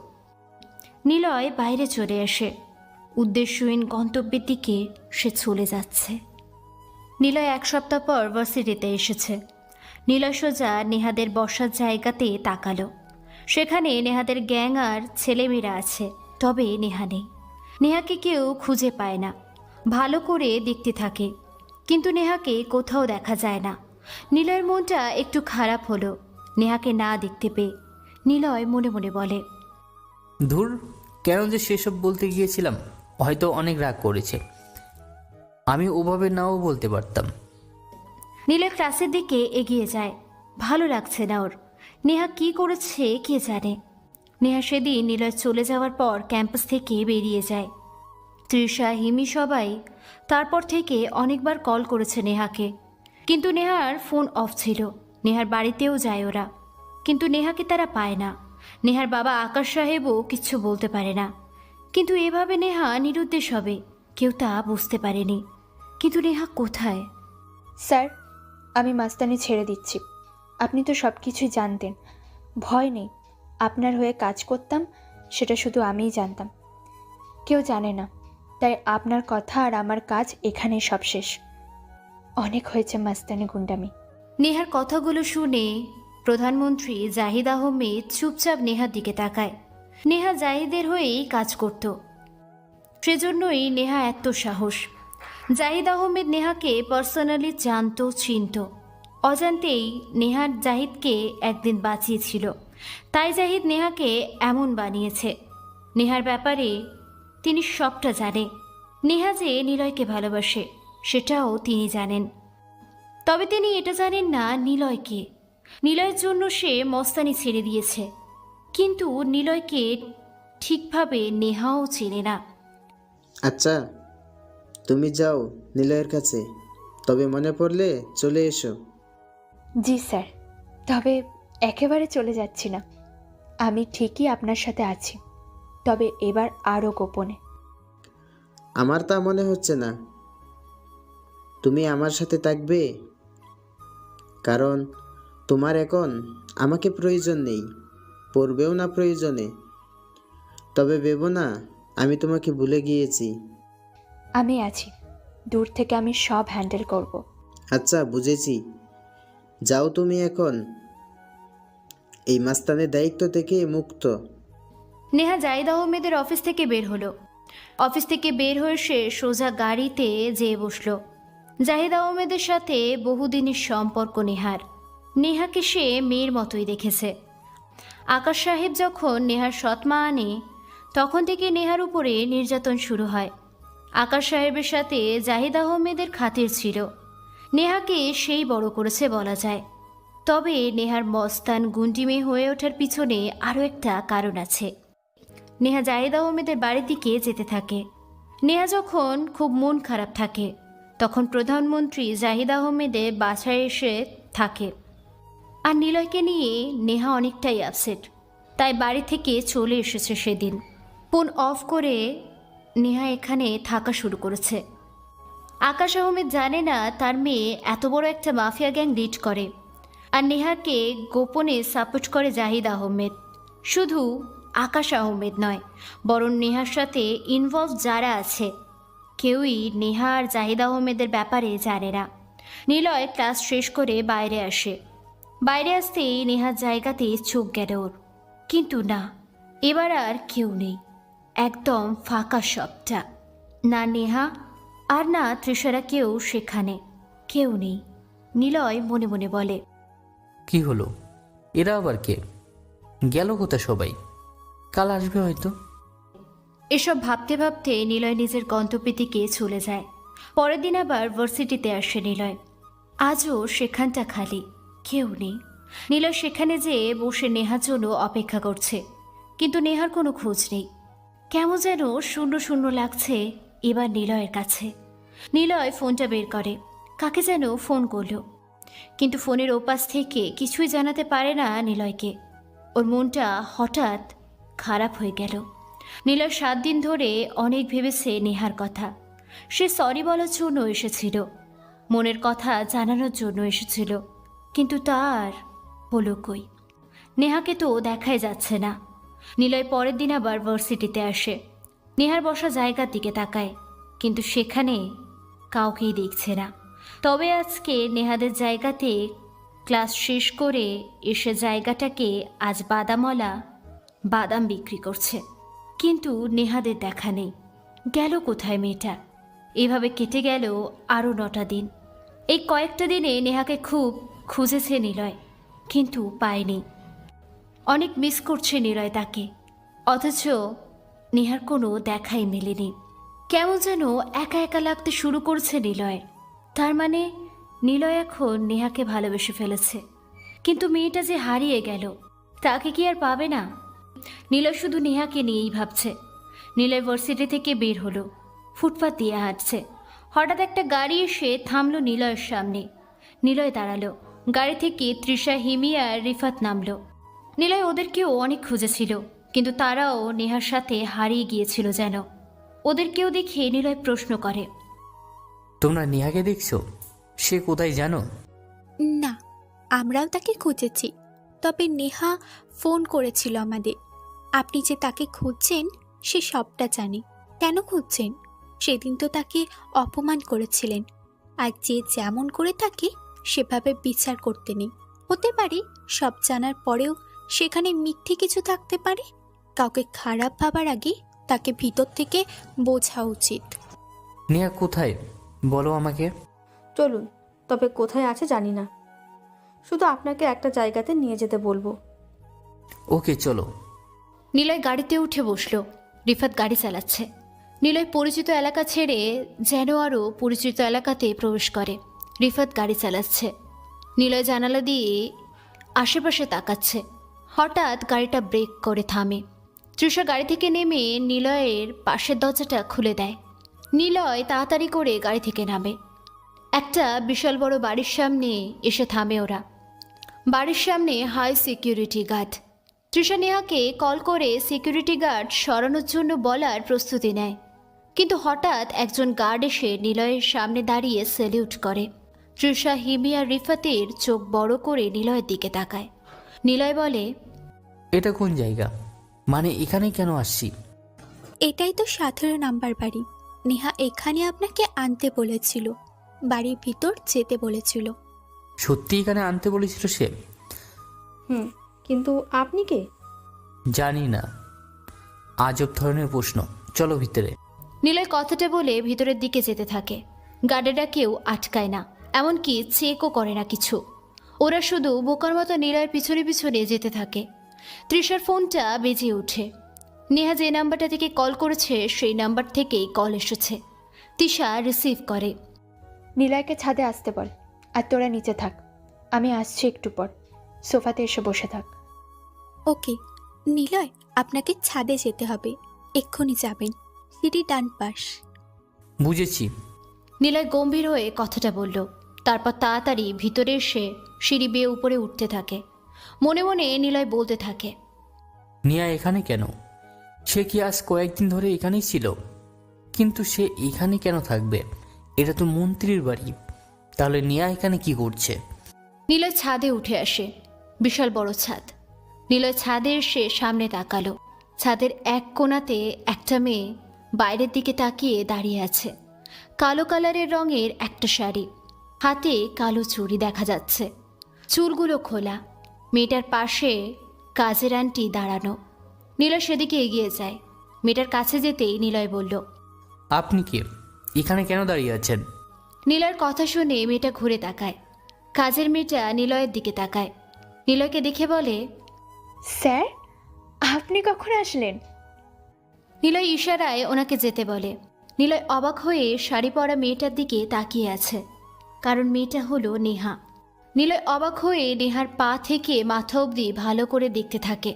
নিলয় বাইরে চলে আসে। উদ্দেশ্যহীন গন্তব্যের দিকে সে চলে যাচ্ছে। নিলয় 1 সপ্তাহ পর ভার্সিটিতে এসেছে। নিলয় সোজা নেহাদের বসার জায়গাতে তাকালো। সেখানে নেহাদের গ্যাং আর ছেলেমেয়েরা আছে, তবে নেহা নেই। নেহাকে কেউ খুঁজে পায় না, ভালো করে দেখতে থাকে, কিন্তু নেহাকে কোথাও দেখা যায় না। নিলয়ের মনটা একটু খারাপ হলো নেহাকে না দেখতে পেয়ে। নিলয় মনে মনে বলে, ধুর, কেন যে সেসব বলতে গিয়েছিলাম। হয়তো অনেক রাগ করেছে, আমি ওভাবে নাও বলতে পারতাম। নিলয় ক্লাসের দিকে এগিয়ে যায়। ভালো লাগছে না ওর। নেহা কি করেছে কে জানে। নেহা সেদিন নিলয় চলে যাওয়ার পর ক্যাম্পাস থেকে বেরিয়ে যায়। তৃষা, হিমি সবাই তারপর থেকে অনেকবার কল করেছে নেহাকে, কিন্তু নেহার ফোন অফ ছিল। নেহার বাড়িতেও যায় ওরা, কিন্তু নেহাকে তারা পায় না। নেহার বাবা আকাশ সাহেবও কিচ্ছু বলতে পারে না। কিন্তু এভাবে নেহা নিরুদ্দেশ হবে কেউ তা বুঝতে পারেনি। কিন্তু নেহা কোথায়? স্যার, আমি মাস্তানি ছেড়ে দিচ্ছি। আপনি তো সব কিছুই জানতেন। ভয় নেই, আপনার হয়ে কাজ করতাম, সেটা শুধু আমিই জানতাম, কেউ জানে না। তাই আপনার কথা আর আমার কাজ এখানেই সব শেষ। অনেক হয়েছে মাস্তানি গুন্ডামি। নেহার কথাগুলো শুনে প্রধানমন্ত্রী জাহিদ আহমেদ চুপচাপ নেহার দিকে তাকায়। নেহা জাহিদের হয়েই কাজ করত, সেজন্যই নেহা এত সাহস। জাহিদ আহমেদ নেহাকে পার্সোনালি জানত, চিনত। অজান্তেই নেহা জাহিদকে একদিন বাঁচিয়েছিল, তাই জাহিদ নেহাকে এমন বানিয়েছে। নেহার ব্যাপারে তিনি সবটা জানে। নেহা যে নিলয়কে ভালোবাসে সেটাও তিনি জানেন। তবে তিনি এটা জানেন না নিলয়কে। নিলয়ের জন্য সে মস্তানি ছেড়ে দিয়েছে, কিন্তু নিলয়কে ঠিকভাবে নেহাও চেনে না। আচ্ছা, তুমি যাও নিলয়ের কাছে, তবে মনে পড়লে চলে এসো। জি স্যার, তবে একেবারে চলে যাচ্ছি না। আমি ঠিকই আপনার সাথে আছি, তবে এবার আরও গোপনে। আমার তা মনে হচ্ছে না তুমি আমার সাথে থাকবে, কারণ তোমার এখন আমাকে প্রয়োজন নেই, পড়বেও না প্রয়োজনে। তবে ভেবো না আমি তোমাকে ভুলে গিয়েছি। আমি আছি, দূর থেকে আমি সব হ্যান্ডেল করব। আচ্ছা, বুঝেছি। যাও তুমি এখন, এই মাস্তানের দায়িত্ব থেকে মুক্ত। নেহা জাহিদ আহমেদের অফিস থেকে বের হলো। অফিস থেকে বের হয়ে সে সোজা গাড়িতে যেয়ে বসলো। জাহিদ আহমেদের সাথে বহুদিনের সম্পর্ক নেহার। নেহাকে সে মেয়ের মতোই দেখেছে। আকাশ সাহেব যখন নেহার সৎমা আনে, তখন থেকে নেহার উপরে নির্যাতন শুরু হয়। আকাশ সাহেবের সাথে জাহিদ আহমেদের খাতির ছিল। নেহাকে সেই বড় করেছে বলা যায়। তবে নেহার মস্তান গুন্ডি মেয়ে হয়ে ওঠার পিছনে আরও একটা কারণ আছে। নেহা জাহিদ আহমেদের বাড়ির দিকে যেতে থাকে। নেহা যখন খুব মন খারাপ থাকে, তখন প্রধানমন্ত্রী জাহিদ আহমেদের বাসায় এসে থাকে। আর নিলয়কে নিয়ে নেহা অনেকটাই আপসেট, তাই বাড়ি থেকে চলে এসেছে সেদিন। ফোন অফ করে নেহা এখানে থাকা শুরু করেছে। আকাশ আহমেদ জানে না তার মেয়ে এত বড় একটা মাফিয়া গ্যাং লিড করে। আর নেহাকে গোপনে সাপোর্ট করে জাহিদ আহমেদ। শুধু আকাশ আহমেদ নয়, বরং নেহার সাথে ইনভলভ যারা আছে কেউই নেহা আর জাহিদ আহমেদের ব্যাপারে জানে না। নিলয় ক্লাস শেষ করে বাইরে আসে। বাইরে আসতেই নেহার জায়গাতে চোখ গেল ওর, কিন্তু না, এবার আর কেউ নেই। একদম ফাঁকা সবটা। না নেহা আর না তৃষারা, কেউ সেখানে, কেউ নেই। নিলয় মনে মনে বলে, কি হলো? এরা আবার কে? গেল কোথায় সবাই? কাল আসবে হয়তো। এসব ভাবতে ভাবতে নিলয় নিজের গন্তব্যের দিকে চলে যায়। পরের দিন আবার ভার্সিটিতে আসে নিলয়। আজও সেখানটা খালি, কেউ নেই। নিলয় সেখানে যেয়ে বসে নেহার জন্য অপেক্ষা করছে, কিন্তু নেহার কোনো খোঁজ নেই। কেমন যেন শূন্য শূন্য লাগছে এবার নিলয়ের কাছে। নিলয় ফোনটা বের করে, কাকে যেন ফোন করল, কিন্তু ফোনের ওপাশ থেকে কিছুই জানাতে পারে না নিলয়কে। ওর মনটা হঠাৎ খারাপ হয়ে গেল। নিলয় 7 দিন ধরে অনেক ভেবেছে নেহার কথা। সে সরি বলার জন্য এসেছিল, মনের কথা জানানোর জন্য এসেছিল, কিন্তু তার হলো কই? নেহাকে তো দেখাই যাচ্ছে না। নিলয় পরের দিন আবার ভার্সিটিতে আসে। নেহার বসা জায়গার দিকে তাকায়, কিন্তু সেখানে কাউকেই দেখছে না। তবে আজকে নেহাদের জায়গাতে ক্লাস শেষ করে এসে জায়গাটাকে আজ বাদামওয়ালা বাদাম বিক্রি করছে, কিন্তু নেহাদের দেখা নেই। গেল কোথায় মেয়েটা? এভাবে কেটে গেল আরও 9টা দিন। এই কয়েকটা দিনে নেহাকে খুব খুঁজেছে নিলয়, কিন্তু পায়নি। অনেক মিস করছে নিলয় তাকে, অথচ নেহার কোনো দেখাই মেলেনি। কেমন যেন একা একা লাগতে শুরু করছে নিলয়ের। তার মানে নিলয় এখন নেহাকে ভালোবেসে ফেলেছে, কিন্তু মেয়েটা যে হারিয়ে গেল তাকে কি আর পাবে না? নিলয় শুধু নেহাকে নিয়েই ভাবছে। নিলয় ভার্সিটি থেকে বের হলো, ফুটপাত দিয়ে হাঁটছে। হঠাৎ একটা গাড়ি এসে থামলো নিলয়ের সামনে। নিলয় দাঁড়ালো। গাড়ি থেকে তৃষা, হিমি আর রিফাত নামলো। নিলয় ওদেরকেও অনেক খুঁজেছিল, কিন্তু তারাও নেহার সাথে হারিয়ে গিয়েছিল যেন। ওদেরকেও দেখে নিলয় প্রশ্ন করে, তোমরা নেহাকে দেখছো? সে কোথায় জানো? না, আমরাও তাকে খুঁজেছি, তবে নেহা ফোন করেছিল আমাদের। আপনি যে তাকে খুঁজছেন সে সবটা জানে। কেন খুঁজছেন? সেদিন তো তাকে অপমান করেছিলেন। আর যে যেমন করে থাকে সেভাবে বিচার করতে নেই। হতে পারে সব জানার পরেও সেখানে মিথ্যে কিছু থাকতে পারে। কাউকে খারাপ ভাবার আগে তাকে ভিতর থেকে বোঝা উচিত। নেহা কোথায় বলো আমাকে। চলুন, তবে কোথায় আছে জানি না, শুধু আপনাকে একটা জায়গাতে নিয়ে যেতে বলবো। ওকে চলো। নিলয় গাড়িতে উঠে বসলো। রিফাত গাড়ি চালাচ্ছে। নিলয় পরিচিত এলাকা ছেড়ে যেন আরও পরিচিত এলাকাতে প্রবেশ করে। রিফাত গাড়ি চালাচ্ছে। নিলয় জানালা দিয়ে আশেপাশে তাকাচ্ছে। হঠাৎ গাড়িটা ব্রেক করে থামে। তৃষা গাড়ি থেকে নেমে নিলয়ের পাশের দরজাটা খুলে দেয়। নিলয় তাড়াতাড়ি করে গাড়ি থেকে নামে। একটা বিশাল বড় বাড়ির সামনে এসে থামে ওরা। বাড়ির সামনে হাই সিকিউরিটি গার্ড। তৃষা নেহাকে কল করে সিকিউরিটি গার্ড সরানোর জন্য বলার প্রস্তুতি নেয়, কিন্তু হঠাৎ একজন গার্ড এসে নিলয়ের সামনে দাঁড়িয়ে স্যালিউট করে। তৃষা, হিমি আর রিফাতের চোখ বড় করে নিলয়ের দিকে তাকায়। নিলয় বলে, এটা কোন জায়গা? মানে এখানে কেন আসছি? এটাই তো 17 নাম্বার বাড়ি। নেহা এখানে আপনাকে আনতে বলেছিল, বাড়ির ভিতর যেতে বলেছিল। সত্যি এখানে আনতে বলেছিল সে? কিন্তু আপনি কে? জানি না, আজব ধরনের প্রশ্ন। চলো ভিতরে। নিলয় কথাটা বলে ভিতরের দিকে যেতে থাকে। গার্ডেরা কেউ আটকায় না, এমনকি চেকও করে না কিছু। ওরা শুধু বোকার মতো নিলয়ের পিছনে পিছনে যেতে থাকে। তৃষার ফোনটা বেজে ওঠে। নেহা যে নাম্বারটা থেকে কল করেছে সেই নাম্বার থেকেই কল এসেছে। তৃষা রিসিভ করে। নিলয়কে ছাদে আসতে বল, আর তোরা নিচে থাক। আমি আসছি একটু পর, সোফাতে এসে বসে থাক। ওকে নিলয়, আপনাকে ছাদে যেতে হবে, এক্ষুনি যাবেন, সিঁড়ি ডান পাশ। বুঝেছি। নিলয় গম্ভীর হয়ে কথাটা বলল। তারপর তাড়াতাড়ি ভিতরে এসে সিঁড়ি বেয়ে উপরে উঠতে থাকে। মনে মনে নিলয় বলতে থাকে, নিয়া এখানে কেন? সে কি আজ কয়েকদিন ধরে এখানেই ছিল? কিন্তু সে এখানে কেন থাকবে? এটা তো মন্ত্রীর বাড়ি। তাহলে নিয়া এখানে কি করছে? নিলয় ছাদে উঠে আসে। বিশাল বড় ছাদ। নিলয় ছাদে এসে সামনে তাকালো। ছাদের এক কোণাতে একটা মেয়ে বাইরের দিকে তাকিয়ে দাঁড়িয়ে আছে। কালো কালারের রঙের একটা শাড়ি, হাতে কালো চুড়ি দেখা যাচ্ছে, চুলগুলো খোলা। মেয়েটার পাশে কাজের আন্টি দাঁড়ানো। নিলয় সেদিকে এগিয়ে যায়। মেয়েটার কাছে যেতেই নিলয় বলল, আপনি কে? এখানে কেন দাঁড়িয়ে আছেন? নিলয়ের কথা শুনে মেয়েটা ঘুরে তাকায়। কাজের মেয়েটা নিলয়ের দিকে তাকায়। নিলয়কে দেখে বলে, স্যার, আপনি কখন আসলেন? নিলয় ইশারায় ওনাকে যেতে বলে। নিলয় অবাক হয়ে শাড়ি পরা মেয়েটার দিকে তাকিয়ে আছে, কারণ মেয়েটা হলো নেহা। নিলয় অবাক হয়ে নেহার পা থেকে মাথা অবধি ভালো করে দেখতে থাকে।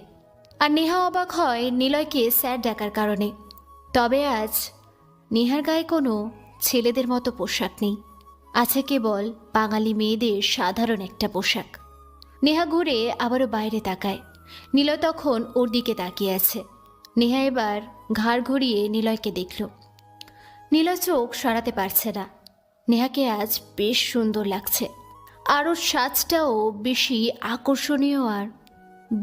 আর নেহা অবাক হয় নিলয়কে স্যার ডাকার কারণে। তবে আজ নেহার গায়ে কোনো ছেলেদের মতো পোশাক নেই, আছে কেবল বাঙালি মেয়েদের সাধারণ একটা পোশাক। নেহা ঘুরে আবারও বাইরে তাকায়। নিলয় তখন ওর দিকে তাকিয়ে আছে। নেহা এবার ঘাড় ঘুরিয়ে নিলয়কে দেখল। নিলয় চোখ সরাতে পারছে না। নেহাকে আজ বেশ সুন্দর লাগছে, আর ওর সাজটাও বেশি আকর্ষণীয় আর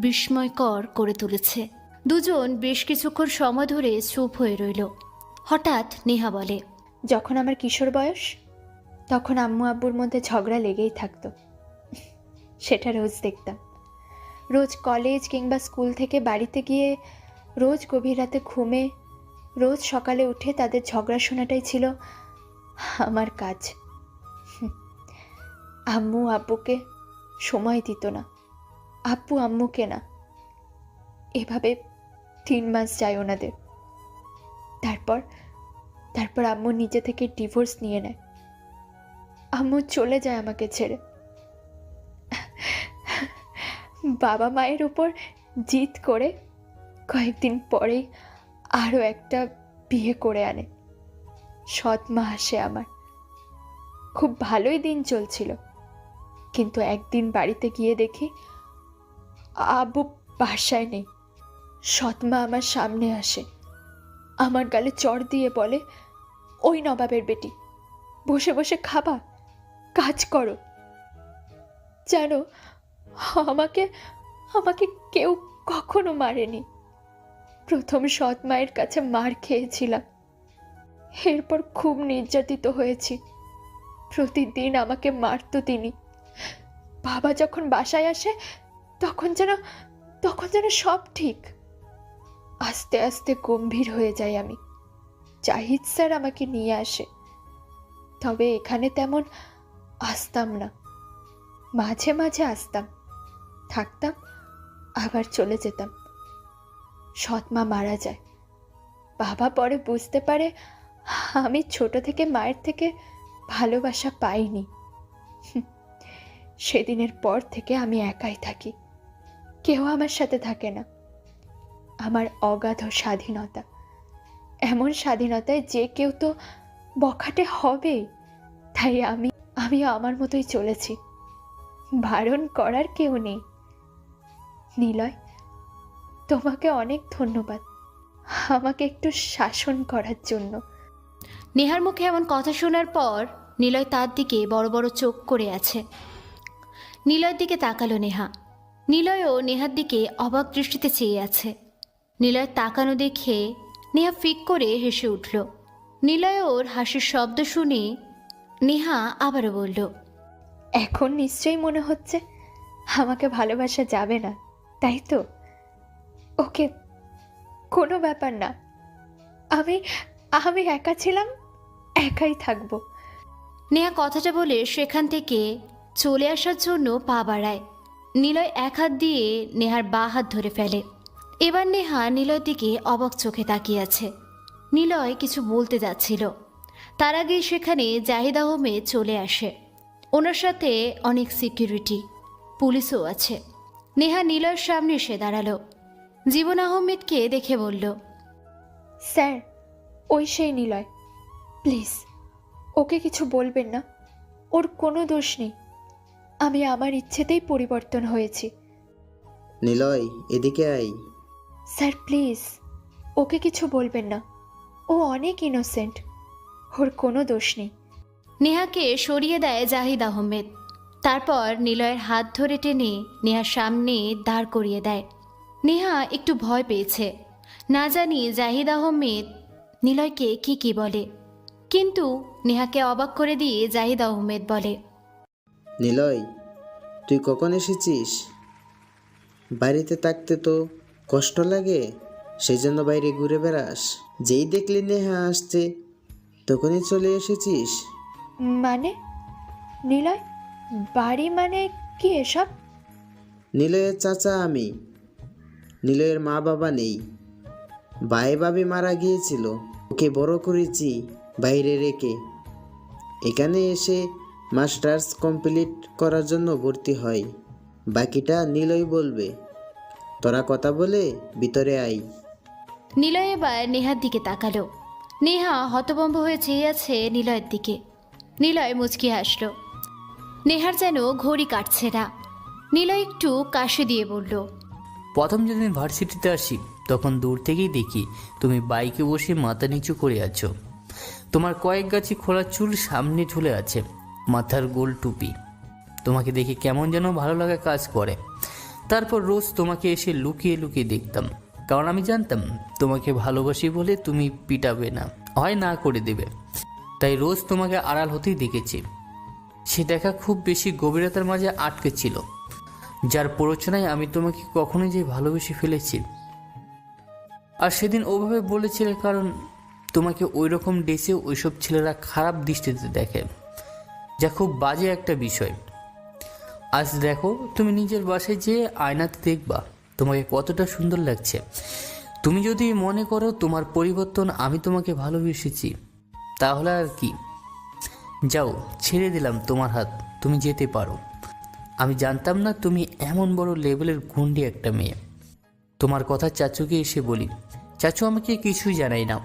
বিস্ময়কর করে তুলেছে। দুজন বেশ কিছুক্ষণ সময় ধরে চুপ হয়ে রইল। হঠাৎ নেহা বলে, যখন আমার কিশোর বয়স, তখন আম্মু আব্বুর মধ্যে ঝগড়া লেগেই থাকতো। সেটা রোজ দেখতাম। রোজ কলেজ কিংবা স্কুল থেকে বাড়িতে গিয়ে, রোজ গভীর রাতে ঘুমে, রোজ সকালে উঠে তাদের ঝগড়া শোনাটাই ছিল আমার কাজ। আম্মু আব্বুকে সময় দিত না, আব্বু আম্মুকে না। এভাবে 3 মাস যায় ওনাদের। তারপর আম্মু নিজে থেকে ডিভোর্স নিয়ে নেয়। আম্মু চলে যায় আমাকে ছেড়ে। বাবা মায়ের উপর জিদ করে কয়েকদিন পরেই আরও একটা বিয়ে করে আনে। সৎ মা আসে আমার। খুব ভালোই দিন চলছিল, কিন্তু একদিন বাড়িতে গিয়ে দেখি আব্বু বাসায় নেই। সৎ মা আমার সামনে আসে, আমার গালে চড় দিয়ে বলে, ওই নবাবের বেটি, বসে বসে খাবা, কাজ করো। জানো, আমাকে কেউ কখনো মারেনি। প্রথম সৎ মায়ের কাছে মার খেয়েছিলাম, এরপর খুব নির্যাতিত হয়েছি। প্রতিদিন আমাকে মারতো তিনি। বাবা যখন বাসায় আসে তখন যেন সব ঠিক। আস্তে আস্তে গম্ভীর হয়ে যাই আমি। জাহিদ স্যার আমাকে নিয়ে আসে, তবে এখানে তেমন আসতাম না। মাঝে মাঝে আসতাম, থাকতাম, আবার চলে যেতাম। সৎ মা মারা যায়, বাবা পরে বুঝতে পারে আমি ছোট থেকে মায়ের থেকে ভালোবাসা পাইনি। সেদিনের পর থেকে আমি একাই থাকি, কেউ আমার সাথে থাকে না। আমার অগাধ স্বাধীনতা, এমন স্বাধীনতায় যে কেউ তো বখাটে হবেই, তাই আমি আমার মতোই চলেছি, বারণ করার কেউ নেই। নিলয়, তোমাকে অনেক ধন্যবাদ আমাকে একটু শাসন করার জন্য। নেহার মুখে এমন কথা শোনার পর নিলয় তার দিকে বড় বড় চোখ করে আছে। নিলয়ের দিকে তাকালো নেহা। নিলয়ও নেহার দিকে অবাক দৃষ্টিতে চেয়ে আছে। নিলয়ের তাকানো দেখে নেহা ফিক করে হেসে উঠল। নিলয় ওর হাসির শব্দ শুনে নেহা আবারও বলল, এখন নিশ্চয়ই মনে হচ্ছে আমাকে ভালোবাসা যাবে না, তাই তো? ওকে, কোনো ব্যাপার না, আমি আমি একা ছিলাম, একাই থাকবো। নেহা কথাটা বলে সেখান থেকে চলে আসার জন্য পা বাড়ায়। নিলয় এক হাত দিয়ে নেহার বাঁ হাত ধরে ফেলে। এবার নেহা নিলয়ের দিকে অবাক চোখে তাকিয়ে আছে। নিলয় কিছু বলতে যাচ্ছিল, তার আগেই সেখানে জাহিদ আহমেদ চলে আসে। ওনার সাথে অনেক সিকিউরিটি, পুলিশও আছে। নেহা নিলয়ের সামনে এসে দাঁড়ালো। জীবন আহমেদকে দেখে বলল, স্যার, ওই সেই নিলয়, প্লিজ ওকে কিছু বলবেন না, ওর কোনো দোষ নেই, আমি আমার ইচ্ছেতেই পরিবর্তন হয়েছি। নিলয়, এদিকে আই। স্যার প্লিজ ওকে কিছু বলবেন না, ও অনেক ইনোসেন্ট, ওর কোনো দোষ নেই। নেহাকে সরিয়ে দেয় জাহিদ আহমেদ। তারপর নিলয়ের হাত ধরে টেনে নেহার সামনে দাঁড় করিয়ে দেয়। নেহা একটু ভয় পেয়েছে, না জানি জাহিদ আহমেদ নিলয়কে কি বলে। কিন্তু নেহাকে অবাক করে দিয়ে জাহিদ আহমেদ বলে, নিলয়, তুই কখন এসেছিস? বাড়িতে থাকতে তো কষ্ট লাগে, সেই জন্য বাইরে ঘুরে বেড়াস। যেই দেখলি নেহা আসছে তখনই চলে এসেছিস? মানে নিলয়, বাড়ি মানে কি এসব? নিলয়ের চাচা আমি। নিলয়ের মা বাবা নেই, ভাই ভাবি মারা গিয়েছিল, ওকে বড় করেছি বাইরে রেখে। এখানে এসে মাস্টার্স কমপ্লিট করার জন্য ভর্তি হয়, বাকিটা নিলয় বলবে। তোরা কথা বলে ভিতরে আই। নিলয় এবার নেহার দিকে তাকালো। নেহা হতভম্ব হয়ে চেয়ে আছে নিলয়ের দিকে। নিলয় মুচকি হাসল। নেহার যেন ঘড়ি কাটছে না। নিলয় একটু কাশি দিয়ে বলল, প্রথম যেদিন ভার্সিটিতে আসি তখন দূর থেকেই দেখি তুমি বাইকে বসে মাথা নিচু করে আছো। তোমার কয়েক গাছি খোলা চুল সামনে ঝুলে আছে, মাথার গোল টুপি। তোমাকে দেখে কেমন যেন ভালো লাগা কাজ করে। তারপর রোজ তোমাকে এসে লুকিয়ে লুকিয়ে দেখতাম, কারণ আমি জানতাম তোমাকে ভালোবাসি বলে তুমি পিটাবে না, হয় না করে দেবে। তাই রোজ তোমাকে আড়াল হতেই দেখেছি। সে দেখা খুব বেশি গভীরতার মাঝে আটকে ছিল, যার প্ররোচনায় আমি তোমাকে কখনোই যে ভালোবেসে ফেলেছি। আর সেদিন ওভাবে বলেছিলে কারণ তোমাকে ওই রকম ডেসে ওইসব ছেলেরা খারাপ দৃষ্টিতে দেখে, যা খুব বাজে একটা বিষয়। আজ দেখো, তুমি নিজের বাসায় যেয়ে আয়নাতে দেখবা তোমাকে কতটা সুন্দর লাগছে। তুমি যদি মনে করো তোমার পরিবর্তন আমি তোমাকে ভালোবেসেছি, তাহলে আর কি, যাও, ছেড়ে দিলাম তোমার হাত, তুমি যেতে পারো। আমি জানতাম না তুমি এমন বড় লেভেলের গুন্ডি একটা মেয়ে। তোমার কথা চাচুকে এসে বলি, চাচু আমাকে কিছুই জানাই না,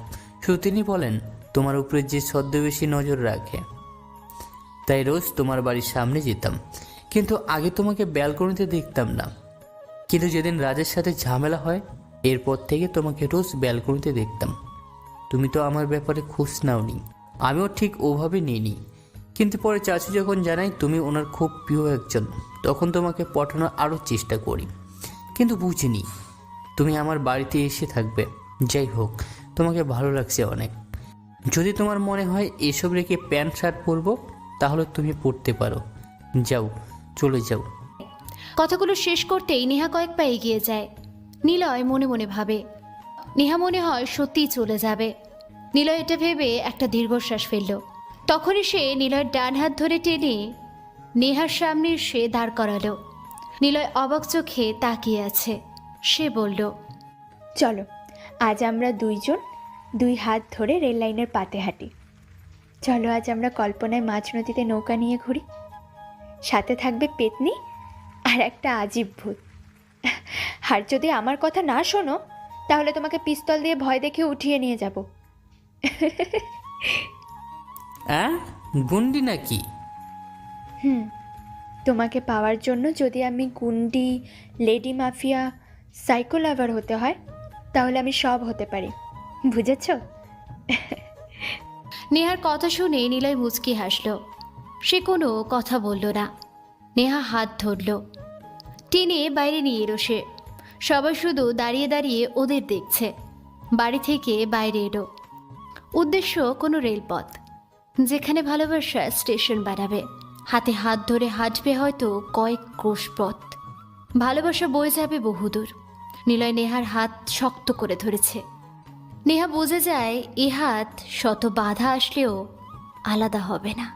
শুধু তিনি বলেন তোমার উপরে যে ছদ্মবেশী নজর রাখে। তাই রোজ তোমার বাড়ির সামনে যেতাম, কিন্তু আগে তোমাকে ব্যালকনিতে দেখতাম না। কিন্তু যেদিন রাজের সাথে ঝামেলা হয় এরপর থেকে তোমাকে রোজ ব্যালকনিতে দেখতাম। তুমি তো আমার ব্যাপারে খোঁজ নাওনি, আমিও ঠিক ওভাবে নিইনি। কিন্তু পরে চাচু যখন জানাই তুমি ওনার খুব প্রিয় একজন, তখন তোমাকে পটানোর আরও চেষ্টা করি, কিন্তু বুঝিনি তুমি আমার বাড়িতে এসে থাকবে। যাই হোক, তোমাকে ভালো লাগছে অনেক। যদি তোমার মনে হয় এসব রেখে প্যান্ট শার্ট পরবো, তাহলে তুমি পরতে পারো। যাও, চলে যাও। কথাগুলো শেষ করতেই নেহা কয়েক পা এগিয়ে যায়। নিলয় মনে মনে ভাবে, নেহা মনে হয় সত্যিই চলে যাবে। নিলয় এটা ভেবে একটা দীর্ঘশ্বাস ফেলল। তখনই সে নিলয়ের ডান হাত ধরে টেনে নেহার সামনে এসে দাঁড় করালো। নিলয় অবাক চোখে তাকিয়ে আছে। সে বলল, চলো আজ আমরা দুইজন দুই হাত ধরে রেল লাইনের পাতে হাঁটি। চলো আজ আমরা কল্পনায় মাঝ নদীতে নৌকা নিয়ে ঘুরি। সাথে থাকবে পেতনি আর একটা আজীব ভূত। আর যদি আমার কথা না শোনো তাহলে তোমাকে পিস্তল দিয়ে ভয় দেখে উঠিয়ে নিয়ে যাব। গুন্ডি নাকি? তোমাকে পাওয়ার জন্য যদি আমি গুন্ডি, লেডি মাফিয়া, সাইকো লাভার হতে হয় তাহলে আমি সব হতে পারি, বুঝেছ? নেহার কথা শুনে নিলয় মুচকি হাসল। সে কোনো কথা বলল না। নেহা হাত ধরল, টেনে বাইরে নিয়ে এলো সে। সবাই শুধু দাঁড়িয়ে দাঁড়িয়ে ওদের দেখছে। বাড়ি থেকে বাইরে এলো, উদ্দেশ্য কোনো রেলপথ, যেখানে ভালোবাসা স্টেশন বানাবে। হাতে হাত ধরে হাঁটবে হয়তো কয়েক ক্রোশ পথ। ভালোবাসা বয়ে যাবে বহুদূর। নিলয় নেহার হাত শক্ত করে ধরেছে। নেহা বুঝে যায় এ হাত শত বাধা আসলেও আলাদা হবে না।